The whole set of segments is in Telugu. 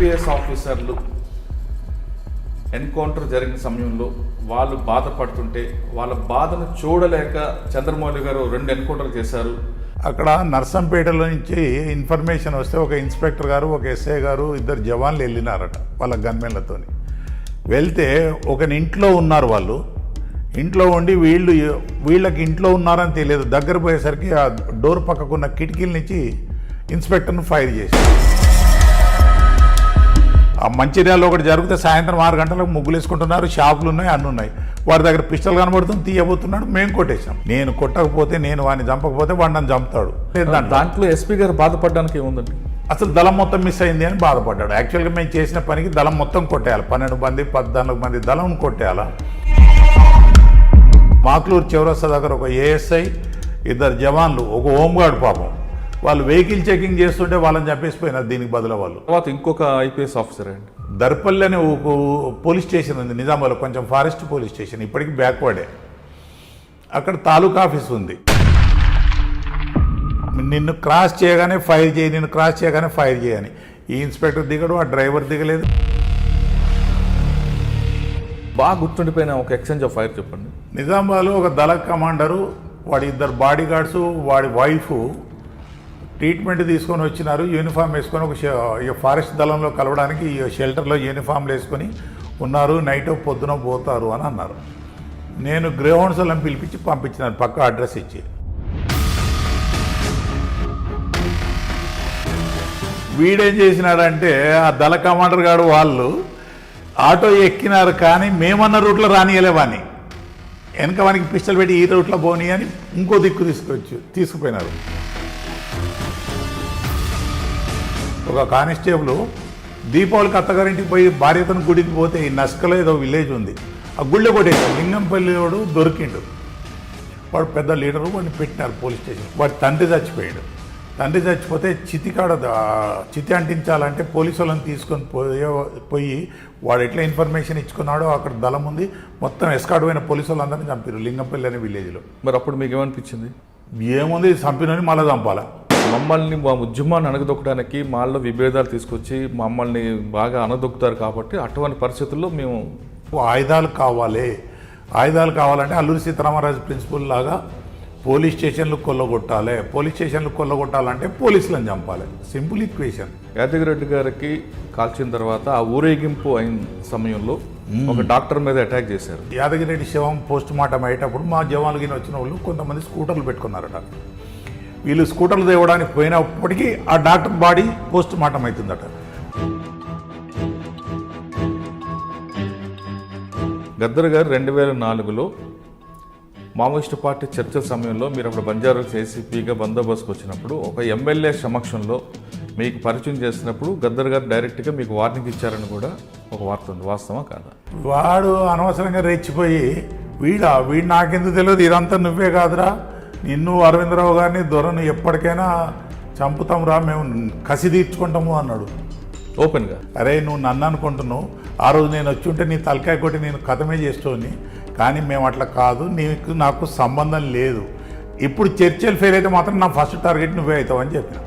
ఐపీఎస్ ఆఫీసర్లు ఎన్కౌంటర్ జరిగిన సమయంలో వాళ్ళు బాధపడుతుంటే వాళ్ళ బాధను చూడలేక చంద్రమౌళి గారు 2 ఎన్కౌంటర్లు చేశారు. అక్కడ నర్సంపేటలో నుంచి ఇన్ఫర్మేషన్ వస్తే ఒక ఇన్స్పెక్టర్ గారు, ఒక ఎస్ఐ గారు, 2 జవాన్లు వెళ్ళినారట వాళ్ళ గన్మెన్లతో. వెళ్తే ఒక ఇంట్లో ఉన్నారు. వాళ్ళు ఇంట్లో ఉండి వీళ్ళకి ఇంట్లో ఉన్నారని తెలియదు. దగ్గర పోయేసరికి ఆ డోర్ పక్కకున్న కిటికీల నుంచి ఇన్స్పెక్టర్ను ఫైర్ చేశారు. ఆ మంచిర్యాలలో ఒకటి జరిగితే సాయంత్రం 6 గంటలకు ముగ్గులు వేసుకుంటున్నారు, షాపులు ఉన్నాయి, అన్నీ ఉన్నాయి. వాడి దగ్గర పిస్టల్ కనబడుతుంది, తీయబోతున్నాడు. మేము కొట్టేశాం. నేను కొట్టకపోతే, నేను వాడిని చంపకపోతే వాడు నన్ను చంపుతాడు. దాంట్లో ఎస్పీ గారు బాధపడడానికి ఏముందండి? అసలు దళం మొత్తం మిస్ అయింది అని బాధపడ్డాడు. యాక్చువల్గా మేము చేసిన పనికి దళం మొత్తం కొట్టేయాలి. 12 మంది 14 మంది దళం కొట్టేయాలా. మాక్లూరు చౌరస్తా దగ్గర ఒక ఏఎస్ఐ, 2 జవాన్లు, ఒక హోంగార్డ్ పాపం, వాళ్ళు వెహికల్ చెకింగ్ చేస్తుంటే వాళ్ళని చంపేసిపోయినారు. దీనికి బదులు వాళ్ళు. తర్వాత ఇంకొక ఐపీఎస్ ఆఫీసర్ అండి, దర్పల్లి అనే ఒక పోలీస్ స్టేషన్ ఉంది నిజామాబాద్లో, కొంచెం ఫారెస్ట్ పోలీస్ స్టేషన్, ఇప్పటికీ బ్యాక్వర్డే. అక్కడ తాలూకా ఆఫీస్ ఉంది. నిన్ను క్రాస్ చేయగానే ఫైర్ చేయి, నిన్ను క్రాస్ చేయగానే ఫైర్ చేయని ఈ ఇన్స్పెక్టర్ దిగడు, ఆ డ్రైవర్ దిగలేదు. బాగా గుర్తుండిపోయిన ఒక ఎక్స్చేంజ్ ఆఫ్ ఫైర్ చెప్పండి. నిజామాబాద్లో ఒక దళ కమాండరు, వాడి 2 బాడీ గార్డ్స్, వాడి వైఫ్ ట్రీట్మెంట్ తీసుకొని వచ్చినారు. యూనిఫామ్ వేసుకొని ఒక ఫారెస్ట్ దళంలో కలవడానికి షెల్టర్లో యూనిఫామ్లు వేసుకొని ఉన్నారు. నైట్ పొద్దున పోతారు అని అన్నారు. నేను గ్రేహౌండ్స్ వాళ్ళని పిలిపించి పంపించినాను, పక్క అడ్రస్ ఇచ్చి. వీడేం చేసినాడంటే ఆ దళ కమాండర్ గారు వాళ్ళు ఆటో ఎక్కినారు, కానీ మేమన్న రూట్లో రానియలేవాని, వెనక వానికి పిస్టల్ పెట్టి ఈ రూట్లో పోనీ అని ఇంకో దిక్కు తీసుకుపోయినారు. ఒక కానిస్టేబుల్ దీపావళికి అత్తగారింటికి పోయి భార్యతో గుడికి పోతే ఈ నస్కలో ఏదో విలేజ్ ఉంది, ఆ గుళ్ళో కొట్టేసాడు. లింగంపల్లి వాడు దొరికిండు. వాడు పెద్ద లీడరు, వాడిని పెట్టినారు పోలీస్ స్టేషన్. వాడి తండ్రి చచ్చిపోయాడు. తండ్రి చచ్చిపోతే చితి అంటించాలంటే పోలీసు వాళ్ళని తీసుకొని పోయి వాడు ఎట్లా ఇన్ఫర్మేషన్ ఇచ్చుకున్నాడో అక్కడ దళం ఉంది, మొత్తం ఎస్కార్డ్ పోయిన పోలీసు వాళ్ళందరినీ చంపారు లింగంపల్లి అనే విలేజ్లో. మరి అప్పుడు మీకు ఏమనిపించింది? ఏముంది, చంపినని మళ్ళీ చంపాలా. మమ్మల్ని మా ఉద్యమాన్ని అణగదొక్కడానికి మాల్లో విభేదాలు తీసుకొచ్చి మమ్మల్ని బాగా అణగదొక్కుతారు కాబట్టి అటువంటి పరిస్థితుల్లో మేము ఆయుధాలు కావాలంటే అల్లూరి సీతారామరాజు ప్రిన్సిపల్ లాగా పోలీస్ స్టేషన్లు కొల్లగొట్టాలి. పోలీస్ స్టేషన్లు కొల్లగొట్టాలంటే పోలీసులను చంపాలి. Simple equation. యాదగిరెడ్డి గారికి కాల్చిన తర్వాత ఆ ఊరేగింపు అయిన సమయంలో ఒక డాక్టర్ మీద అటాక్ చేశారు. యాదగిరెడ్డి శవం పోస్ట్ మార్టం అయ్యేటప్పుడు మా జవాన్లు వచ్చిన వాళ్ళు కొంతమంది స్కూటర్లు పెట్టుకున్నారట. వీళ్ళు స్కూటర్లు తేవడానికి పోయినప్పటికీ ఆ డాక్టర్ బాడీ పోస్ట్ మార్టం అవుతుందట. గద్దర్ గారు 2004లో మావోయిస్టు పార్టీ చర్చల సమయంలో మీరు అప్పుడు బంజారాకు ఏసీపీగా బందోబస్తుకు వచ్చినప్పుడు ఒక ఎమ్మెల్యే సమక్షంలో మీకు పరిచయం చేసినప్పుడు గద్దర్ గారు డైరెక్ట్గా మీకు వార్నింగ్ ఇచ్చారని కూడా ఒక వార్త ఉంది. వాస్తవా కాదా? వాడు అనవసరంగా రెచ్చిపోయి వీడు నాకెందుకు తెలియదు, ఇదంతా నువ్వే కాదురా, నిన్ను అరవిందరావు గారిని దొరను ఎప్పటికైనా చంపుతాం రా, మేము కసి తీర్చుకుంటాము అన్నాడు ఓపెన్గా. అరే నువ్వు నన్ను అనుకుంటున్నావు, ఆ రోజు నేను వచ్చి ఉంటే నీ తలకాయ కొట్టి నేను కథమే చేస్తోని, కానీ మేము అట్లా కాదు, నాకు సంబంధం లేదు. ఇప్పుడు చర్చలు ఫెయిల్ అయితే మాత్రం నా ఫస్ట్ టార్గెట్ నువ్వే అవుతావు అని చెప్పిన.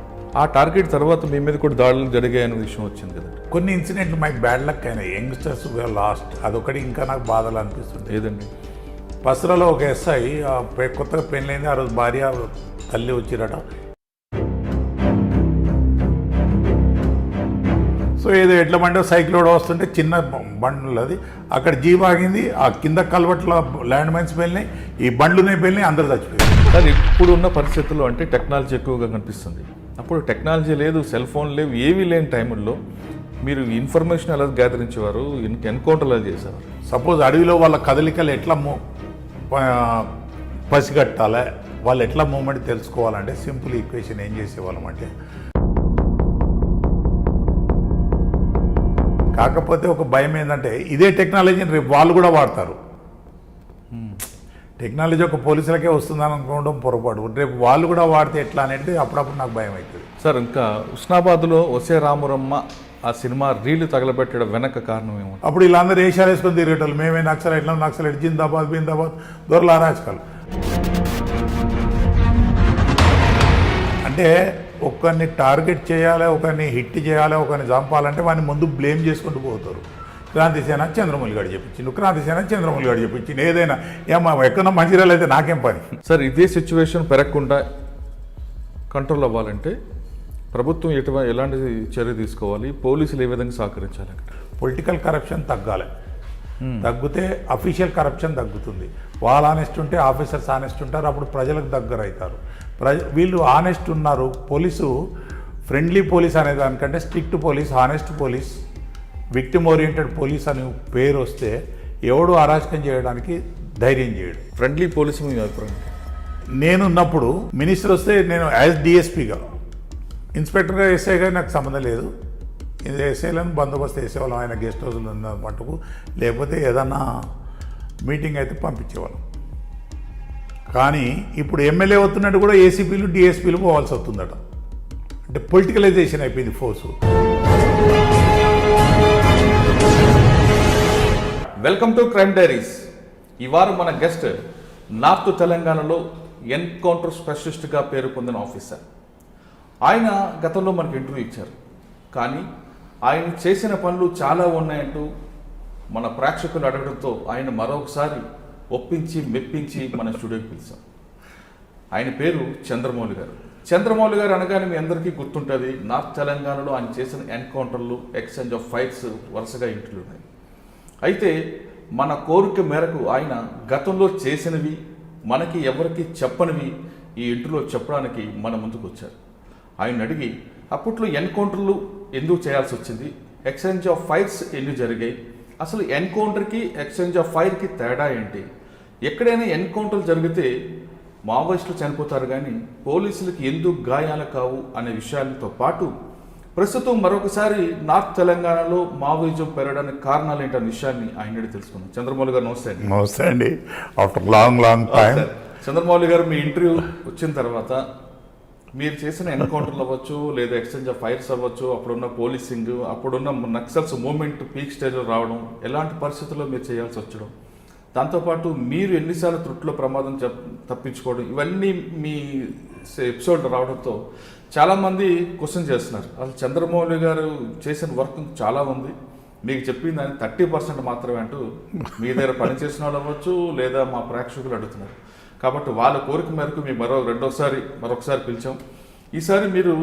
ఆ టార్గెట్ తర్వాత మీ మీద కూడా దాడులు జరిగాయనే విషయం వచ్చింది కదా. కొన్ని ఇన్సిడెంట్లు మాకు బ్యాడ్ లక్ అయినాయి. యంగ్స్టర్స్ లాస్ట్, అదొకటి ఇంకా నాకు బాధలు అనిపిస్తుంది. ఏదండి? పసరాలో ఒక ఎస్ఐ కొత్తగా పెళ్ళైంది, ఆ రోజు భార్య తల్లి వచ్చిరట. సో ఏదో ఎట్ల బండి సైకిల్ కూడా వస్తుంటే చిన్న బండ్లు అది అక్కడ జీప్ ఆగింది, ఆ కింద కల్వట్ల ల్యాండ్ మైన్స్ వెళ్ళినాయి, ఈ బండ్లునే వెళ్ళినాయి, అందరూ చచ్చిపోయారు. కానీ ఇప్పుడు ఉన్న పరిస్థితుల్లో అంటే టెక్నాలజీ ఎక్కువగా కనిపిస్తుంది. అప్పుడు టెక్నాలజీ లేదు, సెల్ ఫోన్ లేవు, ఏవీ లేని టైంలో మీరు ఇన్ఫర్మేషన్ ఎలా గ్యాదరించేవారు, ఎన్కౌంటర్లు ఎలా చేసేవారు? సపోజ్ అడవిలో వాళ్ళ కదలికలు ఎట్లా పసిగట్టాలి, వాళ్ళు ఎట్లా మూమెంట్ తెలుసుకోవాలంటే సింపుల్ ఈక్వేషన్ ఏం చేసేవాళ్ళం అంటే, కాకపోతే ఒక భయం ఏంటంటే ఇదే టెక్నాలజీని రేపు వాళ్ళు కూడా వాడతారు. టెక్నాలజీ ఒక పోలీసులకే వస్తుందని అనుకోవడం పొరపాటు, రేపు వాళ్ళు కూడా వాడితే ఎట్లా అనేది అప్పుడప్పుడు నాకు భయం అవుతుంది. సార్, ఇంకా ఉస్నాబాద్లో వసే రామురమ్మ ఆ సినిమా రీళ్లు తగలబెట్టడం వెనక కారణం ఏమో? అప్పుడు వీళ్ళందరూ వేషాలు వేసుకొని తిరిగేటోళ్ళు, మేమే నక్సలైట్ జిందాబాద్ బిందాబాద్ దొరల అరాచకాలు. అంటే ఒకరిని టార్గెట్ చేయాలి, ఒకరిని హిట్ చేయాలి, ఒకరిని చంపాలంటే వాడిని ముందు బ్లేమ్ చేసుకుంటూ పోతారు. క్రాంతిసేన చంద్రమౌళి గారు చెప్పించిండు, క్రాంతిసేన చంద్రమౌళి గారు చెప్పించిండు, ఏదైనా ఏమో ఎక్కడో మంచిర్యాల అయితే నాకేం పని. సార్ ఇదే సిచ్యువేషన్ పెరగకుండా కంట్రోల్ అవ్వాలంటే ప్రభుత్వం ఎలాంటి చర్య తీసుకోవాలి, పోలీసులు ఏ విధంగా సహకరించాలి? పొలిటికల్ కరప్షన్ తగ్గాలి, తగ్గితే అఫీషియల్ కరప్షన్ తగ్గుతుంది. వాళ్ళు ఆనెస్ట్ ఉంటే ఆఫీసర్స్ ఆనెస్ట్ ఉంటారు, అప్పుడు ప్రజలకు దగ్గర అవుతారు. వీళ్ళు ఆనెస్ట్ ఉన్నారు. పోలీసు ఫ్రెండ్లీ పోలీస్ అనే దానికంటే strict police, honest police, victim oriented police అని పేరు వస్తే ఎవడు అరాచకం చేయడానికి ధైర్యం చేయడు. ఫ్రెండ్లీ పోలీస్ మీ అభిప్రాయం? నేనున్నప్పుడు మినిస్టర్ వస్తే నేను యాజ్ డిఎస్పీగా, ఇన్స్పెక్టర్గా ఎస్ఐగా నాకు సంబంధం లేదు. ఎస్ఐలను బందోబస్తు వేసేవాళ్ళం ఆయన గెస్ట్ హౌస్లో ఉన్న మటుకు, లేకపోతే ఏదన్నా మీటింగ్ అయితే పంపించేవాళ్ళం. కానీ ఇప్పుడు ఎమ్మెల్యే అవుతున్నట్టు కూడా ఏసీపీలు డిఎస్పీలు పోవాల్సి వస్తుందట. అంటే పొలిటికలైజేషన్ అయిపోయింది force. Welcome to crime diaries. ఈ వారం మన గెస్ట్ నార్త్ తెలంగాణలో ఎన్కౌంటర్ స్పెషలిస్ట్గా పేరు పొందిన ఆఫీసర్. ఆయన గతంలో మనకు ఇంటర్వ్యూ ఇచ్చారు, కానీ ఆయన చేసిన పనులు చాలా ఉన్నాయంటూ మన ప్రేక్షకులు అడగడంతో ఆయన మరొకసారి ఒప్పించి మెప్పించి మన స్టూడియోకి పిలిచాం. ఆయన పేరు చంద్రమౌళి గారు. చంద్రమౌళి గారు అనగానే మీ అందరికీ గుర్తుంటుంది, నార్త్ తెలంగాణలో ఆయన చేసిన ఎన్కౌంటర్లు, ఎక్స్చేంజ్ ఆఫ్ ఫైట్స్ వరుసగా ఇంటర్వ్యూ ఉన్నాయి. అయితే మన కోరిక మేరకు ఆయన గతంలో చేసినవి, మనకి ఎవరికి చెప్పనివి ఈ ఇంటర్వ్యూలో చెప్పడానికి మన ముందుకు వచ్చారు. ఆయన అడిగి అప్పట్లో ఎన్కౌంటర్లు ఎందుకు చేయాల్సి వచ్చింది, ఎక్స్చేంజ్ ఆఫ్ ఫైర్స్ ఎన్ని జరిగాయి, అసలు ఎన్కౌంటర్కి ఎక్స్చేంజ్ ఆఫ్ ఫైర్కి తేడా ఏంటి, ఎక్కడైనా ఎన్కౌంటర్లు జరిగితే మావోయిస్టులు చనిపోతారు కానీ పోలీసులకి ఎందుకు గాయాలు కావు అనే విషయాలతో పాటు ప్రస్తుతం మరొకసారి నార్త్ తెలంగాణలో మావోయిజం పెరగడానికి కారణాలు ఏంటనే విషయాన్ని ఆయన తెలుసుకుందాం. చంద్రమౌళి గారు నమస్తే అండి. నమస్తే అండి. After long time. చంద్రమౌళి గారు, మీ ఇంటర్వ్యూ వచ్చిన తర్వాత మీరు చేసిన ఎన్కౌంటర్లు అవ్వచ్చు, లేదా ఎక్స్చేంజ్ ఆఫ్ ఫైర్స్ అవ్వచ్చు, అప్పుడున్న పోలీసింగ్, అప్పుడున్న నక్సల్స్ మూవ్మెంట్ పీక్ స్టేజ్లో రావడం, ఎలాంటి పరిస్థితుల్లో మీరు చేయాల్సి వచ్చడం, దాంతోపాటు మీరు ఎన్నిసార్లు త్రుట్లో ప్రమాదం తప్పించుకోవడం, ఇవన్నీ మీ ఎపిసోడ్ రావడంతో చాలామంది క్వశ్చన్ చేస్తున్నారు. అసలు చంద్రమౌళి గారు చేసిన వర్క్ చాలా ఉంది, మీకు చెప్పింది దాన్ని 30% మాత్రమే అంటూ మీ దగ్గర పనిచేసిన వాళ్ళు అవ్వచ్చు, లేదా మా ప్రేక్షకులు అడుగుతున్నారు. కాబట్టి వాళ్ళ కోరిక మేరకు మేము మరొకసారి పిలిచాం. ఈసారి మీరు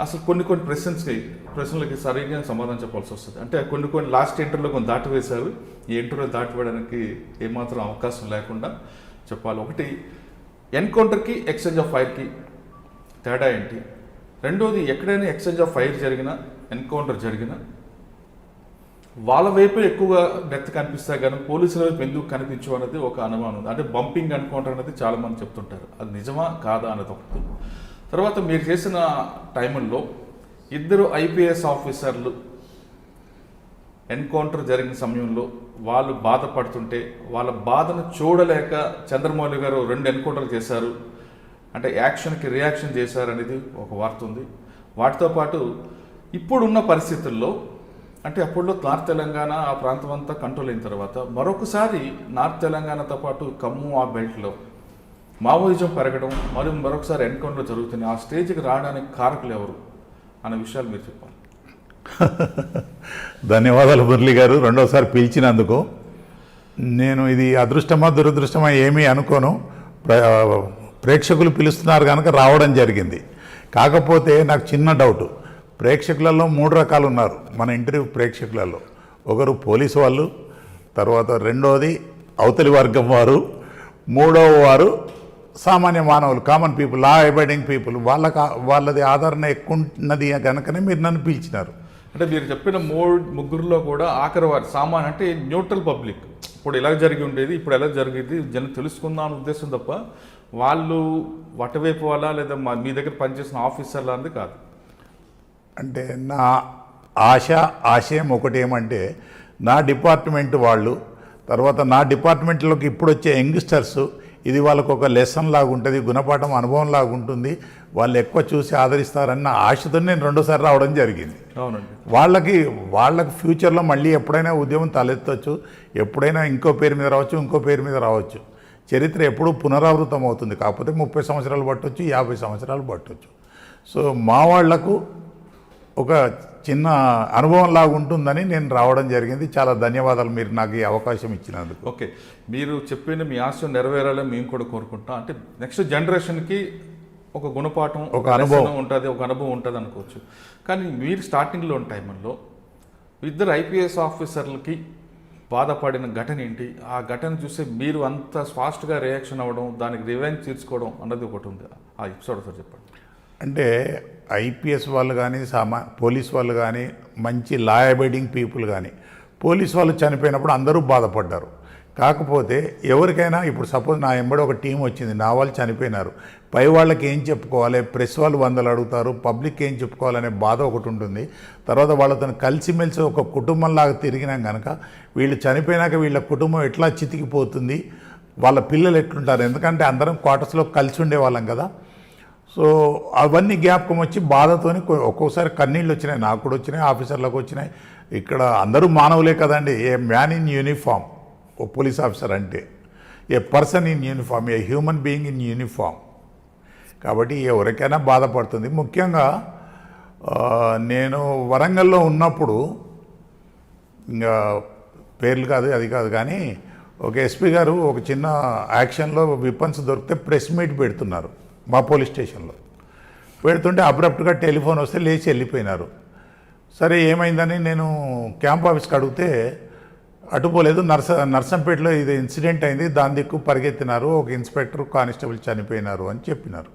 అసలు కొన్ని ప్రశ్నలకి సరిగ్గా సమాధానం చెప్పాల్సి వస్తుంది. అంటే కొన్ని లాస్ట్ ఇంటర్వ్యూలో కొన్ని దాటివేశారు, ఈ ఇంటర్వ్యూలో దాటివేయడానికి ఏమాత్రం అవకాశం లేకుండా చెప్పాలి. ఒకటి, ఎన్కౌంటర్కి ఎక్స్చేంజ్ ఆఫ్ ఫైర్కి తేడా ఏంటి? రెండోది, ఎక్కడైనా ఎక్స్చేంజ్ ఆఫ్ ఫైర్ జరిగినా, ఎన్కౌంటర్ జరిగినా వాళ్ళ వైపు ఎక్కువగా డెత్ కనిపిస్తాయి కానీ పోలీసుల వైపు ఎందుకు కనిపించు అనేది ఒక అనుమానం ఉంది. అంటే బంపింగ్ ఎన్కౌంటర్ అనేది చాలామంది చెప్తుంటారు, అది నిజమా కాదా అనేది ఒకటి. తర్వాత మీరు చేసిన టైంలో 2 IPS ఆఫీసర్లు ఎన్కౌంటర్ జరిగిన సమయంలో వాళ్ళు బాధపడుతుంటే వాళ్ళ బాధను చూడలేక చంద్రమౌళి గారు 2 ఎన్కౌంటర్లు చేశారు, అంటే యాక్షన్కి రియాక్షన్ చేశారు అనేది ఒక వార్త ఉంది. వాటితో పాటు ఇప్పుడున్న పరిస్థితుల్లో, అంటే అప్పుడులో నార్త్ తెలంగాణ ఆ ప్రాంతం అంతా కంట్రోల్ అయిన తర్వాత మరొకసారి నార్త్ తెలంగాణతో పాటు ఖమ్మం ఆ బెల్ట్లో మావోయిజం పెరగడం, మరియు మరొకసారి ఎన్కౌంటర్ జరుగుతున్నాయి. ఆ స్టేజ్కి రావడానికి కారకులు ఎవరు అనే విషయాలు మీరు చెప్పాలి. ధన్యవాదాలు మురళి గారు, రెండోసారి పిలిచినందుకు. నేను ఇది అదృష్టమా దురదృష్టమా ఏమీ అనుకోను, ప్రేక్షకులు పిలుస్తున్నారు కనుక రావడం జరిగింది. కాకపోతే నాకు చిన్న డౌటు, ప్రేక్షకులలో 3 రకాలు ఉన్నారు మన ఇంటర్వ్యూ ప్రేక్షకులలో. ఒకరు పోలీసు వాళ్ళు, తర్వాత రెండోది అవతలి వర్గం వారు, మూడవ వారు సామాన్య మానవులు, common people, law abiding people. వాళ్ళది ఆదరణ ఎక్కువ ఉన్నది కనుకనే మీరు నన్ను పిలిచినారు. అంటే మీరు చెప్పిన ముగ్గురులో కూడా ఆఖరి వారు సామాన్య, అంటే న్యూట్రల్ పబ్లిక్. ఇప్పుడు ఎలా జరిగి ఉండేది, ఇప్పుడు ఎలా జరిగేది జనం తెలుసుకుందాం అనే ఉద్దేశం తప్ప వాళ్ళు వటవైపు వాళ్ళ లేదా మీ దగ్గర పనిచేసిన ఆఫీసర్ల అనేది కాదు. అంటే నా ఆశయం ఒకటేమంటే, నా డిపార్ట్మెంట్ వాళ్ళు, తర్వాత నా డిపార్ట్మెంట్లోకి ఇప్పుడు వచ్చే యంగ్స్టర్స్, ఇది వాళ్ళకు ఒక లెసన్ లాగా ఉంటుంది, గుణపాఠం అనుభవం లాగా ఉంటుంది, వాళ్ళు ఎక్కువ చూసి ఆదరిస్తారన్న ఆశతో నేను 2సారి రావడం జరిగింది. అవునండి. వాళ్ళకి ఫ్యూచర్లో మళ్ళీ ఎప్పుడైనా ఉద్యమం తలెత్తవచ్చు, ఎప్పుడైనా ఇంకో పేరు మీద రావచ్చు, చరిత్ర ఎప్పుడూ పునరావృతం అవుతుంది. కాకపోతే 30 సంవత్సరాలు పట్టవచ్చు, 50 సంవత్సరాలు పట్టవచ్చు. సో మా వాళ్లకు ఒక చిన్న అనుభవం లాగా ఉంటుందని నేను రావడం జరిగింది. చాలా ధన్యవాదాలు మీరు నాకు ఈ అవకాశం ఇచ్చినందుకు. ఓకే, మీరు చెప్పిన మీ ఆశ నెరవేరాలని మేము కూడా కోరుకుంటాం. అంటే నెక్స్ట్ జనరేషన్కి ఒక గుణపాఠం, ఒక అనుభవం ఉంటుంది, ఒక అనుభవం ఉంటుంది అనుకోవచ్చు. కానీ మీరు స్టార్టింగ్లో ఉన్న టైంలో ఇద్దరు ఐపీఎస్ ఆఫీసర్లకి బాధపడిన ఘటన ఏంటి? ఆ ఘటన చూస్తే మీరు అంత ఫాస్ట్గా రియాక్షన్ అవ్వడం, దానికి రివెంజ్ తీర్చుకోవడం అన్నది ఒకటి ఉంది. ఆ ఎపిసోడ్ ఒకసారి చెప్పండి. అంటే ఐపీఎస్ వాళ్ళు కానీ పోలీస్ వాళ్ళు కానీ మంచి లా అబైడింగ్ పీపుల్ కానీ పోలీస్ వాళ్ళు చనిపోయినప్పుడు అందరూ బాధపడ్డారు. కాకపోతే ఎవరికైనా ఇప్పుడు సపోజ్ నా ఎంబడి ఒక టీం వచ్చింది, నా వాళ్ళు చనిపోయినారు, పై వాళ్ళకి ఏం చెప్పుకోవాలి, ప్రెస్ వాళ్ళు 100 అడుగుతారు, పబ్లిక్ ఏం చెప్పుకోవాలనే బాధ ఒకటి ఉంటుంది. తర్వాత వాళ్ళతో కలిసిమెలిసి ఒక కుటుంబంలాగా తిరిగినాం కనుక వీళ్ళు చనిపోయినాక వీళ్ళ కుటుంబం ఎట్లా చితికిపోతుంది, వాళ్ళ పిల్లలు ఎట్లుంటారు, ఎందుకంటే అందరం క్వార్టర్స్లో కలిసి ఉండేవాళ్ళం కదా. సో అవన్నీ జ్ఞాపకం వచ్చి బాధతోని ఒక్కోసారి కన్నీళ్ళు వచ్చినాయి, నాకు కూడా వచ్చినాయి, ఆఫీసర్లకు వచ్చినాయి. ఇక్కడ అందరూ మానవులే కదండి. ఏ మ్యాన్ ఇన్ యూనిఫామ్, ఓ పోలీస్ ఆఫీసర్ అంటే a person in uniform, a human being in uniform. కాబట్టి ఎవరికైనా బాధపడుతుంది. ముఖ్యంగా నేను వరంగల్లో ఉన్నప్పుడు, ఇంకా పేర్లు కాదు అది కాదు కానీ, ఒక ఎస్పీ గారు ఒక చిన్న యాక్షన్లో విపన్స్ దొరికితే ప్రెస్ మీట్ పెడుతున్నారు మా పోలీస్ స్టేషన్లో. పెడుతుంటే అబ్రప్ట్గా టెలిఫోన్ వస్తే లేచి వెళ్ళిపోయినారు. సరే ఏమైందని నేను క్యాంప్ ఆఫీస్కి అడిగితే అటుపోలేదు, నర్సంపేటలో ఇది ఇన్సిడెంట్ అయింది, దాని దిక్కు పరిగెత్తినారు, ఒక ఇన్స్పెక్టర్ కానిస్టేబుల్ చనిపోయినారు అని చెప్పినారు.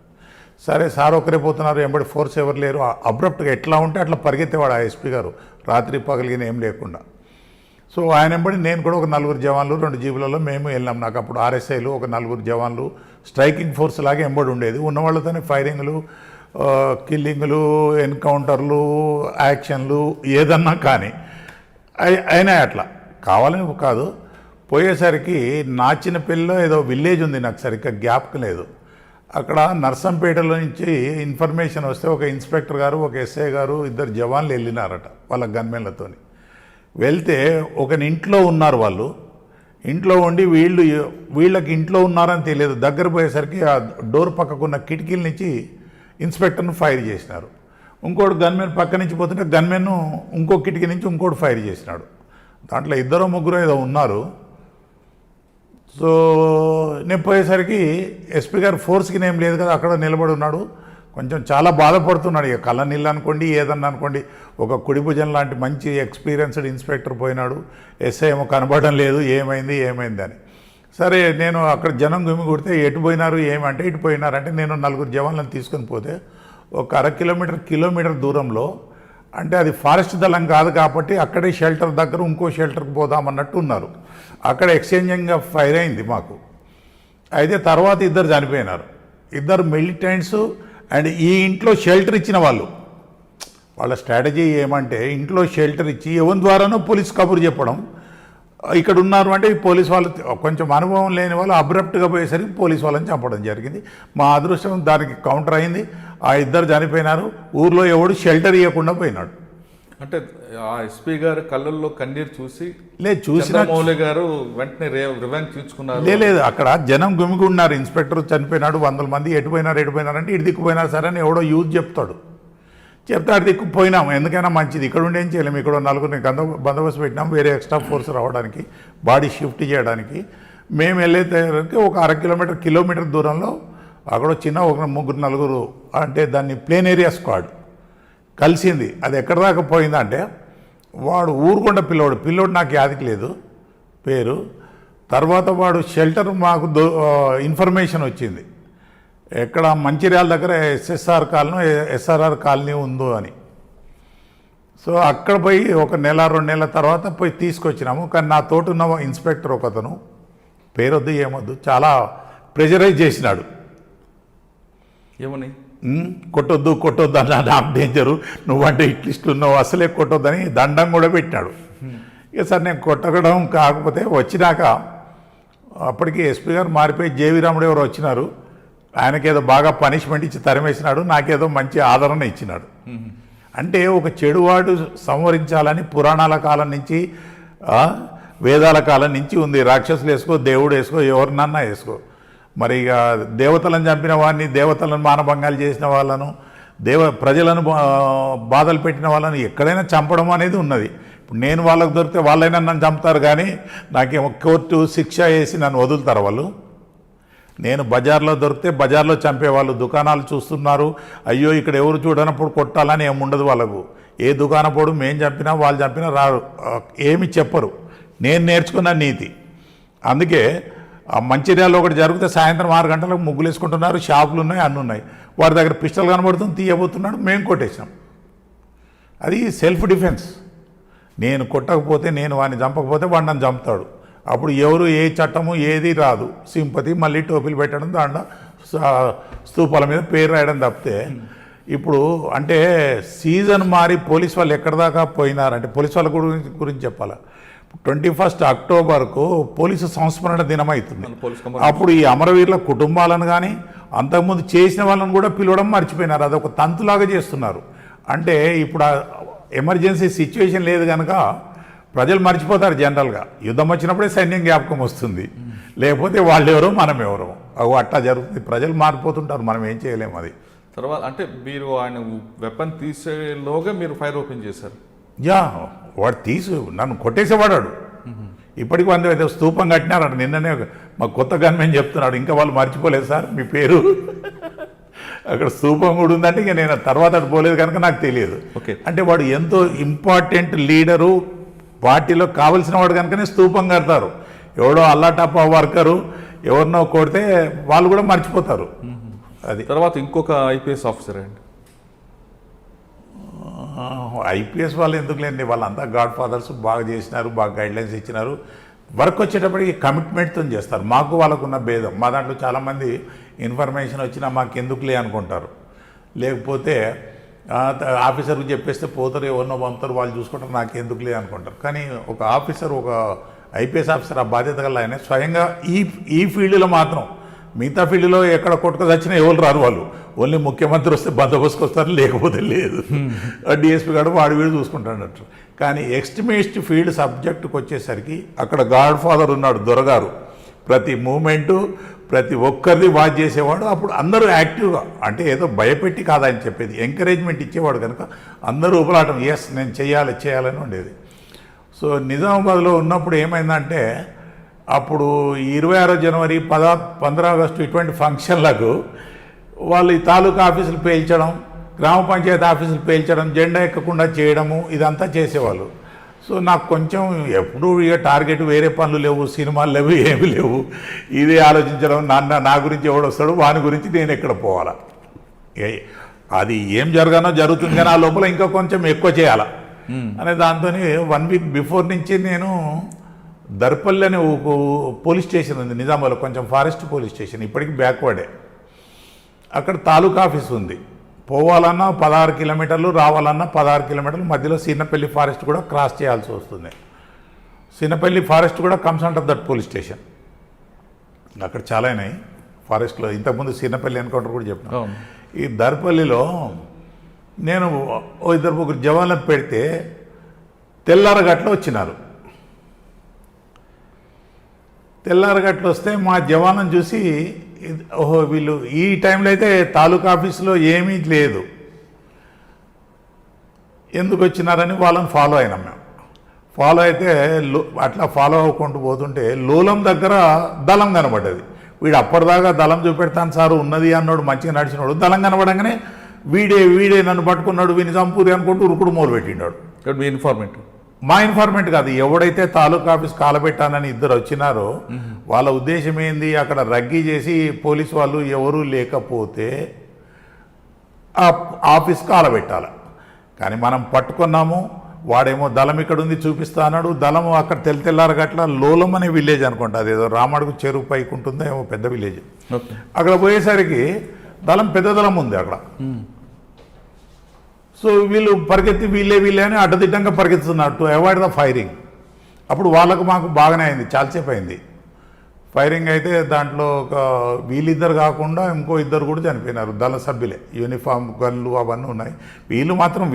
సరే సార్ ఒకరే పోతున్నారు, ఎంబడి ఫోర్స్ ఎవరు లేరు. అబ్రప్ట్గా ఎట్లా ఉంటే అట్లా పరిగెత్తేవాడు ఆ ఎస్పీ గారు, రాత్రి పగలిగిన ఏం లేకుండా. సో ఆయన ఎంబడి నేను కూడా ఒక 4 జవాన్లు 2 జీబులలో మేము వెళ్ళాం. నాకు అప్పుడు ఆర్ఎస్ఐలు ఒక 4 జవాన్లు స్ట్రైకింగ్ ఫోర్స్ లాగా ఎంబడి ఉండేది. ఉన్న వాళ్ళతోనే ఫైరింగ్లు, కిల్లింగ్లు, ఎన్కౌంటర్లు, యాక్షన్లు ఏదన్నా కానీ అయినాయి. అట్లా కావాలని కాదు. పోయేసరికి నాచినపల్లిలో ఏదో విలేజ్ ఉంది, నాకు సరిగ్గా జ్ఞాపకం లేదు. అక్కడ నర్సంపేటలో నుంచి ఇన్ఫర్మేషన్ వస్తే ఒక ఇన్స్పెక్టర్ గారు, ఒక ఎస్ఐ గారు, 2 జవాన్లు వెళ్ళినారట వాళ్ళ గన్మెన్లతోని. వెళ్తే ఒకని ఇంట్లో ఉన్నారు వాళ్ళు. ఇంట్లో ఉండి వీళ్ళకి ఇంట్లో ఉన్నారని తెలియదు. దగ్గర పోయేసరికి ఆ డోర్ పక్కకున్న కిటికీల నుంచి ఇన్స్పెక్టర్ను ఫైర్ చేసినారు. ఇంకోటి గన్మెన్ పక్క నుంచి పోతుంటే గన్మెన్ ఇంకో కిటికీ నుంచి ఇంకోటి ఫైర్ చేసినాడు. దాంట్లో 2-3 ఏదో ఉన్నారు. సో నేను పోయేసరికి ఎస్పీ గారు ఫోర్స్కి ఏం లేదు కదా, అక్కడ నిలబడి ఉన్నాడు. కొంచెం చాలా బాధపడుతున్నాడు. ఇక కళ్ళ నీళ్ళు అనుకోండి, ఏదన్నా అనుకోండి, ఒక కుడిభుజం లాంటి మంచి ఎక్స్పీరియన్స్డ్ ఇన్స్పెక్టర్ పోయినాడు, ఎస్ఐ ఏమో కనబడడం లేదు, ఏమైంది అని. సరే నేను అక్కడ జనం గుమి కొడితే ఎటు పోయినారు ఏమంటే ఇటు పోయినారంటే నేను 4 జవాన్లను తీసుకొని పోతే ఒక 1/2 కిలోమీటర్ దూరంలో, అంటే అది ఫారెస్ట్ దళం కాదు కాబట్టి అక్కడే షెల్టర్ దగ్గర ఇంకో షెల్టర్కి పోదామన్నట్టు ఉన్నారు. అక్కడ ఎక్స్చేంజింగ్గా ఫైర్ అయింది మాకు. అయితే తర్వాత 2 చనిపోయినారు. 2 మిలిటెంట్స్ అండ్ ఈ ఇంట్లో షెల్టర్ ఇచ్చిన వాళ్ళు. వాళ్ళ స్ట్రాటజీ ఏమంటే ఇంట్లో షెల్టర్ ఇచ్చి ఎవరి ద్వారానో పోలీస్ కబురు చెప్పడం, ఇక్కడ ఉన్నారు అంటే ఈ పోలీస్ వాళ్ళు కొంచెం అనుభవం లేని వాళ్ళు అబ్రప్ట్గా పోయేసరికి పోలీస్ వాళ్ళని చంపడం జరిగింది. మా అదృష్టం దానికి కౌంటర్ అయింది. ఆ 2 చనిపోయినారు. ఊర్లో ఎవడు షెల్టర్ ఇవ్వకుండా పోయినాడు. అంటే ఆ ఎస్పీ గారు కళ్ళల్లో కన్నీరు చూసి చూసిన మౌలి గారు వెంటనే రివెంజ్ తీర్చుకున్నారు. లేదు, అక్కడ జనం గుమిగున్నారు. ఇన్స్పెక్టర్ చనిపోయినాడు, 100 మంది ఎటు పోయినారంటే ఇటు దిక్కుపోయినారు సరే అని ఎవడో యూజ్ చెప్తాడు. చెప్తే అటు దిక్కుపోయినాము, ఎందుకైనా మంచిది, ఇక్కడ ఉండి ఏం చేయలేము, ఇక్కడ 4 బందోబస్తు పెట్టినాం, వేరే ఎక్స్ట్రా ఫోర్స్ రావడానికి, బాడీ షిఫ్ట్ చేయడానికి. మేము వెళ్ళేసరికి ఒక 1/2 కిలోమీటర్ దూరంలో అక్కడ చిన్న ఒక 3-4 అంటే దాన్ని ప్లేన్ ఏరియా స్క్వాడ్ కలిసింది. అది ఎక్కడి దాకా పోయిందంటే వాడు ఊరుకొండ పిల్లోడు నాకు యాదికి లేదు పేరు. తర్వాత వాడు షెల్టర్ మాకు ఇన్ఫర్మేషన్ వచ్చింది, ఎక్కడ మంచిర్యాల దగ్గర ఎస్ఆర్ఆర్ కాలనీ ఉందో అని. సో అక్కడ పోయి ఒక 1-2 నెలల తర్వాత పోయి తీసుకొచ్చినాము. కానీ నా తోటున్న ఇన్స్పెక్టర్ ఒకతను, పేరొద్దు ఏమొద్దు, చాలా ప్రెజరైజ్ చేసినాడు. ఏమని కొట్టొద్దు అన్న, నాకు డేంజరు, నువ్వంటే ఇట్లిస్తున్నావు, అసలే కొట్టొద్దని దండం కూడా పెట్టినాడు. ఇక సార్ నేను కొట్టడం కాకపోతే వచ్చినాక అప్పటికి ఎస్పీ గారు మారిపోయి జేవి రాముడు ఎవరు వచ్చినారు. ఆయనకేదో బాగా పనిష్మెంట్ ఇచ్చి తరిమేసినాడు, నాకేదో మంచి ఆదరణ ఇచ్చినాడు. అంటే ఒక చెడువాడు సంవరించాలని పురాణాల కాలం నుంచి వేదాల కాలం నుంచి ఉంది. రాక్షసులు వేసుకో, దేవుడు వేసుకో, ఎవరినన్నా వేసుకో. మరి ఇక దేవతలను చంపిన వాడిని, దేవతలను మానభంగాలు చేసిన వాళ్ళను, ప్రజలను బాధలు పెట్టిన వాళ్ళని ఎక్కడైనా చంపడం అనేది ఉన్నది. ఇప్పుడు నేను వాళ్ళకు దొరికితే వాళ్ళైనా నన్ను చంపుతారు, కానీ నాకేమో కోర్టు శిక్ష వేసి నన్ను వదులుతారు వాళ్ళు. నేను బజార్లో దొరికితే బజార్లో చంపేవాళ్ళు. దుకాణాలు చూస్తున్నారు, అయ్యో ఇక్కడ ఎవరు చూడనప్పుడు కొట్టాలని ఏమి ఉండదు వాళ్ళకు. ఏ దుకాణపోడు మేము చంపినా వాళ్ళు చంపినా రారు, ఏమి చెప్పరు. నేను నేర్చుకున్న నీతి. అందుకే మంచిర్యాలలో ఒకటి జరిగితే సాయంత్రం 6 గంటలకు ముగ్గులు వేసుకుంటున్నారు, షాపులు ఉన్నాయి, అన్నీ ఉన్నాయి. వాడి దగ్గర పిస్టల్ కనబడుతుంది, తీయబోతున్నాడు, మేము కొట్టేసాం. అది సెల్ఫ్ డిఫెన్స్. నేను కొట్టకపోతే, నేను వాడిని చంపకపోతే వాడు నన్ను చంపుతాడు. అప్పుడు ఎవరు ఏ చట్టము ఏది రాదు. సింపతి మళ్ళీ టోపీలు పెట్టడం, దాంట్లో స్తూపాల మీద పేరు రాయడం తప్పితే. ఇప్పుడు అంటే సీజన్ మారి పోలీస్ వాళ్ళు ఎక్కడి దాకా పోయినారంటే, పోలీస్ వాళ్ళ గురించి చెప్పాలా. 21 అక్టోబర్కు పోలీసు సంస్మరణ దినం అవుతుంది. అప్పుడు ఈ అమరవీరుల కుటుంబాలను కానీ అంతకుముందు చేసిన వాళ్ళని కూడా పిలవడం మర్చిపోయినారు. అదొక తంతులాగా చేస్తున్నారు. అంటే ఇప్పుడు ఎమర్జెన్సీ సిచ్యువేషన్ లేదు కనుక ప్రజలు మర్చిపోతారు. జనరల్గా యుద్ధం వచ్చినప్పుడే సైన్యం జ్ఞాపకం వస్తుంది, లేకపోతే వాళ్ళు ఎవరో మనం ఎవరో. అవి అట్లా జరుగుతుంది. ప్రజలు మారిపోతుంటారు, మనం ఏం చేయలేము. అది తర్వాత అంటే మీరు ఆయన వెపన్ తీసేలోగా మీరు ఫైర్ ఓపెన్ చేశారు. యా, వాడు నన్ను కొట్టేసేవాడాడు. ఇప్పటికి వాళ్ళు ఏదో స్తూపం కట్టినారట. నిన్ననే మా కొత్త గన్మెన్ చెప్తున్నాడు, ఇంకా వాళ్ళు మర్చిపోలేదు సార్ మీ పేరు. అక్కడ స్తూపం కూడా ఉందంటే ఇక నేను తర్వాత అటు పోలేదు కనుక నాకు తెలియదు. అంటే వాడు ఎంతో ఇంపార్టెంట్ లీడరు, పార్టీలో కావలసిన వాడు కనుకనే స్తూపం కడతారు. ఎవడో అల్లాటప్ప వర్కరు ఎవరినో కొడితే వాళ్ళు కూడా మర్చిపోతారు. అది తర్వాత ఇంకొక ఐపీఎస్ ఆఫీసర్ అండి. ఐపీఎస్ వాళ్ళు ఎందుకు లేండి, వాళ్ళంతా గాడ్ ఫాదర్స్, బాగా చేసినారు, బాగా గైడ్లైన్స్ ఇచ్చినారు. వర్క్ వచ్చేటప్పటికి కమిట్మెంట్తో చేస్తారు. మాకు వాళ్ళకున్న భేదం, మా దాంట్లో చాలామంది ఇన్ఫర్మేషన్ వచ్చినా మాకు ఎందుకులే అనుకుంటారు. లేకపోతే ఆఫీసర్కి చెప్పేస్తే పోతారు, ఎవరినో పంపుతారు, వాళ్ళు చూసుకుంటారు, నాకు ఎందుకులే అనుకుంటారు. కానీ ఒక ఆఫీసర్, ఒక ఐపీఎస్ ఆఫీసర్ ఆ బాధ్యత గల ఆయన స్వయంగా ఈ ఫీల్డ్లో మాత్రం, మిగతా ఫీల్డ్లో ఎక్కడ కొట్టుకు వచ్చినా ఎవరు రారు వాళ్ళు. ఓన్లీ ముఖ్యమంత్రి వస్తే బందోబస్తుకు వస్తారు, లేకపోతే లేదు. డిఎస్పీ గారు వాడు వీడు చూసుకుంటాడట. కానీ ఎక్స్ట్రీమిస్ట్ ఫీల్డ్ సబ్జెక్టుకి వచ్చేసరికి అక్కడ గాడ్ ఫాదర్ ఉన్నాడు, దొరగారు. ప్రతి మూమెంటు ప్రతి ఒక్కరిది వాచ్ చేసేవాడు. అప్పుడు అందరూ యాక్టివ్గా, అంటే ఏదో భయపెట్టి కాదని చెప్పేది, ఎంకరేజ్మెంట్ ఇచ్చేవాడు కనుక అందరూ ఉపలాటం, ఎస్ నేను చేయాలని ఉండేది. సో నిజామాబాద్లో ఉన్నప్పుడు ఏమైందంటే, అప్పుడు 26 జనవరి 15 ఆగస్టు ఇటువంటి ఫంక్షన్లకు వాళ్ళు ఈ తాలూకా ఆఫీసులు పేల్చడం, గ్రామ పంచాయతీ ఆఫీసులు పేల్చడం, జెండా ఎక్కకుండా చేయడము, ఇదంతా చేసేవాళ్ళు. సో నాకు కొంచెం ఎప్పుడూ ఇక టార్గెట్ వేరే పనులు లేవు, సినిమాలు లేవు, ఏమి లేవు. ఇదే ఆలోచించడం, నా గురించి ఎవడొస్తాడు, వాని గురించి నేను ఎక్కడ పోవాలా, అది ఏం జరగానో జరుగుతుంది, కానీ ఆ లోపల ఇంకా కొంచెం ఎక్కువ చేయాలా అనే దాంతో 1 వీక్ బిఫోర్ నుంచి నేను దర్పల్లి అనే పోలీస్ స్టేషన్ ఉంది నిజామాబాద్లో, కొంచెం ఫారెస్ట్ పోలీస్ స్టేషన్, ఇప్పటికీ బ్యాక్వర్డే. అక్కడ తాలూకా ఆఫీస్ ఉంది. పోవాలన్నా 16 కిలోమీటర్లు, రావాలన్నా 16 కిలోమీటర్లు. మధ్యలో సీనపల్లి ఫారెస్ట్ కూడా క్రాస్ చేయాల్సి వస్తుంది. సీనపల్లి ఫారెస్ట్ కూడా comes under that police station. అక్కడ చాలా అయినాయి ఫారెస్ట్లో. ఇంతకుముందు సీనపల్లి ఎన్కౌంటర్ కూడా చెప్పిన. ఈ దర్పల్లిలో నేను 2-3 జవాన్లను పెడితే తెల్లారగట్లో వచ్చినారు. తెల్లారగట్లు వస్తే మా జవాన్లను చూసి, ఓహో వీళ్ళు ఈ టైంలో అయితే తాలూకా ఆఫీసులో ఏమీ లేదు, ఎందుకు వచ్చినారని వాళ్ళని ఫాలో అయినాం మేము. ఫాలో అయితే అట్లా ఫాలో అవ్వకుండా పోతుంటే లోలం దగ్గర దళం కనబడ్డది. వీడు అప్పటిదాకా దళం చూపెడతాను సారు ఉన్నది అన్నాడు, మంచిగా నడిచినాడు. దళం కనబడంగానే వీడే నన్ను పట్టుకున్నాడు, వీని చంపూరి అనుకుంటూ ఉరుకుడు మోరు పెట్టినాడు. మీ ఇన్ఫార్మేట్? మా ఇన్ఫార్మేట్ కాదు, ఎవడైతే తాలూకా ఆఫీస్ కాలబెట్టానని 2 వచ్చినారో వాళ్ళ ఉద్దేశం ఏంది, అక్కడ రగ్గీ చేసి పోలీసు వాళ్ళు ఎవరూ లేకపోతే ఆ ఆఫీస్ కాలబెట్టాలి. కానీ మనం పట్టుకున్నాము, వాడేమో దళం ఇక్కడ ఉంది చూపిస్తా అన్నాడు. దళము అక్కడ తెల్లారగట్ల లోలం అనే విలేజ్ అనుకుంటా, అదేదో రామడుగు చెరువు పైకి ఉంటుందో ఏమో పెద్ద విలేజ్. అక్కడ పోయేసరికి దళం పెద్ద దళం ఉంది అక్కడ. సో వీళ్ళు పరిగెత్తి వీళ్ళే అని అడ్డదిడ్డంగా పరిగెత్తుతున్నారు టు అవాయిడ్ ద ఫైరింగ్. అప్పుడు వాళ్ళకు మాకు బాగానే అయింది, చాలాసేపు అయింది ఫైరింగ్. అయితే దాంట్లో ఒక వీళ్ళిద్దరు కాకుండా ఇంకో 2 కూడా చనిపోయినారు, దళ సభ్యులే. యూనిఫామ్ గన్లు అవన్నీ ఉన్నాయి.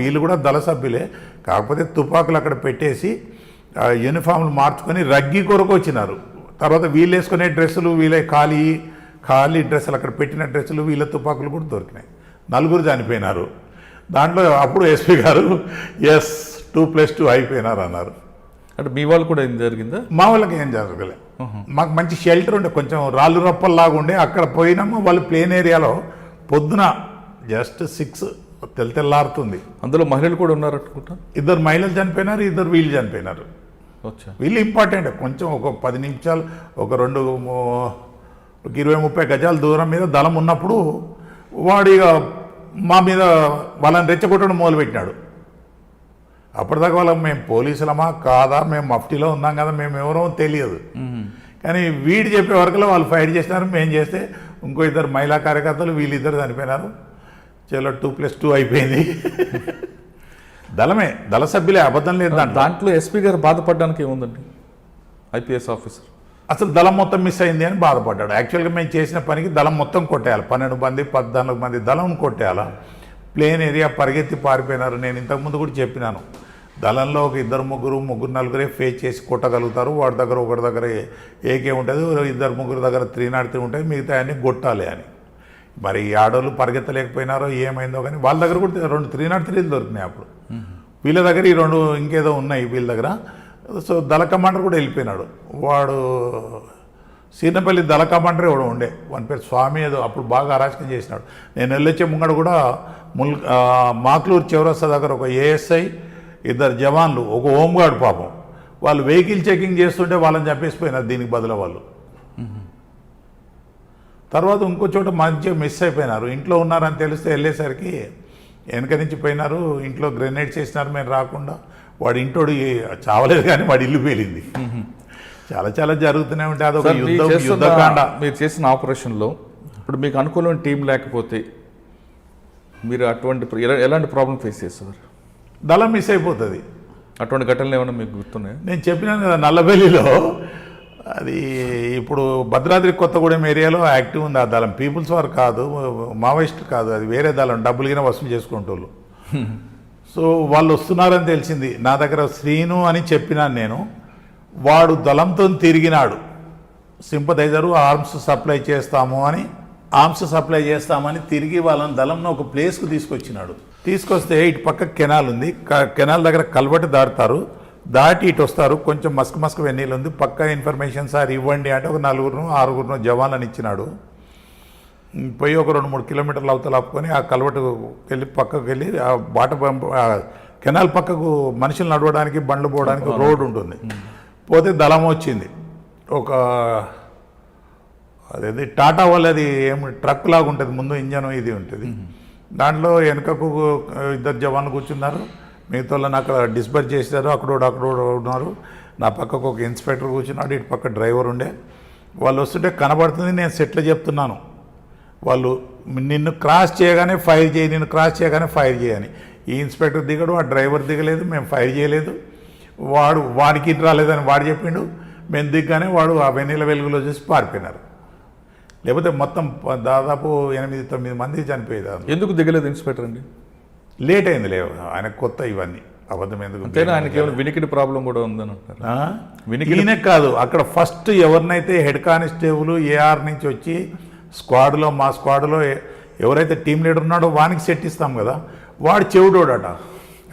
వీళ్ళు కూడా దళ సభ్యులే, కాకపోతే తుపాకులు అక్కడ పెట్టేసి యూనిఫామ్లు మార్చుకొని రగ్గి కొరకు వచ్చినారు. తర్వాత వీళ్ళు వేసుకునే డ్రెస్సులు, వీళ్ళ ఖాళీ డ్రెస్సులు, అక్కడ పెట్టిన డ్రెస్సులు, వీళ్ళ తుపాకులు కూడా దొరికినాయి. 4 చనిపోయినారు. దాంట్లో అప్పుడు ఎస్పీ గారు ఎస్ 2+2 అయిపోయినారు అన్నారు. అంటే మీ వాళ్ళు కూడా ఏం జరిగిందా? మా వాళ్ళకి ఏం జరగలే. మాకు మంచి షెల్టర్ ఉండే, కొంచెం రాళ్ళు రప్పల్లాగా ఉండే. అక్కడ పోయినాము, వాళ్ళు ప్లేన్ ఏరియాలో పొద్దున జస్ట్ 6 తెల్లారుతుంది. అందులో మహిళలు కూడా ఉన్నారు అనుకుంటా. 2 మహిళలు చనిపోయినారు, 2 వీళ్ళు చనిపోయినారు. వచ్చా వీళ్ళు ఇంపార్టెంట్. కొంచెం ఒక 10 నిమిషాలు, ఒక 20-30 గజాల దూరం మీద దళం ఉన్నప్పుడు వాడు ఇక మా మీద వాళ్ళని రెచ్చగొట్టడం మొదలుపెట్టినాడు. అప్పటిదాకా వాళ్ళకి మేము పోలీసులమా కాదా, మేము మఫ్టీలో ఉన్నాం కదా, మేము ఎవరో తెలియదు. కానీ వీడు చెప్పే వరకులో వాళ్ళు ఫైట్ చేసినారు. మేము చేస్తే ఇంకో 2 మహిళా కార్యకర్తలు, వీళ్ళిద్దరు చనిపోయినారు. చలో 2+2 అయిపోయింది. దళమే, దళ సభ్యులే, అబద్ధం లేదు. దాంట్లో ఎస్పీ గారు బాధపడడానికి ఏముందండి? ఐపీఎస్ ఆఫీసర్ అసలు దళం మొత్తం మిస్ అయింది అని బాధపడ్డాడు. యాక్చువల్గా మేము చేసిన పనికి దళం మొత్తం కొట్టేయాలి. 12 మంది 14 మంది దళం కొట్టేయాలా. ప్లేన్ ఏరియా పరిగెత్తి పారిపోయినారు. నేను ఇంతకుముందు కూడా చెప్పినాను, దళంలో ఒక 2-3 4 ఫేస్ చేసి కొట్టగలుగుతారు. వాడి దగ్గర ఒకటి దగ్గర ఏకే ఉంటుంది, 2-3 దగ్గర 303 ఉంటుంది, మిగతా అన్నీ కొట్టాలి అని. మరి ఈ ఆడోళ్ళు పరిగెత్తలేకపోయినారో ఏమైందో కానీ వాళ్ళ దగ్గర కూడా 2 303 దొరికినాయి అప్పుడు. వీళ్ళ దగ్గర ఈ 2 ఇంకేదో ఉన్నాయి వీళ్ళ దగ్గర. సో దళ కమాండర్ కూడా వెళ్ళిపోయినాడు. వాడు సీనపల్లి దళ కమాండర్ ఎవడో ఉండే, వాని పేరు స్వామి ఏదో, అప్పుడు బాగా అరాచకం చేసినాడు. నేను వెళ్ళొచ్చే ముంగడ కూడా మాక్లూరు చౌరస్తా దగ్గర ఒక ఏఎస్ఐ, 2 జవాన్లు, ఒక హోంగార్డ్ పాపం, వాళ్ళు వెహికల్ చెకింగ్ చేస్తుంటే వాళ్ళని చంపేసిపోయినారు దీనికి బదులు వాళ్ళు. తర్వాత ఇంకో చోట మంచిగా మిస్ అయిపోయినారు. ఇంట్లో ఉన్నారని తెలిస్తే వెళ్ళేసరికి వెనక నుంచి పోయినారు, ఇంట్లో గ్రెనేడ్ చేసినారు మేము రాకుండా. వాడి ఇంటోడు చావలేదు కానీ వాడి ఇల్లు పేలింది. చాలా చాలా జరుగుతూనే ఉంటాయి. అదొక యుద్ధకాండ. మీరు చేసిన ఆపరేషన్లో ఇప్పుడు మీకు అనుకూలమైన టీం లేకపోతే మీరు అటువంటి ఎలాంటి ప్రాబ్లం ఫేస్ చేస్తారు? దళం మిస్ అయిపోతుంది. అటువంటి ఘటనలు ఏమైనా మీకు గుర్తున్నాయి? నేను చెప్పినాను కదా, నల్లబెల్లిలో అది ఇప్పుడు భద్రాద్రి కొత్తగూడెం ఏరియాలో యాక్టివ్ ఉంది ఆ దళం. పీపుల్స్ వారు కాదు, మావోయిస్ట్ కాదు, అది వేరే దళం, డబ్బులు కింద వసూలు చేసుకుంటోళ్ళు. సో వాళ్ళు వస్తున్నారని తెలిసింది. నా దగ్గర శ్రీను అని చెప్పినాను నేను. వాడు దళంతో తిరిగినాడు, సింపథైజరు, ఆర్మ్స్ సప్లై చేస్తామని తిరిగి వాళ్ళని దళంను ఒక ప్లేస్కు తీసుకొచ్చినాడు. తీసుకొస్తే ఇటు పక్క కెనాల్ ఉంది, కెనాల్ దగ్గర కల్వటి దాటుతారు, దాటి ఇటు వస్తారు. కొంచెం మస్క్ వెన్నీళ్ళు ఉంది. పక్క ఇన్ఫర్మేషన్ సార్ ఇవ్వండి అంటే ఒక 4-6 జవాన్లను ఇచ్చినాడు. పోయి ఒక 2-3 కిలోమీటర్లు అవతల ఆపుకొని ఆ కల్వటుకు వెళ్ళి పక్కకు వెళ్ళి ఆ కెనాల్ పక్కకు మనుషులు నడవడానికి, బండ్లు పోవడానికి రోడ్డు ఉంటుంది. పోతే దళం వచ్చింది. ఒక అదేది టాటా వాళ్ళది ఏమి ట్రక్ లాగా ఉంటుంది, ముందు ఇంజన్ ఇది ఉంటుంది. దాంట్లో వెనుకకు 2 జవాన్లు కూర్చున్నారు. మిగతా వాళ్ళని అక్కడ డిస్పర్స్ చేశారు. అక్కడ ఉన్నారు. నా పక్కకు ఒక ఇన్స్పెక్టర్ కూర్చున్నాడు, ఇటు పక్క డ్రైవర్ ఉండే. వాళ్ళు వస్తుంటే కనబడుతుంది, నేను సెట్లో చెప్తున్నాను, వాళ్ళు నిన్ను క్రాస్ చేయగానే ఫైర్ చేయని. ఈ ఇన్స్పెక్టర్ దిగడు, ఆ డ్రైవర్ దిగలేదు, మేము ఫైర్ చేయలేదు, వాడికి ఇటు రాలేదని వాడు చెప్పిండు. మేము దిగ్గానే వాడు ఆ వెన్నెల వెలుగులో చూసి పారిపోయినారు. లేకపోతే మొత్తం దాదాపు 8-9 మంది చనిపోయేదారు. ఎందుకు దిగలేదు ఇన్స్పెక్టర్ అండి? లేట్ అయింది లేవు, ఆయన కొత్త ఇవన్నీ అబద్ధం ఎందుకు. ఆయనకి వినికిడి ప్రాబ్లం కూడా ఉందని అంటారు. ఈయనే కాదు, అక్కడ ఫస్ట్ ఎవరినైతే హెడ్ కానిస్టేబుల్ ఏఆర్ నుంచి వచ్చి స్క్వాడ్లో, మా స్క్వాడ్లో ఎవరైతే టీం లీడర్ ఉన్నాడో వానికి సెట్ ఇస్తాం కదా, వాడు చెవిడోడట.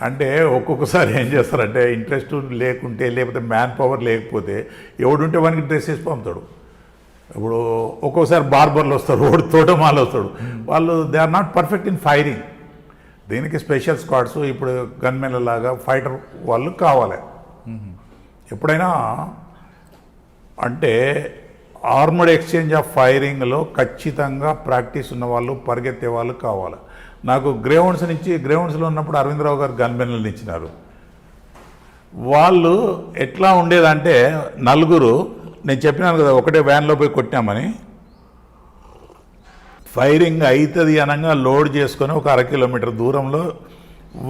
అంటే ఒక్కొక్కసారి ఏం చేస్తారంటే ఇంట్రెస్ట్ లేకుంటే, లేకపోతే మ్యాన్ పవర్ లేకపోతే, ఎవడుంటే వానికి డ్రెస్ వేసి పంపుతాడు. ఇప్పుడు ఒక్కొక్కసారి బార్బర్లు వస్తారు, వాడు తోటమాలు వస్తాడు. వాళ్ళు they are not perfect in firing. దీనికి స్పెషల్ స్క్వాడ్స్, ఇప్పుడు గన్మెన్ల లాగా ఫైటర్ వాళ్ళు కావాలి. ఎప్పుడైనా అంటే ఆర్మర్డ్ ఎక్స్చేంజ్ ఆఫ్ ఫైరింగ్లో ఖచ్చితంగా ప్రాక్టీస్ ఉన్న వాళ్ళు, పరిగెత్తే వాళ్ళు కావాలి. నాకు గ్రౌండ్స్లో ఉన్నప్పుడు అరవిందరావు గారు గన్మెన్లను ఇచ్చినారు. వాళ్ళు ఎట్లా ఉండేదంటే 4, నేను చెప్పినాను కదా ఒకటే వ్యాన్లో పోయి కొట్టామని, ఫైరింగ్ అవుతుంది అనగా లోడ్ చేసుకొని ఒక 1/2 కిలోమీటర్ దూరంలో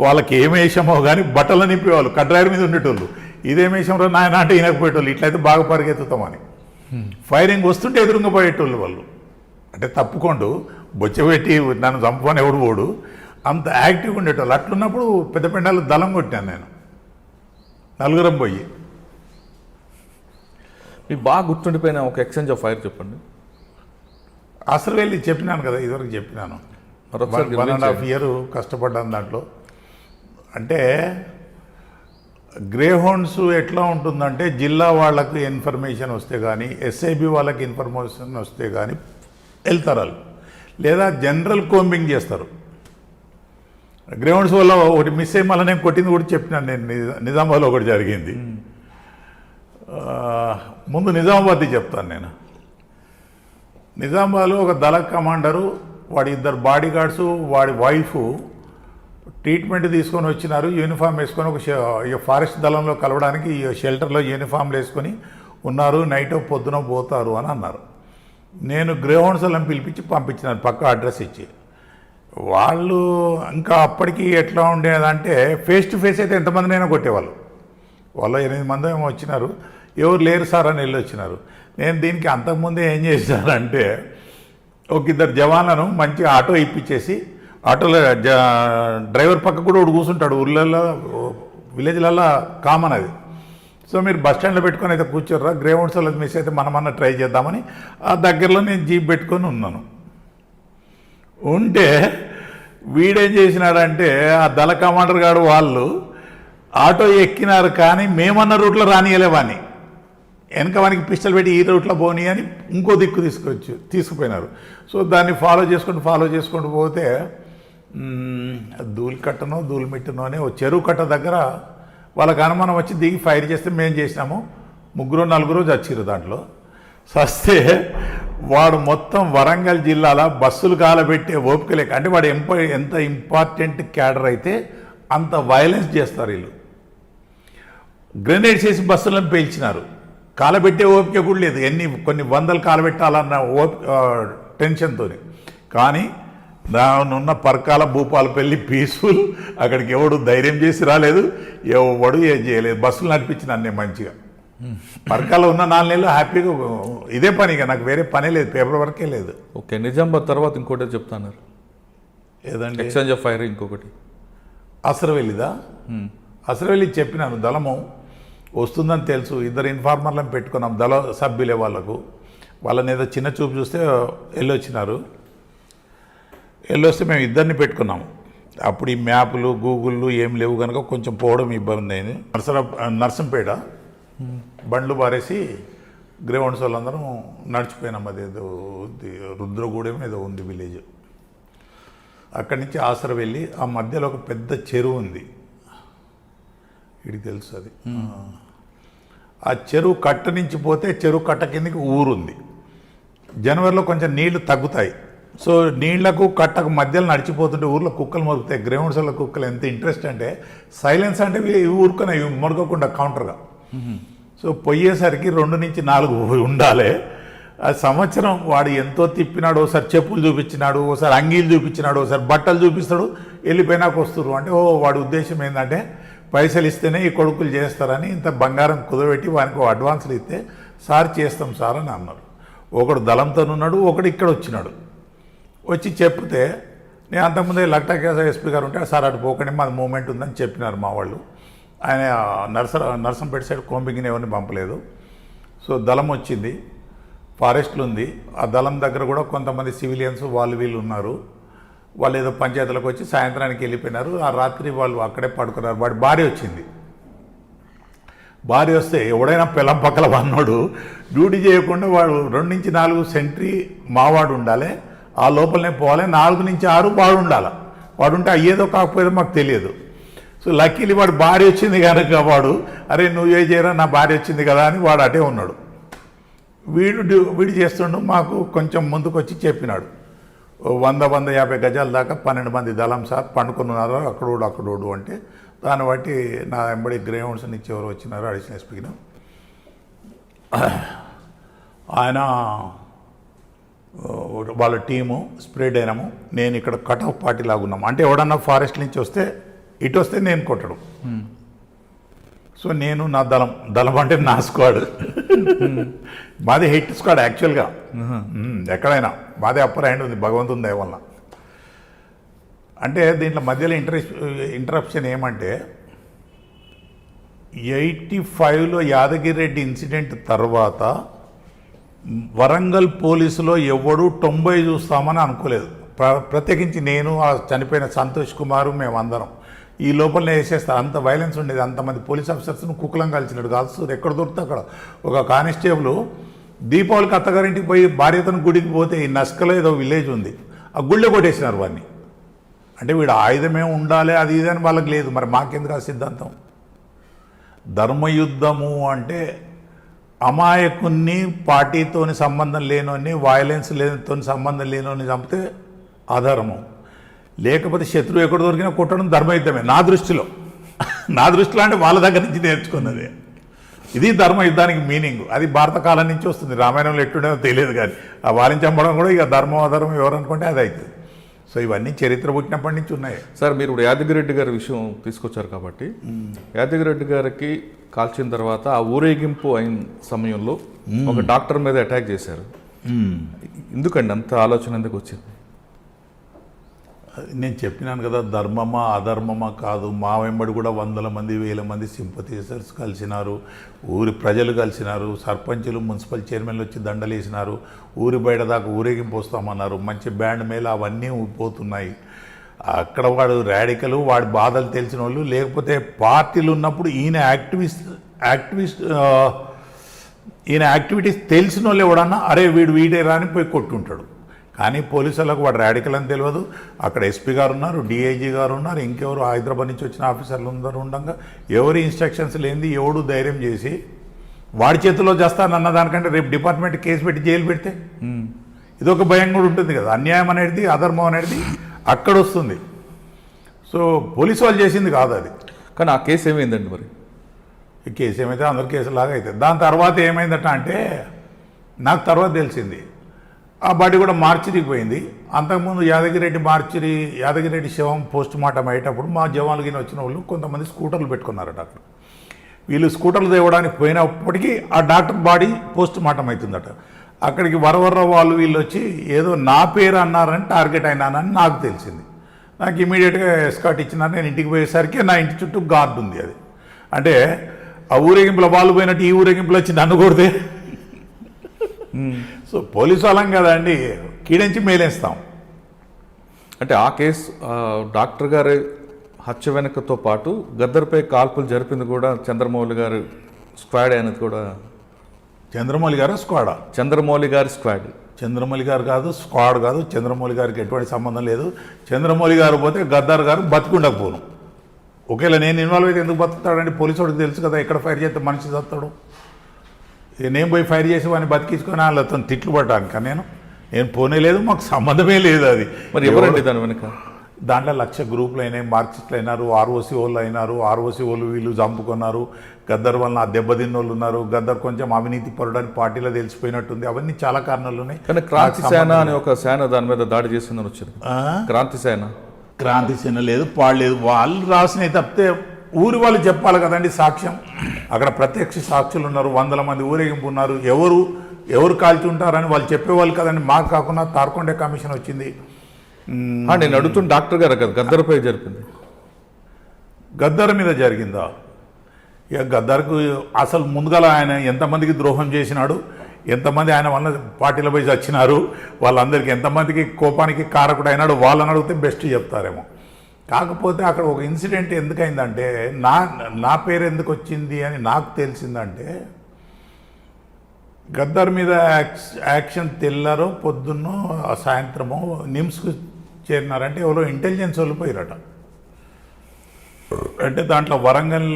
వాళ్ళకి ఏమేషమో కానీ బట్టలు నింపేవాళ్ళు, కడ్రాయర్ మీద ఉండేటోళ్ళు. ఇదేమేషంలో నాయన అంటే ఈనకపోయేటోళ్ళు, ఇట్లయితే బాగా పరిగెత్తుతామని. ఫైరింగ్ వస్తుంటే ఎదురుగా పోయేటోళ్ళు వాళ్ళు. అంటే తప్పుకోండు, బొచ్చబెట్టి నన్ను చంపుకొని ఎవడు పోడు, అంత యాక్టివ్గా ఉండేటోళ్ళు. అట్లున్నప్పుడు పెద్ద పెండాలు దళం కొట్టాను నేను, 4 పోయి. మీకు బాగా గుర్తుండిపోయిన ఒక ఎక్స్చేంజ్ ఆఫ్ ఫైర్ చెప్పండి. అసలు వెళ్ళి చెప్పినాను కదా, ఇదివరకు చెప్పినాను. మరొకసారి 1.5 year కష్టపడ్డాను దాంట్లో. అంటే గ్రే హౌండ్స్ ఎట్లా ఉంటుందంటే జిల్లా వాళ్ళకి ఇన్ఫర్మేషన్ వస్తే కానీ ఎస్ఐబి వాళ్ళకి ఇన్ఫర్మేషన్ వస్తే కానీ వెళ్తారు వాళ్ళు, లేదా జనరల్ కోంబింగ్ చేస్తారు. గ్రే హౌండ్స్ వల్ల ఒకటి మిస్ అయ్యి మళ్ళీ నేను కొట్టింది కూడా చెప్పినాను. నేను నిజామాబాద్లో ఒకటి జరిగింది. ముందు నిజామాబాద్ది చెప్తాను నేను. నిజామాబాద్లో ఒక దళ కమాండరు, వాడి 2 బాడీ గార్డ్స్, వాడి వైఫ్ ట్రీట్మెంట్ తీసుకొని వచ్చినారు. యూనిఫామ్ వేసుకొని ఒక ఫారెస్ట్ దళంలో కలవడానికి ఈ షెల్టర్లో యూనిఫామ్లు వేసుకొని ఉన్నారు. నైట్ పొద్దున పోతారు అని అన్నారు. నేను గ్రే హౌండ్స్ వాళ్ళని పిలిపించి పంపించినాను పక్క అడ్రస్ ఇచ్చి. వాళ్ళు ఇంకా అప్పటికి ఎట్లా ఉండేదంటే ఫేస్ టు ఫేస్ అయితే ఎంతమందినైనా కొట్టేవాళ్ళు. వాళ్ళు 8 మంది ఏమో వచ్చినారు. ఎవరు లేరు సార్ అని వెళ్ళి వచ్చినారు. నేను దీనికి అంతకుముందే ఏం చేశానంటే ఒక 2 జవాన్లను మంచి ఆటో ఇప్పించేసి, ఆటోలో డ్రైవర్ పక్క కూడా ఒకడు కూర్చుంటాడు. ఊళ్ళల్లో విలేజ్లలో కామన్ అది. సో మీరు బస్ స్టాండ్లో పెట్టుకొని అయితే కూర్చోర్రా, గ్రే హౌండ్స్ వాళ్ళకి మిస్ అయితే మనమన్నా ట్రై చేద్దామని ఆ దగ్గరలో నేను జీప్ పెట్టుకొని ఉన్నాను. ఉంటే వీడేం చేసినాడంటే ఆ దళ కమాండర్ గారు వాళ్ళు ఆటో ఎక్కినారు, కానీ మేమన్న రూట్లో రానియలేవాని వెనక వానికి పిస్టల్ పెట్టి ఈ రూట్లో పోనీ అని ఇంకో దిక్కు తీసుకుపోయినారు. సో దాన్ని ఫాలో చేసుకుంటూ పోతే ధూళికట్టనో ధూళిమిట్టనో అనే ఓ చెరువు కట్ట దగ్గర వాళ్ళకి అనుమానం వచ్చి దిగి ఫైర్ చేస్తే మేము చేసినాము. 3-4 చచ్చిరు దాంట్లో. సస్తే వాడు మొత్తం వరంగల్ జిల్లాలో బస్సులు కాలబెట్టే ఓపిక లేక, అంటే వాడు ఎంత ఇంపార్టెంట్ క్యాడర్ అయితే అంత వైలెన్స్ చేస్తారు వీళ్ళు. గ్రెనేడ్స్ వేసి బస్సులను పేల్చినారు. కాలబెట్టే ఓపిక కూడా లేదు. కొన్ని వందలు కాలబెట్టాలన్న టెన్షన్తో. కానీ దానున్న పరకాల భూపాలపల్లి పీస్ఫుల్. అక్కడికి ఎవడు ధైర్యం చేసి రాలేదు, ఎవడు ఏం చేయలేదు. బస్సులు నడిపించినాను నేను మంచిగా. పరకాల ఉన్న 4 నెలలు హ్యాపీగా ఇదే పనిగా, నాకు వేరే పనే లేదు, పేపర్ వర్కే లేదు. ఓకే, నిజామాబాద్ తర్వాత ఇంకోటి చెప్తాన్నారు ఏదండి? Exchange of fire. ఇంకొకటి అసరవెల్లిదా? అసరవెల్లి చెప్పినాను. దళము వస్తుందని తెలుసు. 2 ఇన్ఫార్మర్లను పెట్టుకున్నాం దళ సభ్యులే. వాళ్ళని ఏదో చిన్న చూపు చూస్తే వెళ్ళొచ్చినారు. వెళ్ళొస్తే మేము 2 పెట్టుకున్నాము. అప్పుడు ఈ మ్యాప్లు గూగుళ్ళు ఏం లేవు కనుక కొంచెం పోవడం ఇబ్బంది అయింది. నర్సంపేట బండ్లు బారేసి గ్రే హౌండ్స్ వాళ్ళందరం నడిచిపోయినాం. అదేదో రుద్రగూడెం ఏదో ఉంది విలేజ్. అక్కడి నుంచి ఆసర వెళ్ళి ఆ మధ్యలో ఒక పెద్ద చెరువు ఉంది, వీడికి తెలుసు అది. ఆ చెరువు కట్ట నుంచి పోతే చెరువు కట్ట కిందకి ఊరుంది. జనవరిలో కొంచెం నీళ్లు తగ్గుతాయి. సో నీళ్లకు కట్టకు మధ్యలో నడిచిపోతుంటే ఊర్లో కుక్కలు మొరుగుతాయి. గ్రే హౌండ్స్ వాళ్ళ కుక్కలు ఎంత ఇంట్రెస్ట్ అంటే సైలెన్స్ అంటే ఊరుకొని మొరగకుండా కౌంటర్గా. సో పోయేసరికి 2-4 ఉండాలి. ఆ సంవత్సరం వాడు ఎంతో తిప్పినాడు. ఒకసారి చెప్పులు చూపించినాడు, ఒకసారి అంగీలు చూపించినాడు, ఒకసారి బట్టలు చూపిస్తాడు. వెళ్ళిపోయినాక వస్తున్నారు అంటే వాడి ఉద్దేశం ఏంటంటే పైసలు ఇస్తేనే ఈ కొడుకులు చేస్తారని ఇంత బంగారం కుదబెట్టి వానికి అడ్వాన్సులు ఇస్తే సార్ చేస్తాం సార్ అని అన్నారు. ఒకడు దళంతో ఉన్నాడు, ఒకడు ఇక్కడ వచ్చినాడు. వచ్చి చెప్తే నేను అంతకుముందే లక్టా కేసా ఎస్పీ గారు ఉంటే సార్ అటు పోకండి మాది మూమెంట్ ఉందని చెప్పినారు మా వాళ్ళు. ఆయన నర్సంపేట సైడ్ కోంబింగ్ని ఎవరిని పంపలేదు. సో దళం వచ్చింది, ఫారెస్ట్లు ఉంది. ఆ దళం దగ్గర కూడా కొంతమంది సివిలియన్స్ వీళ్ళు ఉన్నారు. వాళ్ళు ఏదో పంచాయతీలకు వచ్చి సాయంత్రానికి వెళ్ళిపోయినారు. ఆ రాత్రి వాళ్ళు అక్కడే పడుకున్నారు. వాడి భార్య వచ్చింది. భార్య వస్తే ఎవడైనా పిల్లం పక్కల వన్నాడు డ్యూటీ చేయకుండా వాడు 2-4 సెంట్రీ మావాడు ఉండాలి, ఆ లోపలనే పోవాలి. 4-6 వాడు ఉండాలి. వాడు ఉంటే అయ్యేదో కాకపోయేదో మాకు తెలియదు. సో లక్కీలీ వాడు భార్య వచ్చింది కనుక వాడు అరే నువ్వు ఏ చేయరా నా భార్య వచ్చింది కదా అని వాడు అటే ఉన్నాడు. వీడు చేస్తుండు. మాకు కొంచెం ముందుకు వచ్చి చెప్పినాడు 100-150 గజాల దాకా 12 మంది దళం సార్ పండుకున్నారు అక్కడోడు అంటే దాన్ని బట్టి నా వెంబడి గ్రే హౌండ్స్ నుంచి ఎవరు వచ్చినారు అడిషనల్ ఎస్పీకి ఆయన వాళ్ళ టీము స్ప్రెడ్ అయినాము. నేను ఇక్కడ కట్ ఆఫ్ పార్టీ లాగా ఉన్నాము. అంటే ఎవడన్నా ఫారెస్ట్ నుంచి వస్తే ఇటు వస్తే నేను కొట్టడం. సో నేను నా దళం అంటే నా స్క్వాడ్. మాది హిట్ స్క్వాడ్ యాక్చువల్గా. ఎక్కడైనా మాదే అప్పర్ హ్యాండ్ ఉంది భగవంతుని దయ వల్ల. అంటే దీంట్లో మధ్యలో ఇంటరప్షన్ ఏమంటే 85లో యాదగిరి రెడ్డి ఇన్సిడెంట్ తర్వాత వరంగల్ పోలీసులో ఎవడు 90 చూస్తామని అనుకోలేదు. ప్రత్యేకించి నేను ఆ చనిపోయిన సంతోష్ కుమారు మేమందరం ఈ లోపలనే వేసేస్తారు. అంత వైలెన్స్ ఉండేది. అంతమంది పోలీస్ ఆఫీసర్స్ను కుక్కలం కలిసినట్టు కాల్స్తూ ఎక్కడ దొరికితే అక్కడ. ఒక కానిస్టేబుల్ దీపావళికి అత్తగారింటికి పోయి భార్యతను గుడికి పోతే ఈ నస్కలో ఏదో విలేజ్ ఉంది, ఆ గుళ్ళో కొట్టేసినారు వాడిని. అంటే వీడు ఆయుధమే ఉండాలి అది ఇది అని వాళ్ళకి లేదు. మరి మాకెందుకు ఆ సిద్ధాంతం? ధర్మయుద్ధము అంటే అమాయకుని పార్టీతోని సంబంధం లేనోని, వైలెన్స్ లేనితో సంబంధం లేనోని చంపితే అధర్మం. లేకపోతే శత్రువు ఎక్కడ దొరికినా కొట్టడం ధర్మయుద్ధమే నా దృష్టిలో. నా దృష్టిలో అంటే వాళ్ళ దగ్గర నుంచి నేర్చుకున్నది. ఇది ధర్మయుద్ధానికి మీనింగ్. అది భారత కాలం నుంచి వస్తుంది. రామాయణంలో ఎట్టుండేదో తెలియదు కానీ ఆ వాళ్ళని చంపడం కూడా ఇక ధర్మం అధర్మం ఎవరు అనుకుంటే అది అవుతుంది. సో ఇవన్నీ చరిత్ర పుట్టినప్పటి నుంచి ఉన్నాయి. సార్ మీరు ఇప్పుడు యాదగిరెడ్డి గారి విషయం తీసుకొచ్చారు కాబట్టి, యాదగిరెడ్డి గారికి కాల్చిన తర్వాత ఆ ఊరేగింపు అయిన సమయంలో ఒక డాక్టర్ మీద అటాక్ చేశారు. ఎందుకండి అంత ఆలోచన ఎందుకు వచ్చింది? నేను చెప్పినాను కదా, ధర్మమా అధర్మమా కాదు. మా వెంబడి కూడా వందల మంది వేల మంది సింపథైజర్స్ కలిసినారు, ఊరి ప్రజలు కలిసినారు, సర్పంచులు మున్సిపల్ చైర్మన్లు వచ్చి దండలు వేసినారు, ఊరి బయట దాకా ఊరేగింపు వస్తామన్నారు, మంచి బ్యాండ్ మేళ అవన్నీ పోతున్నాయి. అక్కడ వాడు రాడికలు, వాడి బాధలు తెలిసిన వాళ్ళు, లేకపోతే పార్టీలు ఉన్నప్పుడు ఈయన యాక్టివిటీస్ తెలిసిన వాళ్ళు ఎవడన్నా అరే వీడే రాని పోయి కొట్టుంటాడు. కానీ పోలీసులకు వాడు రాడికల్ అని తెలియదు. అక్కడ ఎస్పీ గారు ఉన్నారు, డిఐజీ గారు ఉన్నారు, ఇంకెవరు హైదరాబాద్ నుంచి వచ్చిన ఆఫీసర్లు అందరూ ఉండగా ఎవరి ఇన్స్ట్రక్షన్స్ లేనిది ఎవడు ధైర్యం చేసి వాడి చేతిలో చేస్తానన్న దానికంటే రేపు డిపార్ట్మెంట్ కేసు పెట్టి జైలు పెడితే ఇదొక భయం కూడా ఉంటుంది కదా. అన్యాయం అనేది అధర్మం అనేది అక్కడ వస్తుంది. సో పోలీసు వాళ్ళు చేసింది కాదు అది. కానీ ఆ కేసు ఏమైందండి? మరి ఈ కేసు ఏమైతే అందరి కేసులాగా అవుతుంది. దాని తర్వాత ఏమైందట అంటే నాకు తర్వాత తెలిసింది ఆ బాడీ కూడా మార్చిరికి పోయింది. అంతకుముందు యాదగిరెడ్డి శవం పోస్ట్ మార్టం అయ్యేటప్పుడు మా జవాన్లకి వచ్చిన వాళ్ళు కొంతమంది స్కూటర్లు పెట్టుకున్నారట అక్కడ. వీళ్ళు స్కూటర్లు తేవడానికి పోయినప్పటికీ ఆ డాక్టర్ బాడీ పోస్ట్ మార్టం అవుతుందట. అక్కడికి వరవర్ర వాళ్ళు వీళ్ళు వచ్చి ఏదో నా పేరు అన్నారని టార్గెట్ అయినానని నాకు తెలిసింది. నాకు ఇమీడియట్గా ఎస్కాట్ ఇచ్చినారు. నేను ఇంటికి పోయేసరికి నా ఇంటి చుట్టూ గార్డు ఉంది. అది అంటే ఆ ఊరేగింపులో వాళ్ళు పోయినట్టు ఈ ఊరేగింపులో వచ్చి నన్ను కొడితే సో పోలీసు వాళ్ళం కదండి, కీడించి మేలేస్తాం. అంటే ఆ కేసు డాక్టర్ గారి హత్య వెనుకతో పాటు గద్దర్పై కాల్పులు జరిపింది కూడా చంద్రమౌళి గారు స్క్వాడ్ అనేది కూడా. చంద్రమౌళి గారు స్క్వాడా? చంద్రమౌళి గారి స్క్వాడ్. చంద్రమౌళి గారు కాదు, స్క్వాడ్ కాదు. చంద్రమౌళి గారికి ఎటువంటి సంబంధం లేదు. చంద్రమౌళి గారు పోతే గద్దర్ గారు బతికుండకపోను. ఒకవేళ నేను ఇన్వాల్వ్ అయితే ఎందుకు బతుకుతాడండి? పోలీసు వాడికి తెలుసు కదా ఎక్కడ ఫైర్ చేస్తే మనిషి చస్తాడు. నేను పోయి ఫైర్ చేసి వాడిని బతికించుకొని వాళ్ళతో తిట్లు పడ్డాను. నేను పోనేలేదు, మాకు సంబంధమే లేదు. అది మరి ఎవరండి దాని వెనుక? దాంట్లో 1,00,000 గ్రూపులు అయినాయి, మార్క్సిస్టులు అయినారు, ఆర్ఓసీ వాళ్ళు అయినారు. ఆర్ఓసీ వాళ్ళు వీళ్ళు చంపుకున్నారు. గద్దర్ వలన దెబ్బతిన్న వాళ్ళు ఉన్నారు. గద్దర్ కొంచెం అవినీతి పరుడని పార్టీలో తెలిసిపోయినట్టుంది. అవన్నీ చాలా కారణాలు ఉన్నాయి. కానీ క్రాంతి సేన అనే ఒక సేన దాని మీద దాడి చేసిందని వచ్చింది. క్రాంతి సేన లేదు, పాడలేదు. వాళ్ళు రాసినవి తప్పితే ఊరి వాళ్ళు చెప్పాలి కదండి సాక్ష్యం. అక్కడ ప్రత్యక్ష సాక్షులు ఉన్నారు, వందల మంది ఊరేగింపు ఉన్నారు. ఎవరు కాల్చి ఉంటారని వాళ్ళు చెప్పేవాళ్ళు కదండి. మాకు కాకుండా తార్కొండే కమిషన్ వచ్చింది. నేను అడుగుతున్న డాక్టర్ గారు కదా గద్దర్పై జరిపింది. గద్దర్ మీద జరిగిందా? ఇక గద్దర్కు అసలు ముందుగా ఆయన ఎంతమందికి ద్రోహం చేసినాడు, ఎంతమంది ఆయన వల్ల పార్టీలో పోయి వచ్చినారు, వాళ్ళందరికీ ఎంతమందికి కోపానికి కారకుడు అయినాడు వాళ్ళని అడిగితే బెస్ట్ చెప్తారేమో. కాకపోతే అక్కడ ఒక ఇన్సిడెంట్ ఎందుకైందంటే నా పేరు ఎందుకు వచ్చింది అని నాకు తెలిసిందంటే గద్దర్ మీద యాక్షన్ తెల్లారో పొద్దున్నో సాయంత్రమో నిమ్స్కు చేరినారంటే ఎవరో ఇంటెలిజెన్స్ వాళ్ళు పోయిరట. అంటే దాంట్లో వరంగల్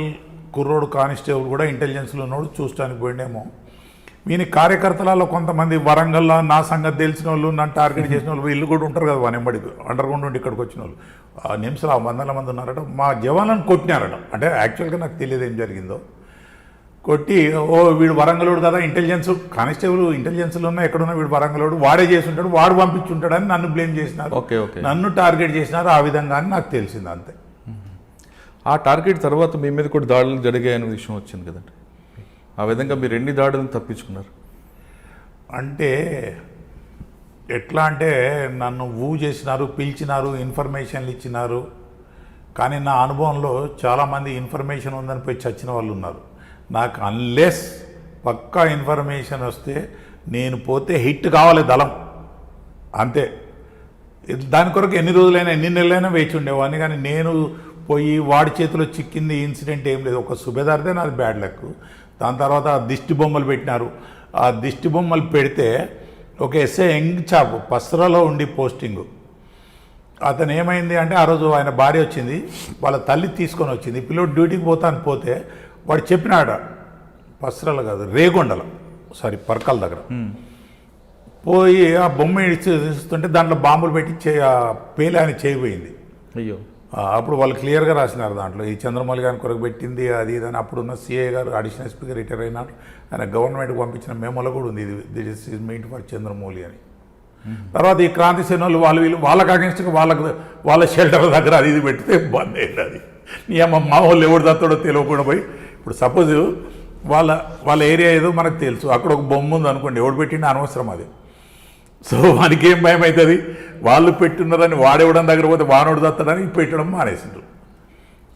కుర్రోడు కానిస్టేబుల్ కూడా ఇంటెలిజెన్స్లో ఉన్నాడు, చూడటానికి పోయిండేమో. వీని కార్యకర్తలలో కొంతమంది వరంగల్లో నా సంగతి తెలిసిన వాళ్ళు, నన్ను టార్గెట్ చేసిన వాళ్ళు వీళ్ళు కూడా ఉంటారు కదా వనెంబడికి అండర్ గ్రౌండ్ ఉండి ఇక్కడికి వచ్చిన వాళ్ళు. ఆ నిమిషాలు 100 మంది ఉన్నారట. మా జవాన్లను కొట్టినారట. అంటే యాక్చువల్గా నాకు తెలియదు ఏం జరిగిందో. కొట్టి వీడు వరంగలోడు కదా, ఇంటెలిజెన్స్ కానిస్టేబుల్ ఇంటెలిజెన్స్లో ఉన్నా ఎక్కడున్నా వీడు వరంగలోడు, వాడే చేసి ఉంటాడు, వాడు పంపించుంటాడు అని నన్ను బ్లేమ్ చేసినారు. నన్ను టార్గెట్ చేసినారు. ఆ విధంగా అని నాకు తెలిసింది అంతే. ఆ టార్గెట్ తర్వాత మీ మీద కూడా దాడులు జరిగాయనే విషయం వచ్చింది కదండి. ఆ విధంగా మీరు ఎన్ని దాడులను తప్పించుకున్నారు? అంటే ఎట్లా అంటే నన్ను చేసినారు, పిలిచినారు, ఇన్ఫర్మేషన్లు ఇచ్చినారు. కానీ నా అనుభవంలో చాలామంది ఇన్ఫర్మేషన్ ఉందని పోయి చచ్చిన వాళ్ళు ఉన్నారు. నాకు అన్లెస్ పక్కా ఇన్ఫర్మేషన్ వస్తే నేను పోతే హిట్ కావాలి దళం అంతే. దాని కొరకు ఎన్ని రోజులైనా ఎన్ని నెలలైనా వేచి ఉండేవాడిని. కానీ నేను పోయి వాడి చేతిలో చిక్కింది ఇన్సిడెంట్ ఏం లేదు. ఒక సుబేదార్దే నాది బ్యాడ్ లక్. దాని తర్వాత దిష్టి బొమ్మలు పెట్టినారు. ఆ దిష్టి బొమ్మలు పెడితే ఒక ఎస్ఐ యంగ్ చాప్ పస్రాలో ఉండి పోస్టింగు, అతను ఏమైంది అంటే ఆ రోజు ఆయన భార్య వచ్చింది, వాళ్ళ తల్లి తీసుకొని వచ్చింది. పిల్లోడు డ్యూటీకి పోతాను పోతే వాడు చెప్పినాడు, పస్రాలు కాదు రేగొండల పర్కల దగ్గర పోయి ఆ బొమ్మ ఇస్తుంటే దాంట్లో బాంబులు పెట్టి పేలి ఆయన చేయబోయింది. అయ్యో. అప్పుడు వాళ్ళు క్లియర్గా రాసినారు దాంట్లో, ఈ చంద్రమౌళి గారిని కొరకు పెట్టింది అది ఇదని. అప్పుడున్న సిఐ గారు అడిషనల్ ఎస్పీగా రిటైర్ అయినారు. ఆయన గవర్నమెంట్కి పంపించిన మెమోలో కూడా ఉంది, this is meet for Chandramouli అని. తర్వాత ఈ క్రాంతి సేనలు వీళ్ళు వాళ్ళకి అగెన్స్ట్గా వాళ్ళ షెల్టర్ దగ్గర అది ఇది పెడితే బంద్ అయ్యింది. అది నీ అమ్మ మా వాళ్ళు ఎవడు దత్తాడో తెలియకుండా పోయి, ఇప్పుడు సపోజ్ వాళ్ళ ఏరియా ఏదో మనకు తెలుసు, అక్కడ ఒక బొమ్మ ఉంది అనుకోండి, ఎవడు పెట్టిండి అనవసరం అది. సో వానికి ఏం భయం అవుతుంది, వాళ్ళు పెట్టున్నారని వాడేవడం దగ్గర పోతే వానోడు దత్తాడని పెట్టడం మానేసిండ్రు.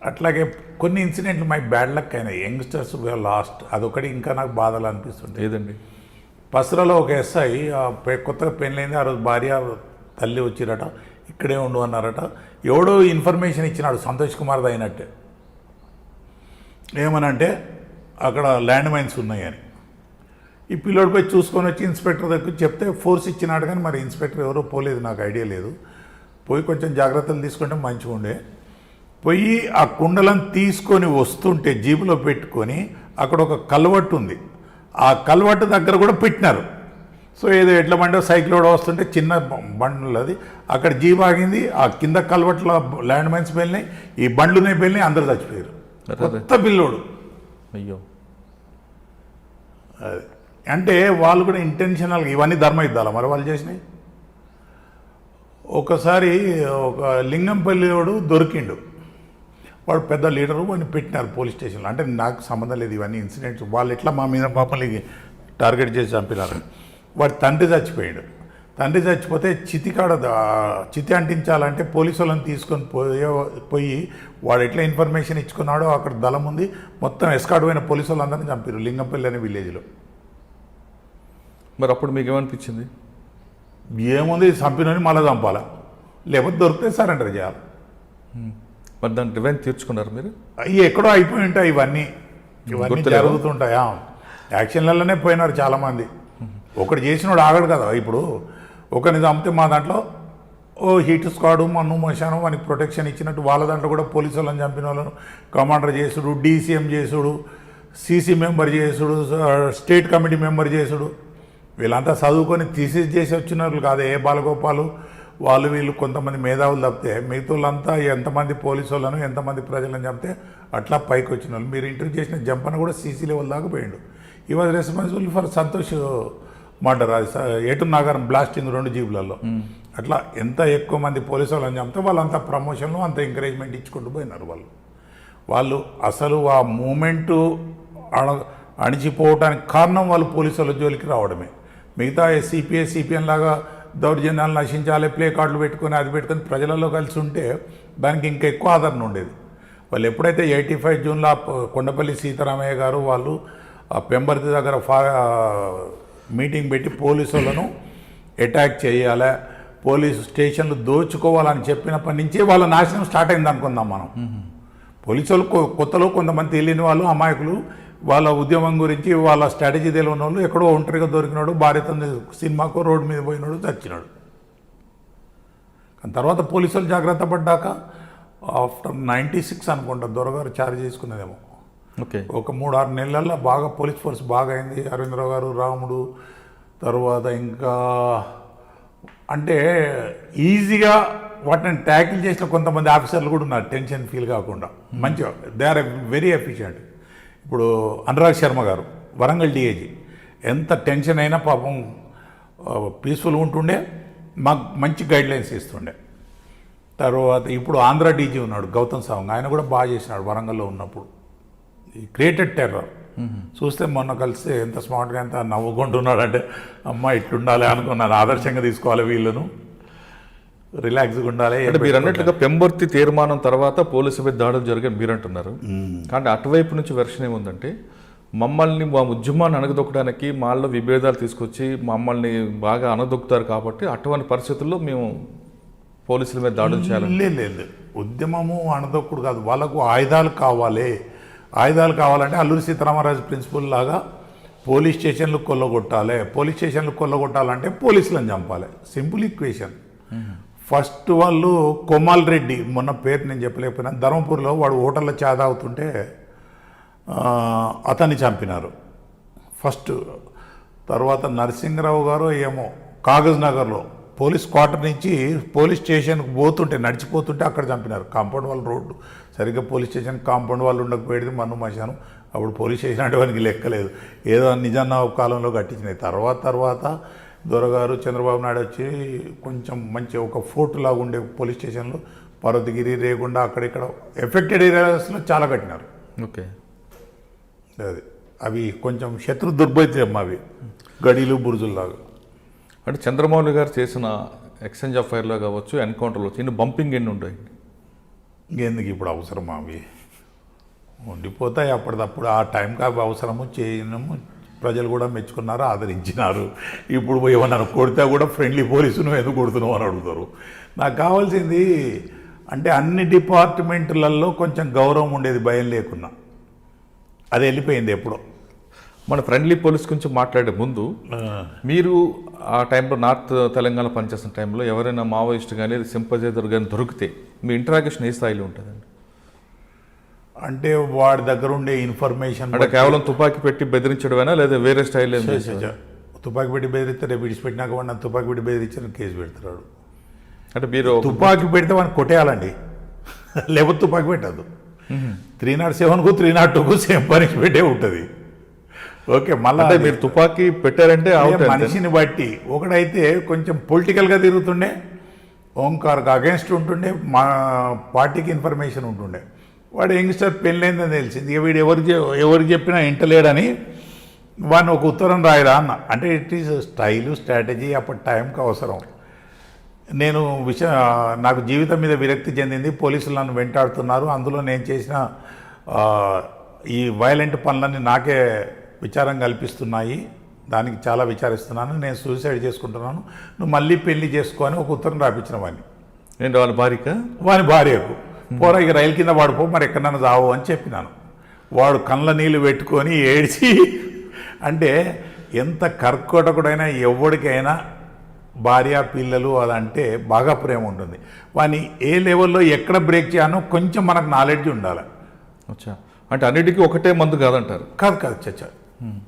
అట్లాగే కొన్ని ఇన్సిడెంట్లు మై బ్యాడ్ లక్ అయినాయి. యంగ్స్టర్స్ లాస్ట్ అదొకటి ఇంకా నాకు బాధలు అనిపిస్తుంది. ఏదండి? పసరాలో ఒక ఎస్ఐ కొత్తగా పెళ్ళైంది, ఆ రోజు భార్య తల్లి వచ్చిరట, ఇక్కడే ఉండు అన్నారట. ఎవడో ఇన్ఫర్మేషన్ ఇచ్చినాడు సంతోష్ కుమార్ అయినట్టే, ఏమనంటే అక్కడ ల్యాండ్ మైన్స్ ఉన్నాయని. ఈ పిల్లోడి పోయి చూసుకొని వచ్చి ఇన్స్పెక్టర్ దగ్గర చెప్తే ఫోర్స్ ఇచ్చినాడు, కానీ మరి ఇన్స్పెక్టర్ ఎవరో పోలేదు, నాకు ఐడియా లేదు. పోయి కొంచెం జాగ్రత్తలు తీసుకుంటే మంచిగా ఉండే. పోయి ఆ కుండలను తీసుకొని వస్తుంటే జీబులో పెట్టుకొని అక్కడ ఒక కల్వట్టు ఉంది, ఆ కల్వట్టు దగ్గర కూడా పెట్టినారు. సో ఏదో ఎట్ల బండి సైకిల్ కూడా వస్తుంటే చిన్న బండ్లు అది అక్కడ జీబు ఆగింది, ఆ కింద కల్వట్లో ల్యాండ్ మైన్స్ వెళ్ళినాయి, ఈ బండ్లునే వెళ్ళినాయి, అందరూ చచ్చిపోయారు. కొత్త పిల్లోడు. అయ్యో. అది అంటే వాళ్ళు కూడా ఇంటెన్షనల్గా ఇవన్నీ ధర్మ యుద్ధాలా మరి వాళ్ళు చేసినాయి. ఒకసారి ఒక లింగంపల్లివాడు దొరికిండు, వాడు పెద్ద లీడరు, వాడిని పెట్టినారు పోలీస్ స్టేషన్లో. అంటే నాకు సంబంధం లేదు ఇవన్నీ ఇన్సిడెంట్స్, వాళ్ళు ఎట్లా మా మీద మమ్మల్ని టార్గెట్ చేసి చంపినారు. వాడి తండ్రి చచ్చిపోయాడు. తండ్రి చచ్చిపోతే చితి అంటించాలంటే పోలీసు వాళ్ళని తీసుకొని పోయి వాడు ఎట్లా ఇన్ఫర్మేషన్ ఇచ్చుకున్నాడో అక్కడ దళం ఉంది, మొత్తం ఎస్కార్డ్ పోయిన పోలీసు వాళ్ళందరినీ చంపారు లింగంపల్లి అనే విలేజ్లో. మరి అప్పుడు మీకు ఏమనిపించింది? ఏముంది, చంపినని మళ్ళీ చంపాలా, లేకపోతే దొరికితే సరెండర్ చేయాలి. మరి దాన్ని రివెంజ్ తీర్చుకున్నారు మీరు? అవి ఎక్కడో అయిపోయి ఉంటాయి, ఇవన్నీ జరుగుతుంటాయా. యాక్షన్లలోనే పోయినారు చాలామంది. ఒకటి చేసినోడు ఆగడు కదా. ఇప్పుడు ఒకరిని చంపితే మా దాంట్లో హీట్ స్క్వాడు మన్ను మశాను మనకి ప్రొటెక్షన్ ఇచ్చినట్టు వాళ్ళ దాంట్లో కూడా పోలీసు వాళ్ళని చంపిన వాళ్ళను కమాండర్ చేసుడు, డీసీఎం చేసుడు, సీసీ మెంబర్ చేసుడు, స్టేట్ కమిటీ మెంబర్ చేసుడు, వీళ్ళంతా చదువుకొని థీసిస్ చేసి వచ్చిన వాళ్ళు కాదు. ఏ బాలగోపాలు వీళ్ళు కొంతమంది మేధావులు తప్పితే మిగతా వాళ్ళంతా ఎంతమంది పోలీసు వాళ్ళను ఎంతమంది ప్రజలను చంపితే అట్లా పైకి వచ్చిన వాళ్ళు. మీరు ఇంటర్వ్యూ చేసిన జంపన కూడా సీసీ లెవెల్ దాకా పోయిండు. ఈ was responsible for Santosh murder, అది ఏటూరు నాగారం బ్లాస్టింగ్ 2 జీబులలో. అట్లా ఎంత ఎక్కువ మంది పోలీసు వాళ్ళని చంపితే వాళ్ళంతా ప్రమోషన్లు అంత ఎంకరేజ్మెంట్ ఇచ్చుకుంటూ పోయినారు. వాళ్ళు అసలు ఆ మూమెంటు అణిచిపోవడానికి కారణం వాళ్ళు పోలీసు వాళ్ళ జోలికి రావడమే. మిగతా సిపిఎం లాగా దౌర్జన్యాలు నశించాలి, ప్లే కార్డులు పెట్టుకొని అది పెట్టుకొని ప్రజలలో కలిసి ఉంటే దానికి ఇంకా ఎక్కువ ఆదరణ ఉండేది. వాళ్ళు ఎప్పుడైతే 85 జూన్లో కొండపల్లి సీతారామయ్య గారు వాళ్ళు పెంబర్తి దగ్గర మీటింగ్ పెట్టి పోలీసు వాళ్ళను అటాక్ చేయాలి, పోలీసు స్టేషన్లు దోచుకోవాలని చెప్పినప్పటి నుంచే వాళ్ళ నాశనం స్టార్ట్ అయింది అనుకుందాం మనం. పోలీసు వాళ్ళు కొత్తలో కొంతమంది తెలియని వాళ్ళు అమాయకులు వాళ్ళ ఉద్యమం గురించి వాళ్ళ స్ట్రాటజీ తెలియని వాళ్ళు ఎక్కడో ఒంటరిగా దొరికినాడు, భార్యతో సినిమాకు రోడ్డు మీద పోయినాడు, చచ్చినాడు. కానీ తర్వాత పోలీసులు జాగ్రత్త పడ్డాక ఆఫ్టర్ 96 అనుకుంటా దొరగారు ఛార్జ్ చేసుకునేదేమో. ఓకే. ఒక 3-6 నెలల్లో బాగా పోలీస్ ఫోర్స్ బాగా అయింది. అరవిందరావు గారు, రాముడు, తర్వాత ఇంకా అంటే ఈజీగా వాటిని ట్యాకిల్ చేసిన కొంతమంది ఆఫీసర్లు కూడా ఉన్నారు, టెన్షన్ ఫీల్ కాకుండా మంచిగా. They are very efficient. ఇప్పుడు అనురాగ్ శర్మ గారు వరంగల్ డిఐజీ ఎంత టెన్షన్ అయినా పాపం పీస్ఫుల్గా ఉంటుండే, మాకు మంచి గైడ్లైన్స్ ఇస్తుండే. తర్వాత ఇప్పుడు ఆంధ్ర డీజీ ఉన్నాడు గౌతమ్ సావంగ్, ఆయన కూడా బాగా చేసినాడు వరంగల్లో ఉన్నప్పుడు. ఈ క్రియేటెడ్ టెర్రర్ చూస్తే మొన్న కలిస్తే ఎంత స్మార్ట్గా ఎంత నవ్వుకుంటున్నాడు అంటే అమ్మ ఇట్లుండాలి అనుకున్నాను, ఆదర్శంగా తీసుకోవాలి, వీళ్ళను రిలాక్స్గా ఉండాలి. అంటే మీరు అన్నట్లుగా పెంబర్తి తీర్మానం తర్వాత పోలీసుపై దాడులు జరిగాయి మీరు అంటున్నారు. కానీ అటువైపు నుంచి వెర్షన్ ఏముందంటే మమ్మల్ని మా ఉద్యమాన్ని అణగదొక్కడానికి మాల్లో విభేదాలు తీసుకొచ్చి మమ్మల్ని బాగా అణగదొక్కుతారు కాబట్టి అటువంటి పరిస్థితుల్లో మేము పోలీసుల మీద దాడులు చేయాలని? లేదు, ఉద్యమము అణదొక్కుడు కాదు, వాళ్ళకు ఆయుధాలు కావాలి. ఆయుధాలు కావాలంటే అల్లూరి సీతారామరాజు ప్రిన్సిపల్ లాగా పోలీస్ స్టేషన్లు కొల్లగొట్టాలి. పోలీస్ స్టేషన్లు కొల్లగొట్టాలంటే పోలీసులను చంపాలి. Simple equation. ఫస్ట్ వాళ్ళు కొమాల్ రెడ్డి, మొన్న పేరు నేను చెప్పలేకపోయినా, ధర్మపూర్లో వాడు హోటల్లో చా తాగుతుంటే అతన్ని చంపినారు ఫస్ట్. తర్వాత నరసింహరావు గారు ఏమో కాగజ్ నగర్లో పోలీస్ క్వార్టర్ నుంచి పోలీస్ స్టేషన్కి పోతుంటే, నడిచిపోతుంటే అక్కడ చంపినారు. కాంపౌండ్ వాళ్ళ రోడ్డు సరిగ్గా పోలీస్ స్టేషన్ కాంపౌండ్ వాళ్ళు ఉండకపోయేది మన్ను మశాను. అప్పుడు పోలీస్ స్టేషన్ అంటే వానికి లెక్కలేదు, ఏదో నిజాన్న కాలంలో కట్టించినాయి. తర్వాత దొరగారు చంద్రబాబు నాయుడు వచ్చి కొంచెం మంచి ఒక ఫోర్ట్ లాగా ఉండే పోలీస్ స్టేషన్లో పర్వతగిరి, రేగుండ అక్కడిక్కడ ఎఫెక్టెడ్ ఏరియాస్లో చాలా కట్టినారు. ఓకే, అది అవి కొంచెం శత్రు దుర్భైత్యం, అవి గడీలు బురుజుల్లాగా. అంటే చంద్రమౌళి గారు చేసిన ఎక్స్చేంజ్ ఆఫ్ ఫైర్లో కావచ్చు, ఎన్కౌంటర్లో చిన్న బంపింగ్ ఎన్ని ఉంటాయి? ఇంకెందుకు ఇప్పుడు అవసరమా? అవి ఉండిపోతాయి అప్పటిదప్పుడు. ఆ టైంకి అవి అవసరము, చేయనము. ప్రజలు కూడా మెచ్చుకున్నారు, ఆదరించినారు. ఇప్పుడు ఏమన్నారు కొడితే కూడా ఫ్రెండ్లీ పోలీసు నువ్వు ఎందుకు కొడుతున్నావు అని అడుగుతారు. నాకు కావాల్సింది అంటే అన్ని డిపార్ట్మెంట్లలో కొంచెం గౌరవం ఉండేది, భయం లేకున్నా. అది వెళ్ళిపోయింది ఎప్పుడో. మన ఫ్రెండ్లీ పోలీస్ గురించి మాట్లాడే ముందు, మీరు ఆ టైంలో నార్త్ తెలంగాణ పనిచేస్తున్న టైంలో ఎవరైనా మావోయిస్ట్ కానీ సింపజైజర్ కానీ దొరికితే మీ ఇంటరాగేషన్ ఏ స్థాయిలో ఉంటుందండి? అంటే వాడి దగ్గర ఉండే ఇన్ఫర్మేషన్ అంటే కేవలం తుపాకీ పెట్టి బెదిరించడమేనా లేదా వేరే స్టైల్? తుపాకీ పెట్టి బెదిరిస్తే రేపు విడిచిపెట్టినాక వాడిని తుపాకీ పెట్టి బెదిరించిన కేసు పెడతాడు. అంటే మీరు తుపాకీ పెడితే వాడిని కొట్టేయాలండి, లేకపోతే తుపాకీ పెట్టద్దు. 307కు 302కు సేమ్ పనిష్మెంటే ఉంటుంది. ఓకే, మళ్ళీ మీరు తుపాకీ పెట్టారంటే మనిషిని బట్టి. ఒకడైతే కొంచెం పొలిటికల్గా తిరుగుతుండే, ఓంకార్కి అగేన్స్ట్ ఉంటుండే, మా పార్టీకి ఇన్ఫర్మేషన్ ఉంటుండే. వాడు యంగ్స్టర్ పెళ్ళైందని తెలిసింది, ఇక వీడు ఎవరికి చెప్పినా ఇంటలేడని వాడిని ఒక ఉత్తరం రాయరా అన్న. అంటే ఇట్ ఈస్ స్టైలు, స్ట్రాటజీ అప్పటి టైంకి అవసరం. నేను నాకు జీవితం మీద విరక్తి చెందింది, పోలీసులు నన్ను వెంటాడుతున్నారు, అందులో నేను చేసిన ఈ వైలెంట్ పనులన్నీ నాకే విచారం కల్పిస్తున్నాయి, దానికి చాలా విచారిస్తున్నాను, నేను సూసైడ్ చేసుకుంటున్నాను, నువ్వు మళ్ళీ పెళ్లి చేసుకో అని ఒక ఉత్తరం రాపించిన వాడిని. ఏంటి వాళ్ళ భార్యక? వాని భార్యకు. పోరా ఇక రైలు కింద పడిపో, మరి ఎక్కడన్నా చావు అని చెప్పినాను. వాడు కళ్ళ నీళ్ళు పెట్టుకొని ఏడ్చి, అంటే ఎంత కర్కోటకుడైనా ఎవరికైనా భార్య పిల్లలు అదంటే బాగా ప్రేమ ఉంటుంది. వాని ఏ లెవెల్లో ఎక్కడ బ్రేక్ చేయాలో కొంచెం మనకు నాలెడ్జ్ ఉండాలి. అచ్చా, అంటే అన్నిటికీ ఒకటే మందు కాదంటారు? కాదు చచ్చా.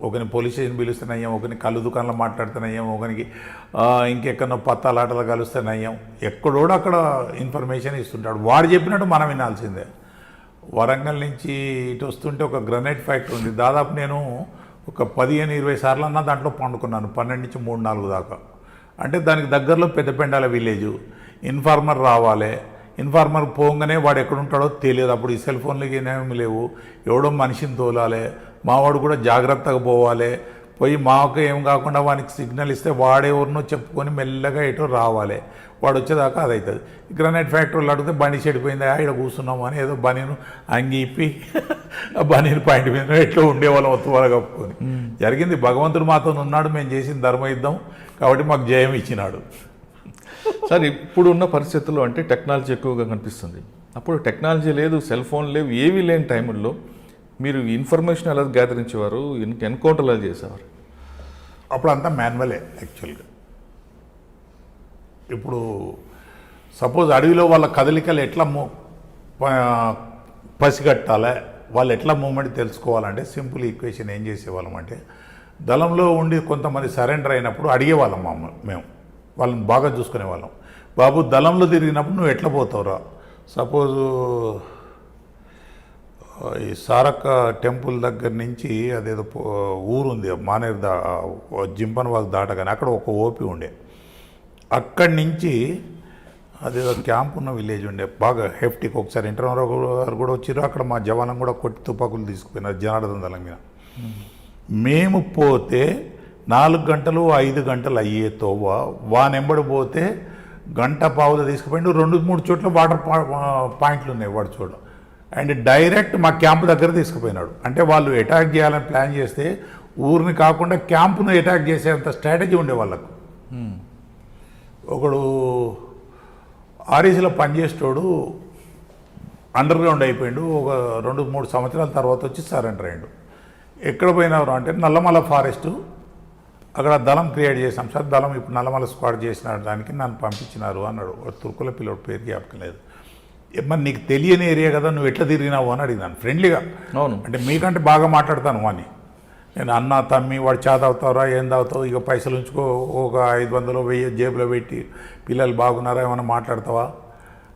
ఒకరిని పోలీస్ స్టేషన్ పిలుస్తున్నాయ్యాం, ఒకరిని కళ్ళు దుకాణంలో మాట్లాడుతున్నాయ్యాం, ఒకరికి ఇంకెక్కడో పత్తాలాటలు కలుస్తున్నాయ్యాం, ఎక్కడోడు అక్కడ ఇన్ఫర్మేషన్ ఇస్తుంటాడు. వాడు చెప్పినట్టు మనం వినాల్సిందే. వరంగల్ నుంచి ఇటు వస్తుంటే ఒక గ్రనైట్ ఫ్యాక్టరీ ఉంది, దాదాపు నేను ఒక 15-20 సార్లు అన్నా దాంట్లో పండుకున్నాను, 12 నుంచి 3-4 దాకా. అంటే దానికి దగ్గరలో పెద్దపెండాల విలేజు. ఇన్ఫార్మర్ రావాలి, ఇన్ఫార్మర్ పోగానే వాడు ఎక్కడుంటాడో తెలియదు. అప్పుడు ఈ సెల్ ఫోన్లకి ఏమీ లేవు, ఎవడో మనిషిని తోలాలి, మావాడు కూడా జాగ్రత్తగా పోవాలి. పోయి మాకు ఏం కాకుండా వానికి సిగ్నల్ ఇస్తే వాడెవరినో చెప్పుకొని మెల్లగా ఎటో రావాలి. వాడు వచ్చేదాకా అది అవుతుంది. గ్రానైట్ ఫ్యాక్టరీలో అడిగితే బండి చెడిపోయిందా, ఇక్కడ కూర్చున్నాము అని ఏదో బనీను అంగి ఇప్పి ఆ బనీను పాయింట్ మీద ఎట్లా ఉండేవాళ్ళం ఒత్తువాళ్ళ కప్పుకొని. జరిగింది, భగవంతుడు మాతో ఉన్నాడు, మేము చేసిన ధర్మయుద్ధం కాబట్టి మాకు జయం ఇచ్చినాడు. సార్, ఇప్పుడు ఉన్న పరిస్థితుల్లో అంటే టెక్నాలజీ ఎక్కువగా కనిపిస్తుంది. అప్పుడు టెక్నాలజీ లేదు, సెల్ ఫోన్ లేవు, ఏవీ లేని టైంలో మీరు ఇన్ఫర్మేషన్ ఎలా గ్యాదరించేవారు, ఎన్కౌంటర్ ఎలా చేసేవారు? అప్పుడు అంతా మాన్యువలే యాక్చువల్గా. ఇప్పుడు సపోజ్ అడవిలో వాళ్ళ కదలికలు ఎట్లా పసిగట్టాలి, వాళ్ళు ఎట్లా మూమెంట్ తెలుసుకోవాలంటే సింపుల్ ఈక్వేషన్ ఏం చేసేవాళ్ళం అంటే, దళంలో ఉండి కొంతమంది సరెండర్ అయినప్పుడు అడిగేవాళ్ళం మేము, వాళ్ళని బాగా చూసుకునేవాళ్ళం. బాబు దళంలో తిరిగినప్పుడు నువ్వు ఎట్లా పోతావురా? సపోజు ఈ సారక్క టెంపుల్ దగ్గర నుంచి అదేదో ఊరుంది మానేరు జింపన్వాగ్ దాటగానే అక్కడ ఒక ఓపి ఉండే, అక్కడి నుంచి అదేదో క్యాంప్ ఉన్న విలేజ్ ఉండే బాగా హెఫ్టీకి. ఒకసారి ఇంటర్వ్యూ గారు కూడా వచ్చారు, అక్కడ మా జవానం కూడా కొట్టి తుపాకులు తీసుకుపోయినారు జనార్దన్ దళం మీద. మేము పోతే 4 గంటలు 5 గంటలు అయ్యే తోవ వానెంబడి పోతే గంట పావులు తీసుకుపోయిండు. 2-3 చోట్ల వాటర్ పాయింట్లు ఉన్నాయి వాడి చోట. అండ్ డైరెక్ట్ మా క్యాంప్ దగ్గర తీసుకుపోయినాడు. అంటే వాళ్ళు అటాక్ చేయాలని ప్లాన్ చేస్తే ఊరిని కాకుండా క్యాంపును అటాక్ చేసేంత స్ట్రాటజీ ఉండే వాళ్ళకు. ఒకడు ఆర్ఈసీలో పనిచేసేటోడు అండర్ గ్రౌండ్ అయిపోయాడు. ఒక 2-3 సంవత్సరాల తర్వాత వచ్చి సరెండర్ అయ్యాడు. ఎక్కడ పోయినారు అంటే నల్లమల ఫారెస్ట్, అక్కడ దళం క్రియేట్ చేసాం సార్, దళం ఇప్పుడు నల్లమల స్క్వాడ్ చేసిన దానికి నన్ను పంపించినారు అన్నాడు. తుర్కుల పిల్లడు పేరు జ్ఞాపకం లేదు. మరి నీకు తెలియని ఏరియా కదా, నువ్వు ఎట్లా తిరిగినావు అని అడిగినాను ఫ్రెండ్లీగా. అవును, అంటే మీకంటే బాగా మాట్లాడతాను అని. నేను అన్న తమ్మి వాడు చా తాగుతావురా, ఏం తాగుతావు, ఇక పైసలు ఉంచుకో, ఒక 500-1000 జేబులో పెట్టి పిల్లలు బాగున్నారా ఏమైనా మాట్లాడతావా,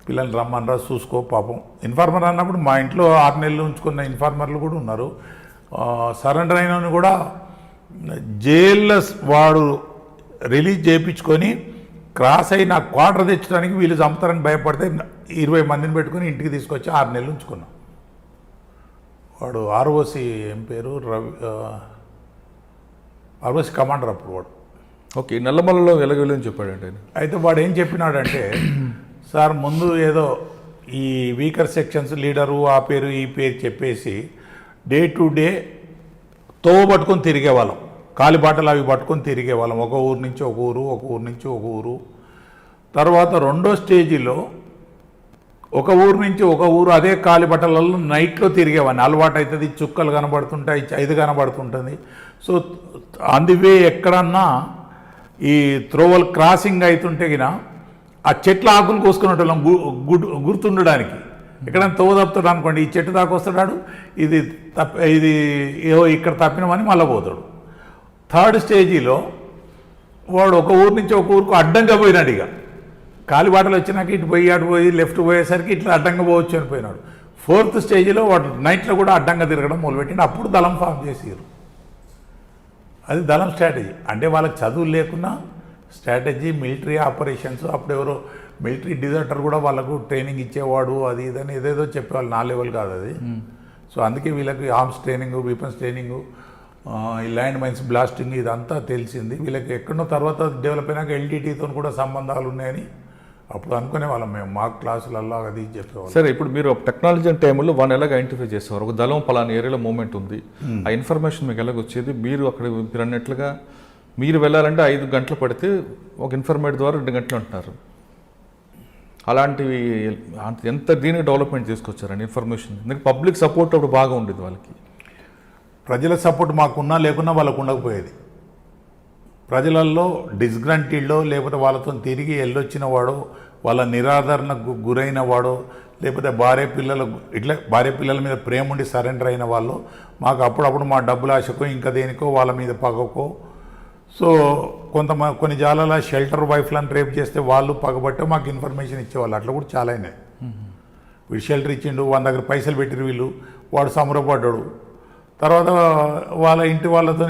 పిల్లల్ని రమ్మనరా చూసుకో పాపం. ఇన్ఫార్మర్ అన్నప్పుడు మా ఇంట్లో 6 నెలలు ఉంచుకున్న ఇన్ఫార్మర్లు కూడా ఉన్నారు. సరెండర్ అయిన కూడా జైల్లో వాడు రిలీజ్ చేయించుకొని క్రాస్ అయి నాకు క్వార్టర్ తెచ్చడానికి వీళ్ళు చంపుతారని భయపడితే 20 మందిని పెట్టుకొని ఇంటికి తీసుకొచ్చి 6 నెలలు ఉంచుకున్నాం. వాడు ఆర్ఓసి ఏం పేరు రవి, ఆర్ఓసి కమాండర్ అప్పుడు వాడు. ఓకే, నల్లమలలో వెలగలని చెప్పాడంటే ఆయన. అయితే వాడు ఏం చెప్పినాడంటే సార్ ముందు ఏదో ఈ వీకర్ సెక్షన్స్ లీడరు ఆ పేరు ఈ పేరు చెప్పేసి డే టు డే తోవ పట్టుకొని తిరిగేవాళ్ళం, కాలిబాటలు అవి పట్టుకొని తిరిగేవాళ్ళం, ఒక ఊరు నుంచి ఒక ఊరు, ఒక ఊరు నుంచి ఒక ఊరు. తర్వాత రెండో స్టేజీలో ఒక ఊరు నుంచి ఒక ఊరు అదే కాలిబట్టలలో నైట్లో తిరిగేవాడిని. అలవాటు అవుతుంది, చుక్కలు కనబడుతుంటాయి, ఇది కనబడుతుంటుంది. సో అందువే ఎక్కడన్నా ఈ త్రోవల్ క్రాసింగ్ అవుతుంటే గిన ఆ చెట్ల ఆకులు కోసుకునేటోళ్ళం గుర్తుండడానికి. ఎక్కడైనా తోవ తప్పుతాడు అనుకోండి, ఈ చెట్టు దాకా వస్తాడు, ఇది ఏవో ఇక్కడ తప్పినమని మళ్ళీ పోతాడు. థర్డ్ స్టేజీలో వాడు ఒక ఊరు నుంచి ఒక ఊరుకు అడ్డంగా పోయినాడు. ఇక కాలిబాటలు వచ్చినాక ఇటు పోయి అటు పోయి లెఫ్ట్ పోయేసరికి ఇట్లా అడ్డంగా పోవచ్చు అని పోయినాడు. ఫోర్త్ స్టేజీలో వాడు నైట్లో కూడా అడ్డంగా తిరగడం మొదలుపెట్టిండు. అప్పుడు దళం ఫామ్ చేసారు. అది దళం స్ట్రాటజీ. అంటే వాళ్ళకి చదువు లేకున్నా స్ట్రాటజీ, మిలిటరీ ఆపరేషన్స్. అప్పుడు ఎవరో మిలిటరీ డిజర్టర్ కూడా వాళ్ళకు ట్రైనింగ్ ఇచ్చేవాడు, అది ఇదని ఏదేదో చెప్పేవాళ్ళు. నా లెవెల్ కాదు అది. సో అందుకే వీళ్ళకి ఆర్మ్స్ ట్రైనింగ్, వెపన్స్ ట్రైనింగ్, ఈ ల్యాండ్ మైన్స్ బ్లాస్టింగ్ ఇదంతా తెలిసింది. వీళ్ళకి ఎక్కడో తర్వాత డెవలప్ అయినాక ఎల్టీటీతో కూడా సంబంధాలు ఉన్నాయని అప్పుడు అనుకునే వాళ్ళం మేము, మా క్లాసులలో అది చెప్పేవాళ్ళం. సరే, ఇప్పుడు మీరు టెక్నాలజీ టైంలో వన్ ఎలాగ ఐడెంటిఫై చేసేవారు? ఒక దళం పలానా ఏరియాలో మూవ్మెంట్ ఉంది, ఆ ఇన్ఫర్మేషన్ మీకు ఎలాగ వచ్చేది? మీరు అక్కడ మీరు అన్నట్లుగా మీరు వెళ్ళాలంటే 5 గంటలు పడితే ఒక ఇన్ఫర్మేట్ ద్వారా 2 గంటలు అంటున్నారు. అలాంటివి ఎంత దీనికి డెవలప్మెంట్ తీసుకొచ్చారండి ఇన్ఫర్మేషన్? ఎందుకంటే పబ్లిక్ సపోర్ట్ అప్పుడు బాగా ఉండేది వాళ్ళకి. ప్రజల సపోర్ట్ మాకున్నా లేకున్నా వాళ్ళకు ఉండకపోయేది. ప్రజలలో డిస్గ్రంటిల్డో లేకపోతే వాళ్ళతో తిరిగి వెళ్ళొచ్చిన వాడో, వాళ్ళ నిరాదరణకు గురైన వాడో, లేకపోతే భార్య పిల్లల మీద ప్రేమ ఉండి సరెండర్ అయిన వాళ్ళు మాకు అప్పుడప్పుడు మా డబ్బుల ఆశకో ఇంకా దేనికో వాళ్ళ మీద పగకో. సో కొన్ని జాలాల షెల్టర్ వైఫ్లను రేప్ చేస్తే వాళ్ళు పగబట్టే మాకు ఇన్ఫర్మేషన్ ఇచ్చేవాళ్ళు. అట్లా కూడా చాలా అయినాయి. వీడు షెల్టర్ ఇచ్చిండు, వాళ్ళ దగ్గర పైసలు పెట్టిరు వీళ్ళు, వాడు సంబరపడ్డాడు. తర్వాత వాళ్ళ ఇంటి వాళ్ళతో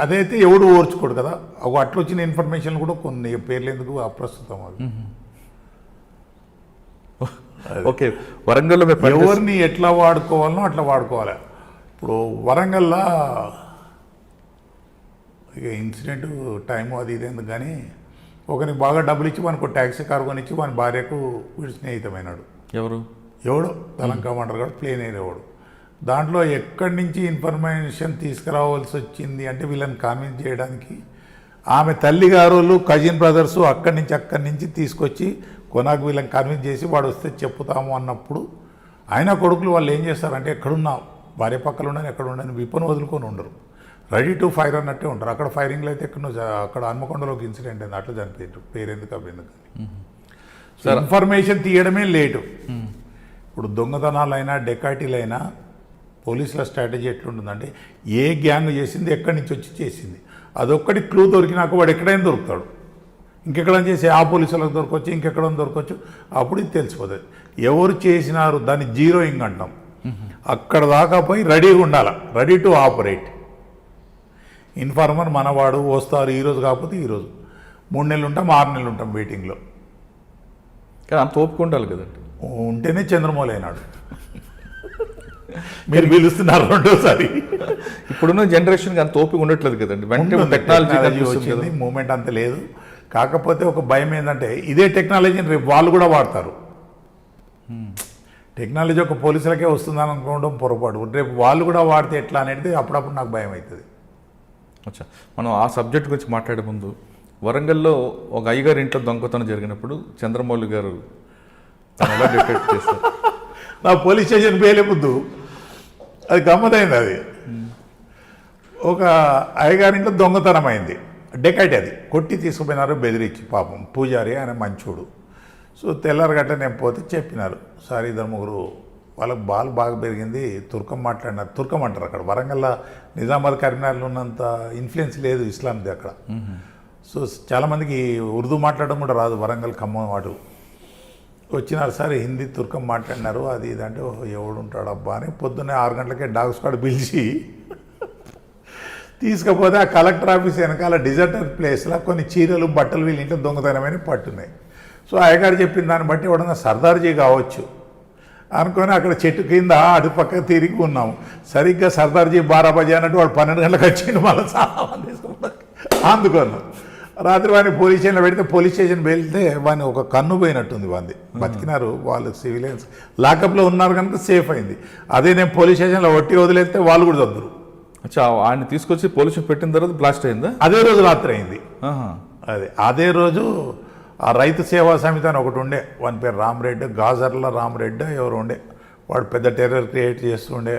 అదైతే ఎవడు ఓర్చుకోడు కదా. అట్లా వచ్చిన ఇన్ఫర్మేషన్ కూడా కొన్ని పేర్లు ఎందుకు అప్రస్తుతం. అది ఓకే, వరంగల్లో ఎవరిని ఎట్లా వాడుకోవాలనో అట్లా వాడుకోవాలి. ఇప్పుడు వరంగల్లో ఇక ఇన్సిడెంట్ టైము అది ఇది ఎందుకు కానీ ఒకరికి బాగా డబ్బులు ఇచ్చి మనకు ట్యాక్సీ కారు కొనిచ్చి మన భార్యకు వీడు స్నేహితమైనాడు. ఎవడో దళం కమాండర్ గారు ప్లేన్ అయ్యేవాడు. దాంట్లో ఎక్కడి నుంచి ఇన్ఫర్మేషన్ తీసుకురావాల్సి వచ్చింది అంటే వీళ్ళని కాన్విన్స్ చేయడానికి ఆమె తల్లిగారు కజిన్ బ్రదర్స్ అక్కడి నుంచి తీసుకొచ్చి కొనాకు వీళ్ళని కన్విన్స్ చేసి వాడు వస్తే చెప్పుతాము అన్నప్పుడు ఆయన కొడుకులు వాళ్ళు ఏం చేస్తారంటే ఎక్కడున్నా భార్య పక్కన ఉండని ఎక్కడ ఉండని విప్పను వదులుకొని ఉండరు, రెడీ టు ఫైర్ అన్నట్టే ఉంటారు. అక్కడ ఫైరింగ్లో అయితే అక్కడ హన్మకొండలో ఒక ఇన్సిడెంట్ అయింది, అట్లా చనిపోయారు. పేరెందుకు అవ్వేందుకు ఇన్ఫర్మేషన్ తీయడమే లేటు. ఇప్పుడు దొంగతనాలైనా డెకాటీలైనా పోలీసుల స్ట్రాటజీ ఎట్లుంటుందంటే ఏ గ్యాంగ్ చేసింది, ఎక్కడి నుంచి వచ్చి చేసింది, అదొక్కటి క్లూ దొరికినాక వాడు ఎక్కడైనా దొరుకుతాడు. ఇంకెక్కడైనా చేసి ఆ పోలీసులకు దొరకవచ్చు, ఇంకెక్కడైనా దొరకవచ్చు. అప్పుడు ఇది తెలిసిపోతుంది ఎవరు చేసినారు. దాన్ని జీరోయింగ్ అంటాం. అక్కడ దాకా పోయి రెడీగా ఉండాలి, రెడీ టు ఆపరేట్. ఇన్ఫార్మర్ మనవాడు వస్తారు, ఈరోజు కాకపోతే ఈరోజు 3 నెలలు ఉంటాం, 6 నెలలు ఉంటాం వెయిటింగ్లో. కానీ అంత ఓపిక ఉండాలి కదండి. ఉంటేనే చంద్రమౌళి అయినాడు. మీరు పిలుస్తున్నారు రెండోసారి. ఇప్పుడున్న జనరేషన్కి అంత ఓపిక ఉండట్లేదు కదండి. వెంటనే టెక్నాలజీ వచ్చింది, మూమెంట్ అంత లేదు. కాకపోతే ఒక భయం ఏంటంటే ఇదే టెక్నాలజీని రేపు వాళ్ళు కూడా వాడతారు. టెక్నాలజీ ఒక పోలీసులకే వస్తుందని అనుకోవడం పొరపాటు. రేపు వాళ్ళు కూడా వాడితే ఎట్లా అనేది అప్పుడప్పుడు నాకు భయం అవుతుంది. అచ్చా, మనం ఆ సబ్జెక్ట్ గురించి మాట్లాడే ముందు వరంగల్లో ఒక అయ్యగారి ఇంట్లో దొంగతనం జరిగినప్పుడు చంద్రమౌళి గారు తను ఎలా డిటెక్ట్ చేశారు? నా పోలీస్ స్టేషన్ పేలే ముందు అది గమ్మతైంది. అది ఒక అయ్యగారింట్లో దొంగతనం అయింది, డెకైట్ అది కొట్టి తీసుకుపోయినారు బెదిరించి. పాపం పూజారి ఆయన మంచోడు. సో తెల్లారగట్ట నేను పోతే చెప్పినారు, సార్ ఇద్దరు ముగ్గురు వాళ్ళకి బాల్ బాగా పెరిగింది, తుర్కం మాట్లాడినారు. తుర్కం అంటారు అక్కడ. వరంగల్లో నిజామాబాద్ కరీంనగర్లో ఉన్నంత ఇన్ఫ్లుయెన్స్ లేదు ఇస్లాంది అక్కడ. సో చాలామందికి ఉర్దూ మాట్లాడడం కూడా రాదు, వరంగల్ ఖమ్మం వాడు వచ్చినారు. సార్ హిందీ తుర్కం మాట్లాడినారు, అది ఇది అంటే ఎవడు ఉంటాడు అబ్బా అని పొద్దున్నే 6 గంటలకే డాగ్ స్క్వాడ్ పిలిచి తీసుకపోతే ఆ కలెక్టర్ ఆఫీస్ వెనకాల డిజర్టర్ ప్లేస్లో కొన్ని చీరలు బట్టలు వీళ్ళ ఇంట్లో దొంగతనమైన పట్టున్నాయి. సో అయ్యగారు చెప్పిన దాన్ని బట్టి ఎవడన్నా సర్దార్జీ కావచ్చు అనుకొని అక్కడ చెట్టు కింద అటుపక్క తిరిగి ఉన్నాము. సరిగ్గా సర్దార్జీ 12 బజే అన్నట్టు వాడు 12 గంటలకు వచ్చిండు. మళ్ళీ చాలా మంది అందుకున్నాం. రాత్రి వాడిని పోలీస్ స్టేషన్లో పెడితే పోలీస్ స్టేషన్ వెళ్తే వాడిని ఒక కన్ను పోయినట్టుంది. వాడిని బతికినారు, వాళ్ళు సివిలియన్స్ లాకప్లో ఉన్నారు కనుక సేఫ్ అయింది. అదే నేను పోలీస్ స్టేషన్లో ఒట్టి వదిలేస్తే వాళ్ళు కూడా చదువురు. అచ్చా, ఆయన తీసుకొచ్చి పోలీసు పెట్టిన తర్వాత బ్లాస్ట్ అయిందా? అదే రోజు రాత్రి అయింది. అదే రోజు ఆ రైతు సేవా సమితి అని ఒకటి ఉండే, వాని పేరు రామరెడ్డి, గాజర్ల రామరెడ్డి ఎవరు ఉండే, వాడు పెద్ద టెర్రర్ క్రియేట్ చేస్తుండే.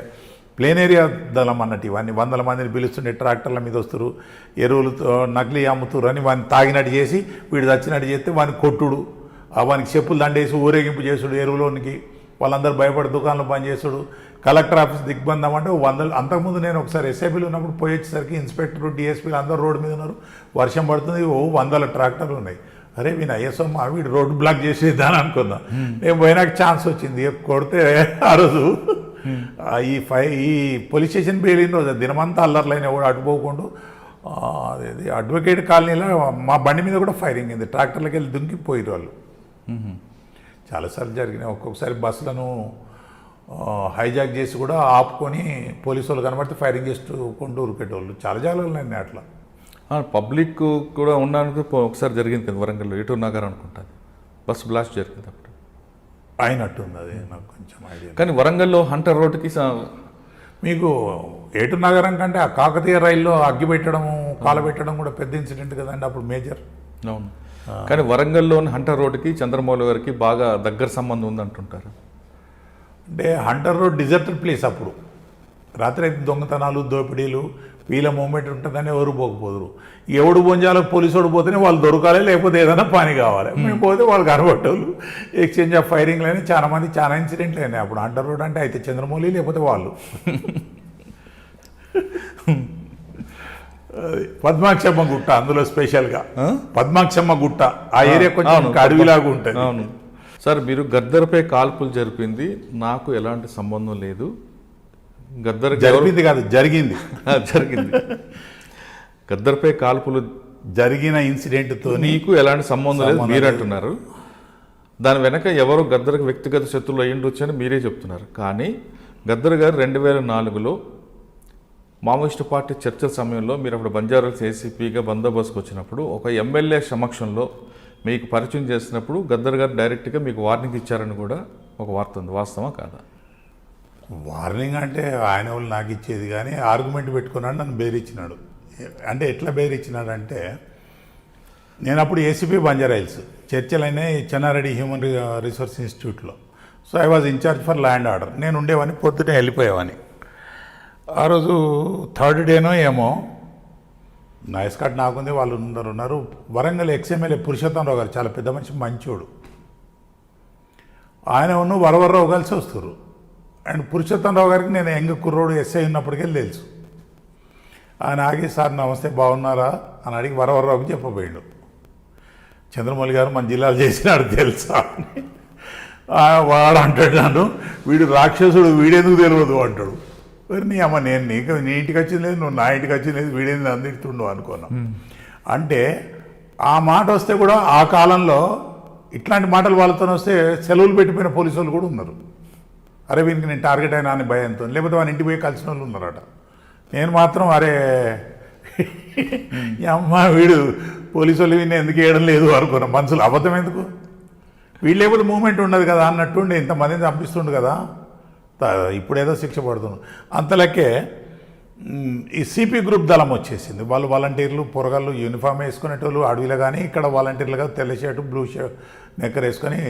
ప్లేన్ ఏరియా దళం అన్నట్టు ఇవన్నీ 100 మందిని పిలుస్తుండే, ట్రాక్టర్ల మీద వస్తారు, ఎరువులతో నకిలీ అమ్ముతురు అని వాడిని తాగినట్టు చేసి వీడు చచ్చినట్టు చేస్తే వాడిని కొట్టుడు, వానికి చెప్పులు దండేసి ఊరేగింపు చేసుడు ఎరువులోనికి. వాళ్ళందరూ భయపడి దుకాణంలో పని చేసుడు. కలెక్టర్ ఆఫీస్ దిగ్బంధం అంటే 100. అంతకుముందు నేను ఒకసారి ఎస్ఐబీలో ఉన్నప్పుడు పోయి వచ్చేసరికి ఇన్స్పెక్టర్ డిఎస్పీలు అందరూ రోడ్డు మీద ఉన్నారు, వర్షం పడుతుంది, 100 ట్రాక్టర్లు ఉన్నాయి. అరే వీని ఐఎస్ఓ మా వీడు రోడ్డు బ్లాక్ చేసేద్దాని అనుకున్నా. నేను పోయినాక ఛాన్స్ వచ్చింది, కొడితే ఆ రోజు ఈ పోలీస్ స్టేషన్ పేలిన రోజు దినమంతా అల్లర్లైన కూడా అటుపోకుండా అదేది అడ్వకేట్ కాలనీలో మా బండి మీద కూడా ఫైరింగ్ అయింది. ట్రాక్టర్లకి వెళ్ళి దుంకిపోయారు వాళ్ళు. చాలాసార్లు జరిగినాయి. ఒక్కొక్కసారి బస్సులను హైజాక్ చేసి కూడా ఆపుకొని పోలీసు వాళ్ళు కనబడితే ఫైరింగ్ చేస్తూ కొంటూ ఉరికేటోళ్ళు చాలా జాగాలు అట్లా. పబ్లిక్ కూడా ఉండడానికి ఒకసారి జరిగింది కదా వరంగల్లో, ఏటూరు నగర్ అనుకుంటాను, బస్ బ్లాస్ట్ జరిగింది అప్పుడు. అయినట్టుంది, అది నాకు కొంచెం ఐడియా. కానీ వరంగల్లో హంటర్ రోడ్డుకి మీకు ఏటూరు నగరం కంటే ఆ కాకతీయ రైల్లో అగ్గి పెట్టడము కాలబెట్టడం కూడా పెద్ద ఇన్సిడెంట్ కదండి అప్పుడు, మేజర్. అవును. కానీ వరంగల్లోని హంటర్ రోడ్డుకి చంద్రమౌళి గారికి బాగా దగ్గర సంబంధం ఉందంటుంటారు. అంటే హంటర్ రోడ్ డిజర్టెడ్ ప్లేస్ అప్పుడు. రాత్రి అయితే దొంగతనాలు దోపిడీలు వీళ్ళ మూమెంట్ ఉంటుందని ఎవరు పోకపోదురు. ఎవడు బొంజాలకు పోలీసు వాడు పోతేనే వాళ్ళు దొరకాలి, లేకపోతే ఏదైనా పని కావాలి. మేము పోతే వాళ్ళు కనబట్టేవాళ్ళు. ఎక్స్చేంజ్ ఆఫ్ ఫైరింగ్లు అయినా చాలా మంది చాలా ఇన్సిడెంట్లు అయినాయి అప్పుడు. హంటర్ రోడ్ అంటే అయితే చంద్రమౌళి లేకపోతే వాళ్ళు. పద్మాక్షమ్మ గుట్ట అందులో స్పెషల్గా పద్మాక్షమ్మ గుట్ట ఆ ఏరియా కొంచెం అడవిలాగా ఉంటుంది. అవును సార్, మీరు గద్దర్పై కాల్పులు జరిపింది నాకు ఎలాంటి సంబంధం లేదు. గద్దర్ జరిగింది కాదు, జరిగింది. గద్దర్పై కాల్పులు జరిగిన ఇన్సిడెంట్తో నీకు ఎలాంటి సంబంధం లేదు మీరు అంటున్నారు. దాని వెనక ఎవరో గద్దర్కి వ్యక్తిగత శత్రువులు అయ్యిండొచ్చు అని మీరే చెప్తున్నారు. కానీ గద్దర్ గారు 2004లో మావోయిస్టు పార్టీ చర్చల సమయంలో మీరు అప్పుడు బంజారాహిల్స్ ఏసీపీగా బందోబస్తుకు వచ్చినప్పుడు ఒక ఎమ్మెల్యే సమక్షంలో మీకు పరిచయం చేసినప్పుడు గద్దర్ గారు డైరెక్ట్గా మీకు వార్నింగ్ ఇచ్చారని కూడా ఒక వార్త ఉంది, వాస్తవా కాదా? వార్నింగ్ అంటే ఆయన వాళ్ళు నాకు ఇచ్చేది కానీ ఆర్గ్యుమెంట్ పెట్టుకున్నాడు, నన్ను బెదిరించినాడు. అంటే ఎట్లా బెదిరించినాడంటే, నేను అప్పుడు ఏసీపీ బంజారాహిల్స్ చర్చలైన చెన్నారెడ్డి హ్యూమన్ రిసోర్స్ ఇన్స్టిట్యూట్లో. So I was in charge for law and order. నేను ఉండేవాని, పొద్దుటే వెళ్ళిపోయేవాని. ఆ రోజు థర్డ్ డేనో ఏమో నా ఎస్కాట్ నాకుంది, వాళ్ళు ఉన్నారు. వరంగల్ ఎక్స్ఎమ్మెల్యే పురుషోత్తమరావు గారు చాలా పెద్ద మనిషి, మంచోడు. ఆయన ఉన్న వరవర్రావు కలిసి వస్తారు. అండ్ పురుషోత్తమరావు గారికి నేను యంగ్ కుర్రోడు ఎస్ఐ ఉన్నప్పటికెళ్ళి తెలుసు. ఆయన ఆగి, సార్ నమస్తే బాగున్నారా అని అడిగి వరవర్రావుకి చెప్పబోయాడు. చంద్రమౌళి గారు మన జిల్లాలో చేసినాడు తెలుసా అని. వాడు అంటాడు నన్ను, వీడు రాక్షసుడు, వీడెందుకు తెలియదు అంటాడు. మరి నీ అమ్మ నేను నీ ఇంటికి వచ్చింది లేదు, నువ్వు నా ఇంటికి వచ్చింది లేదు, వీడేంది అందిస్తుండు అనుకున్నా. అంటే ఆ మాట వస్తే కూడా ఆ కాలంలో ఇట్లాంటి మాటలు వాళ్ళతో వస్తే సెలవులు పెట్టిపోయిన పోలీసు వాళ్ళు కూడా ఉన్నారు. అరే వీనికి నేను టార్గెట్ అయినా అని భయంతో, లేకపోతే వాళ్ళ ఇంటికి పోయి కలిసిన వాళ్ళు ఉన్నారట. నేను మాత్రం అరే అమ్మ వీడు పోలీసు వాళ్ళు వీడిని ఎందుకు వేయడం లేదు అనుకున్నా. మనసులు అబద్ధం ఎందుకు, వీళ్ళు లేకపోతే మూమెంట్ ఉండదు కదా అన్నట్టుండి ఇంతమందిని పంపిస్తుండు కదా, ఇప్పుడేదో శిక్ష పడుతున్నాడు. అంతలకే ఈ సిపి గ్రూప్ దళం వచ్చేసింది. వాళ్ళు వాలంటీర్లు పొరగాళ్ళు యూనిఫామ్ వేసుకునేటోళ్ళు అడవిలో, కానీ ఇక్కడ వాలంటీర్లుగా తెల్ల షర్టు బ్లూ షర్ట్ నెక్కర్ వేసుకొని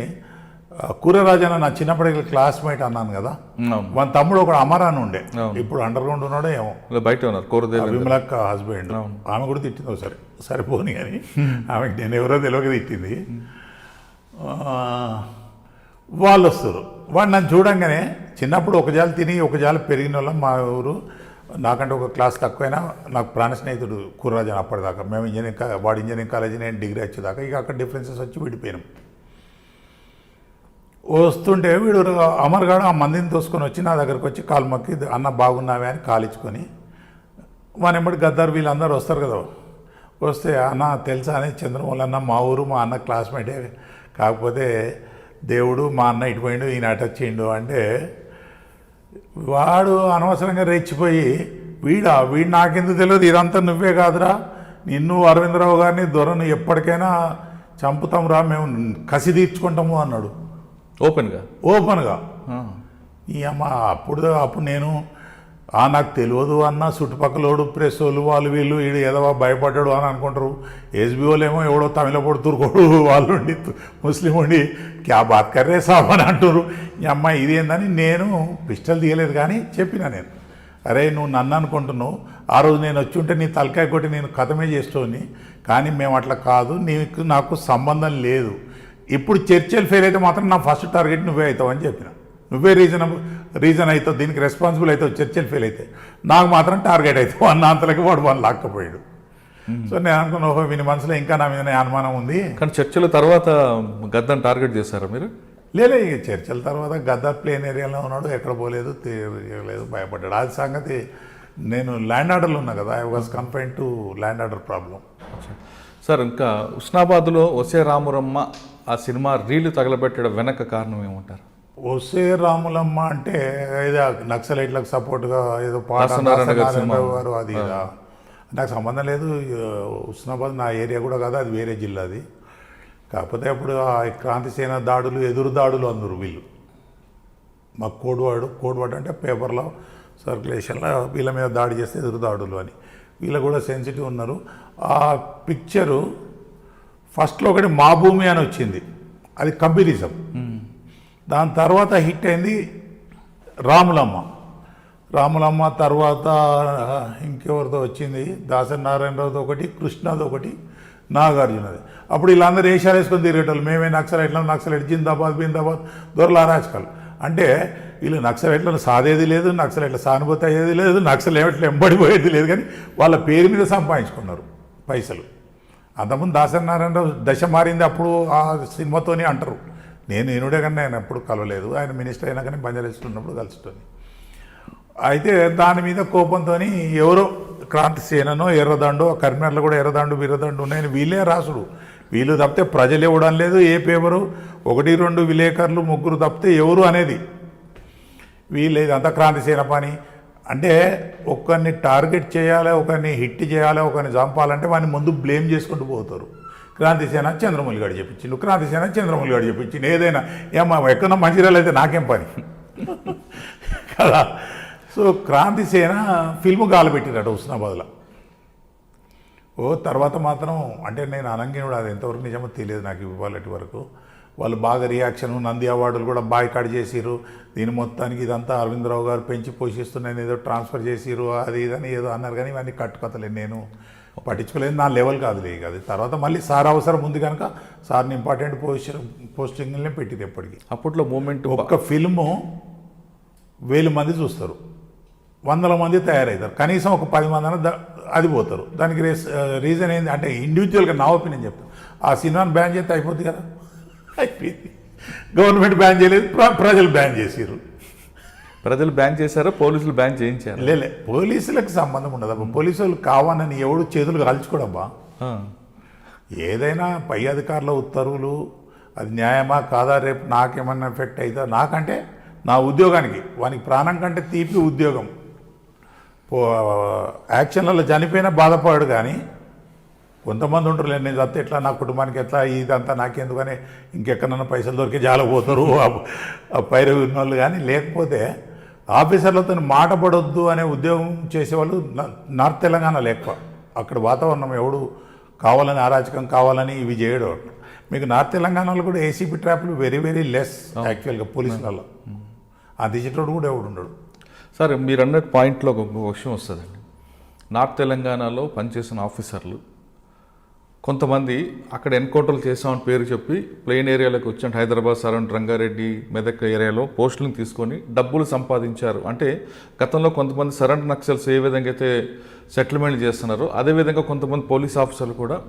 కూరరాజన నా చిన్నప్పటి క్లాస్మేట్ అన్నాను కదా, అవును. మన తమ్ముడు ఒకడు అమర్ అని ఉండే, అవును. ఇప్పుడు అండర్ గ్రౌండ్ ఉన్నాడో ఏమో. ఇలా బయట ఉన్నారు కోరదేవి విమలక్క హస్బెండ్, ఆమె కూడా తిట్టింది ఒకసారి, సరిపోని కానీ ఆమెకి నేను ఎవరో తెలియక తిట్టింది. వాళ్ళు వస్తారు, వాడు నన్ను చూడంగానే చిన్నప్పుడు ఒక జాలు తిని ఒక జాలు పెరిగిన వాళ్ళం మా ఊరు. నాకంటే ఒక క్లాస్ తక్కువైనా నాకు ప్రాణ స్నేహితుడు కుర్రాజన్ అప్పటిదాకా. మేము వాడు ఇంజనీరింగ్ కాలేజీ, నేను డిగ్రీ వచ్చేదాకా. ఇక అక్కడ డిఫరెన్సెస్ వచ్చి విడిపోయినాం. వస్తుంటే వీడు అమర్గాడు ఆ మందిని తోసుకొని వచ్చి నా దగ్గరకు వచ్చి కాలు మొక్కి, అన్న బాగున్నావే అని కాలించుకొని, వానెంబడి గద్దారు వీళ్ళందరూ వస్తారు కదా, వస్తే అన్న తెలుసా అని, చంద్రమౌళి అన్న మా ఊరు, మా అన్న క్లాస్మేటే, కాకపోతే దేవుడు మా అన్న ఇటు పోయిండు, ఈయన అటాచ్ చేయండు అంటే, వాడు అనవసరంగా రెచ్చిపోయి, వీడు నాకెందుకు తెలియదు, ఇదంతా నువ్వే కాదురా, నిన్ను అరవిందరావు గారిని దొరను ఎప్పటికైనా చంపుతాం రా, మేము కసి తీర్చుకుంటాము అన్నాడు ఓపెన్గా. ఈ అమ్మ అప్పుడు నేను నాకు తెలియదు అన్న, చుట్టుపక్కలోడు ప్రెస్ వాళ్ళు వీళ్ళు వీడు ఏదో భయపడ్డాడు అని అనుకుంటారు. ఎస్బీఓలు ఏమో ఎవడో తమిళ పొడుతురుకోడు, వాళ్ళు ఉండి ముస్లిం ఉండి క్యా బాత్ కర్రే సాబ్ అని అంటారు. ఈ అమ్మ ఇది ఏందని నేను పిస్టల్ తీయలేదు, కానీ చెప్పిన నేను, అరే నువ్వు నన్ను అనుకుంటున్నావు, ఆ రోజు నేను వచ్చి ఉంటే నీ తలకాయ కొట్టి నేను కథమే చేస్తోని, కానీ మేము అట్లా కాదు, నాకు సంబంధం లేదు. ఇప్పుడు చర్చలు ఫెయిల్ అయితే మాత్రం నా ఫస్ట్ టార్గెట్ నువ్వే అవుతావు అని చెప్పిన. నువ్వే రీజన్ అవుతావు, దీనికి రెస్పాన్సిబుల్ అవుతావు చర్చలు ఫెయిల్ అయితే, నాకు మాత్రం టార్గెట్ అవుతావు అన్న అంతలకి వాడు వాళ్ళు లాక్కపోయాడు. సో నేను అనుకున్నా, ఓహో వీని మనసులో ఇంకా నా మీద అనుమానం ఉంది. కానీ చర్చల తర్వాత గద్దను టార్గెట్ చేశారా మీరు? లేదు, ఇక చర్చల తర్వాత గద్దర్ ప్లేన్ ఏరియాలో ఉన్నాడు, ఎక్కడ పోలేదు, తిరగలేదు, భయపడ్డాడు. అది సంగతి. నేను ల్యాండ్ ఆర్డర్లో ఉన్నా కదా, I was confine to land order problem. Sir, ఇంకా ఉస్నాబాద్లో ఒసే రామురమ్మ ఆ సినిమా రీలు తగలబెట్టడం వెనక కారణం ఏమంటారు? ఒసే రాములమ్మ అంటే ఏదో నక్సలైట్లకు సపోర్ట్గా ఏదో పాట గారు, అది నాకు సంబంధం లేదు. ఉస్నాబాద్ నా ఏరియా కూడా కాదు, అది వేరే జిల్లాది. కాకపోతే అప్పుడు ఆ క్రాంతిసేన దాడులు, ఎదురు దాడులు అందరు వీళ్ళు. మాకు కోడ్వర్డ్ అంటే పేపర్లో సర్క్యులేషన్లో వీళ్ళ మీద దాడి చేస్తే ఎదురు దాడులు అని, వీళ్ళు కూడా సెన్సిటివ్ ఉన్నారు. ఆ పిక్చరు ఫస్ట్లో ఒకటి మా భూమి అని వచ్చింది, అది కంపెనీజం. దాని తర్వాత హిట్ అయింది రాములమ్మ తర్వాత ఇంకెవరితో వచ్చింది, దాసరి నారాయణరావుతో ఒకటి, కృష్ణది ఒకటి, నాగార్జునది. అప్పుడు వీళ్ళందరూ వేషాలు వేసుకొని తిరిగేటోళ్ళు, మేమే నక్సలైట్ జిందాబాద్ దొరల అరాచకాలు. అంటే వీళ్ళు నక్సలైట్లను సాధేది లేదు, నక్సలైట్ల సానుభూతి అయ్యేది లేదు, నక్సలైట్లు ఎంబడిపోయేది లేదు, కానీ వాళ్ళ పేరు మీద సంపాదించుకున్నారు పైసలు. అంతకుముందు దాసరి నారాయణరావు దశ మారింది అప్పుడు ఆ సినిమాతోనే అంటారు. నేనుడే కానీ ఆయన ఎప్పుడు కలవలేదు, ఆయన మినిస్టర్ అయినా కానీ బంజారాహిల్స్లో ఉన్నప్పుడు కలుసుకొని. అయితే దాని మీద కోపంతో ఎవరో క్రాంతి సేననో ఎర్రదండో, కరీంనగర్లో కూడా ఎర్రదండు బిర్రదండు ఉన్నాయని వీళ్ళే రాసుడు. వీళ్ళు తప్పితే ప్రజలు ఇవ్వడం లేదు, ఏ పేపరు 1-2 విలేకరులు 3 తప్పితే ఎవరు అనేది వీళ్ళు. ఇదంతా క్రాంతి సేన పని. అంటే ఒకరిని టార్గెట్ చేయాలి, ఒకరిని హిట్ చేయాలి, ఒకరిని చంపాలంటే వాడిని ముందు బ్లేమ్ చేసుకుంటూ పోతారు. క్రాంతిసేన చంద్రమౌళి గారు చెప్పించిండు, క్రాంతిసేన చంద్రమౌళి గారు చెప్పించిండు, ఏదైనా ఏమో ఎక్కడో మంచిర్యాల అయితే నాకేం పని కదా. సో క్రాంతిసేన ఫిల్మ్ గాలబెట్టినట్టు హుస్నాబాద్లో. తర్వాత మాత్రం అంటే నేను అనంగినుడు, అది ఎంతవరకు నిజమో తెలియదు నాకు ఇవ్వాలటి వరకు. వాళ్ళు బాగా రియాక్షన్, నంది అవార్డులు కూడా బాయ్కాట్ చేసిరు. దీని మొత్తానికి ఇదంతా అరవిందరావు గారు పెంచి పోషిస్తున్నాయని ఏదో ట్రాన్స్ఫర్ చేసిరు, అది ఇదని ఏదో అన్నారు, కానీ ఇవన్నీ కట్టుకథలేదు, నేను పట్టించుకోలేదు, నా లెవెల్ కాదులే అది. తర్వాత మళ్ళీ సార్ అవసరం ఉంది కనుక సార్ని ఇంపార్టెంట్ పోస్టింగ్లనే పెట్టింది. ఎప్పటికీ అప్పట్లో మూమెంట్, ఒక్క ఫిల్ము 1000 మంది చూస్తారు, 100 మంది తయారవుతారు, కనీసం ఒక 10 మంది అది పోతారు. దానికి రీజన్ ఏంటి అంటే, ఇండివిజువల్గా నా ఒపీనియన్ చెప్తాను, ఆ సినిమాని బ్యాన్ చేస్తే అయిపోతుంది కదా, అయిపోయింది. గవర్నమెంట్ బ్యాన్ చేయలేదు, ప్రజలు బ్యాన్ చేసారు. ప్రజలు బ్యాన్ చేశారు, పోలీసులు బ్యాన్ చేయించారు. లేలే, పోలీసులకు సంబంధం ఉండదు. పోలీసులు కావాలని ఎవడు చేతులు కాల్చుకోడబ్బా. ఏదైనా పై అధికారుల ఉత్తర్వులు, అది న్యాయమా కాదా, రేపు నాకేమన్నా ఎఫెక్ట్ అవుతా, నాకంటే నా ఉద్యోగానికి, వానికి ప్రాణం కంటే తీపి ఉద్యోగం. యాక్షన్లలో చనిపోయినా బాధపడాడు, కానీ కొంతమంది ఉంటారు, నేను చస్తే ఎట్లా, నా కుటుంబానికి ఎట్లా, ఇదంతా నాకెందుకని ఇంకెక్కడన్నా పైసలు దొరికి జాలపోతారు ఆ పైరు ఉన్న వాళ్ళు. కానీ లేకపోతే ఆఫీసర్లతో మాట పడొద్దు అనే ఉద్యోగం చేసేవాళ్ళు నార్త్ తెలంగాణలో ఎక్కువ. అక్కడ వాతావరణం ఎవడు కావాలని అరాచకం కావాలని ఇవి చేయడం. మీకు నార్త్ తెలంగాణలో కూడా ఏసీబీ ట్రాప్లు వెరీ వెరీ లెస్ యాక్చువల్గా పోలీసులలో. ఆ దిశటోడు కూడా ఎవడు ఉండడు. సార్ మీరు అన్నట్టు పాయింట్లో ఒక విషయం వస్తుందండి. నార్త్ తెలంగాణలో పనిచేసిన ఆఫీసర్లు కొంతమంది అక్కడ ఎన్కౌంటర్లు చేసామని పేరు చెప్పి ప్లెయిన్ ఏరియాలోకి వచ్చి హైదరాబాద్ సరౌండ్ రంగారెడ్డి మెదక్ ఏరియాలో పోస్టులను తీసుకొని డబ్బులు సంపాదించారు. అంటే గతంలో కొంతమంది సరెండర్ నక్సల్స్ ఏ విధంగా అయితే సెటిల్మెంట్ చేస్తున్నారో అదేవిధంగా కొంతమంది పోలీస్ ఆఫీసర్లు కూడా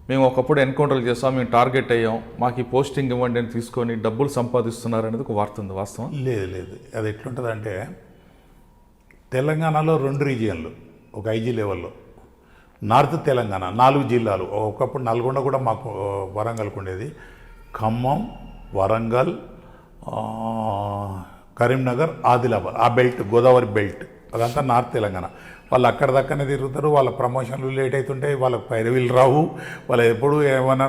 మేము ఒకప్పుడు ఎన్కౌంటర్లు చేస్తాం, మేము టార్గెట్ అయ్యాం, మాకు ఈ పోస్టింగ్ ఇవ్వండి అని తీసుకొని డబ్బులు సంపాదిస్తున్నారు అనేది ఒక వార్త ఉంది. వాస్తవం లేదు. అది ఎట్లుంటుందంటే తెలంగాణలో 2 రీజియన్లు ఒక ఐజీ లెవెల్లో. నార్త్ తెలంగాణ 4 జిల్లాలు. ఒకప్పుడు నల్గొండ కూడా మాకు వరంగల్కి ఉండేది. ఖమ్మం, వరంగల్, కరీంనగర్, ఆదిలాబాద్, ఆ బెల్ట్ గోదావరి బెల్ట్ అదంతా నార్త్ తెలంగాణ. వాళ్ళు అక్కడ దక్కనే తిరుగుతారు. వాళ్ళ ప్రమోషన్లు లేట్ అవుతుంటాయి, వాళ్ళకి పైరవీలు రావు. వాళ్ళు ఎప్పుడు ఏమన్నా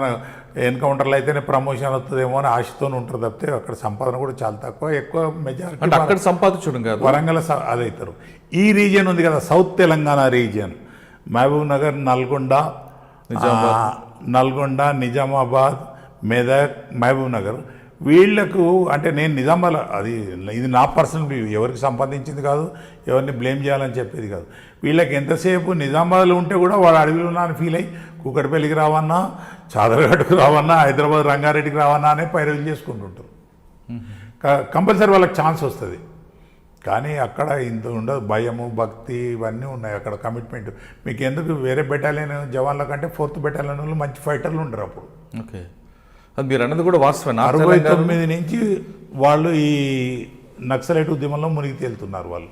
ఎన్కౌంటర్లు అయితేనే ప్రమోషన్ వస్తుందేమో అని ఆశతో ఉంటారు తప్పితే అక్కడ సంపాదన కూడా చాలా తక్కువ. ఎక్కువ మెజారిటీ అంటే అక్కడ సంపాదించడం కాదు, వరంగల్ అదవుతారు. ఈ రీజియన్ ఉంది కదా సౌత్ తెలంగాణ రీజియన్, మహబూబ్ నగర్, నల్గొండ, నిజామాబాద్, మెదక్, మహబూబ్ నగర్, వీళ్లకు అంటే నేను నిజామాబాద్ ఇది నా పర్సనల్ వ్యూ, ఎవరికి సంపాదించింది కాదు, ఎవరిని బ్లేమ్ చేయాలని చెప్పేది కాదు. వీళ్ళకి ఎంతసేపు నిజామాబాద్లో ఉంటే కూడా వాడు అడవిలో ఉన్నా అని ఫీల్ అయ్యి కూకట్పల్లికి రావన్నా, చాదరగడ్డకు రావన్నా, హైదరాబాద్ రంగారెడ్డికి రావన్నా అనే పైరవీలు చేసుకుంటుంటారు. కంపల్సరీ వాళ్ళకి ఛాన్స్ వస్తుంది. కానీ అక్కడ ఇంత ఉండదు. భయము, భక్తి ఇవన్నీ ఉన్నాయి అక్కడ. కమిట్మెంట్ మీకు ఎందుకు వేరే బెటాలియన్ జవాన్ల కంటే 4th బెటాలియన్ వాళ్ళు మంచి ఫైటర్లు ఉంటారు అప్పుడు. ఓకే, అది మీరు అన్నది కూడా వాస్తవమే. 69 నుంచి వాళ్ళు ఈ నక్సలైట్ ఉద్యమంలో మునిగి తేలుతున్నారు వాళ్ళు.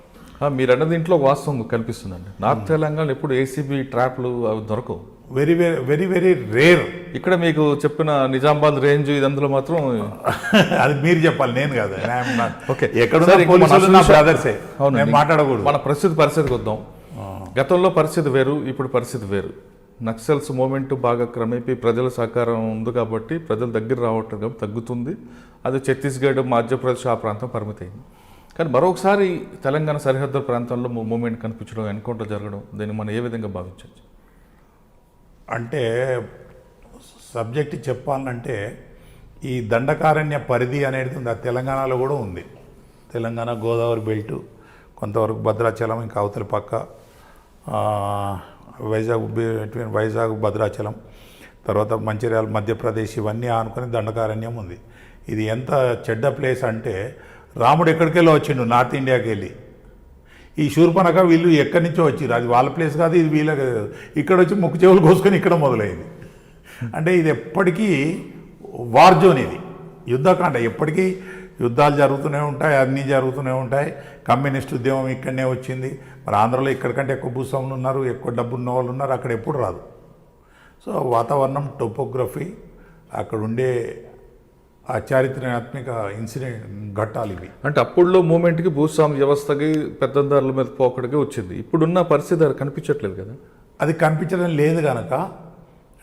మీరు అన్నది ఇంట్లో వాస్తవం కనిపిస్తుందండి. నార్త్ తెలంగాణ ఎప్పుడు ఏసీబీ ట్రాప్లు అవి దొరకవు, very very very very rare. ఇక్కడ మీకు చెప్పిన నిజామాబాద్ రేంజ్ ఇదందులో మాత్రం అది మీరు చెప్పాలి, నేను కాదు. ఓకే, ఎక్కడ మాట్లాడకూడదు. మన ప్రస్తుత పరిస్థితికి వద్దాం. గతంలో పరిస్థితి వేరు, ఇప్పుడు పరిస్థితి వేరు. నక్సల్స్ మూమెంట్ బాగా క్రమేపీ ప్రజల సహకారం ఉంది కాబట్టి ప్రజల దగ్గర రావటం కాబట్టి తగ్గుతుంది. అది ఛత్తీస్గఢ్, మధ్యప్రదేశ్ ఆ ప్రాంతం పరిమితమైంది. కానీ మరొకసారి తెలంగాణ సరిహద్దు ప్రాంతంలో మూమెంట్ కనిపించడం, ఎన్కౌంటర్ జరగడం, దీన్ని మనం ఏ విధంగా భావించవచ్చు? అంటే సబ్జెక్ట్ చెప్పాలంటే ఈ దండకారణ్య పరిధి అనేది ఉంది, అది తెలంగాణలో కూడా ఉంది. తెలంగాణ గోదావరి బెల్టు, కొంతవరకు భద్రాచలం, ఇంకా అవతలి పక్క వైజాగ్ భద్రాచలం, తర్వాత మంచిర్యాల, మధ్యప్రదేశ్, ఇవన్నీ ఆనుకొని దండకారణ్యం ఉంది. ఇది ఎంత చెడ్డ ప్లేస్ అంటే రాముడు ఎక్కడికి వెళ్ళి వచ్చిండు, నార్త్ ఇండియాకి వెళ్ళి. ఈ శూర్పణఖ వీళ్ళు ఎక్కడి నుంచో వచ్చిర్రు, అది వాళ్ళ ప్లేస్ కాదు, ఇది వీళ్ళ ఇక్కడ వచ్చి ముక్కు చెవులు కోసుకొని ఇక్కడ మొదలైంది. అంటే ఇది ఎప్పటికీ వార్ జోన్, ఇది యుద్ధకాండ. ఎప్పటికీ యుద్ధాలు జరుగుతూనే ఉంటాయి, అన్నీ జరుగుతూనే ఉంటాయి. కమ్యూనిస్ట్ ఉద్యమం ఇక్కడనే వచ్చింది. మరి ఆంధ్రలో ఇక్కడికంటే ఎక్కువ భూస్వాములు ఉన్నారు, ఎక్కువ డబ్బు ఉన్న వాళ్ళు ఉన్నారు, అక్కడ ఎప్పుడు రాదు. సో వాతావరణం, టోపోగ్రఫీ, అక్కడ ఉండే ఆ చారిత్రాత్మక ఇన్సిడెంట్ ఘట్టాలు ఇవి. అంటే అప్పుడులో మూమెంట్కి భూస్వామ్య వ్యవస్థకి పెద్దందారుల మీద పోకడికి వచ్చింది. ఇప్పుడున్న పరిస్థితి అది కనిపించట్లేదు కదా. అది కనిపించడం లేదు కనుక,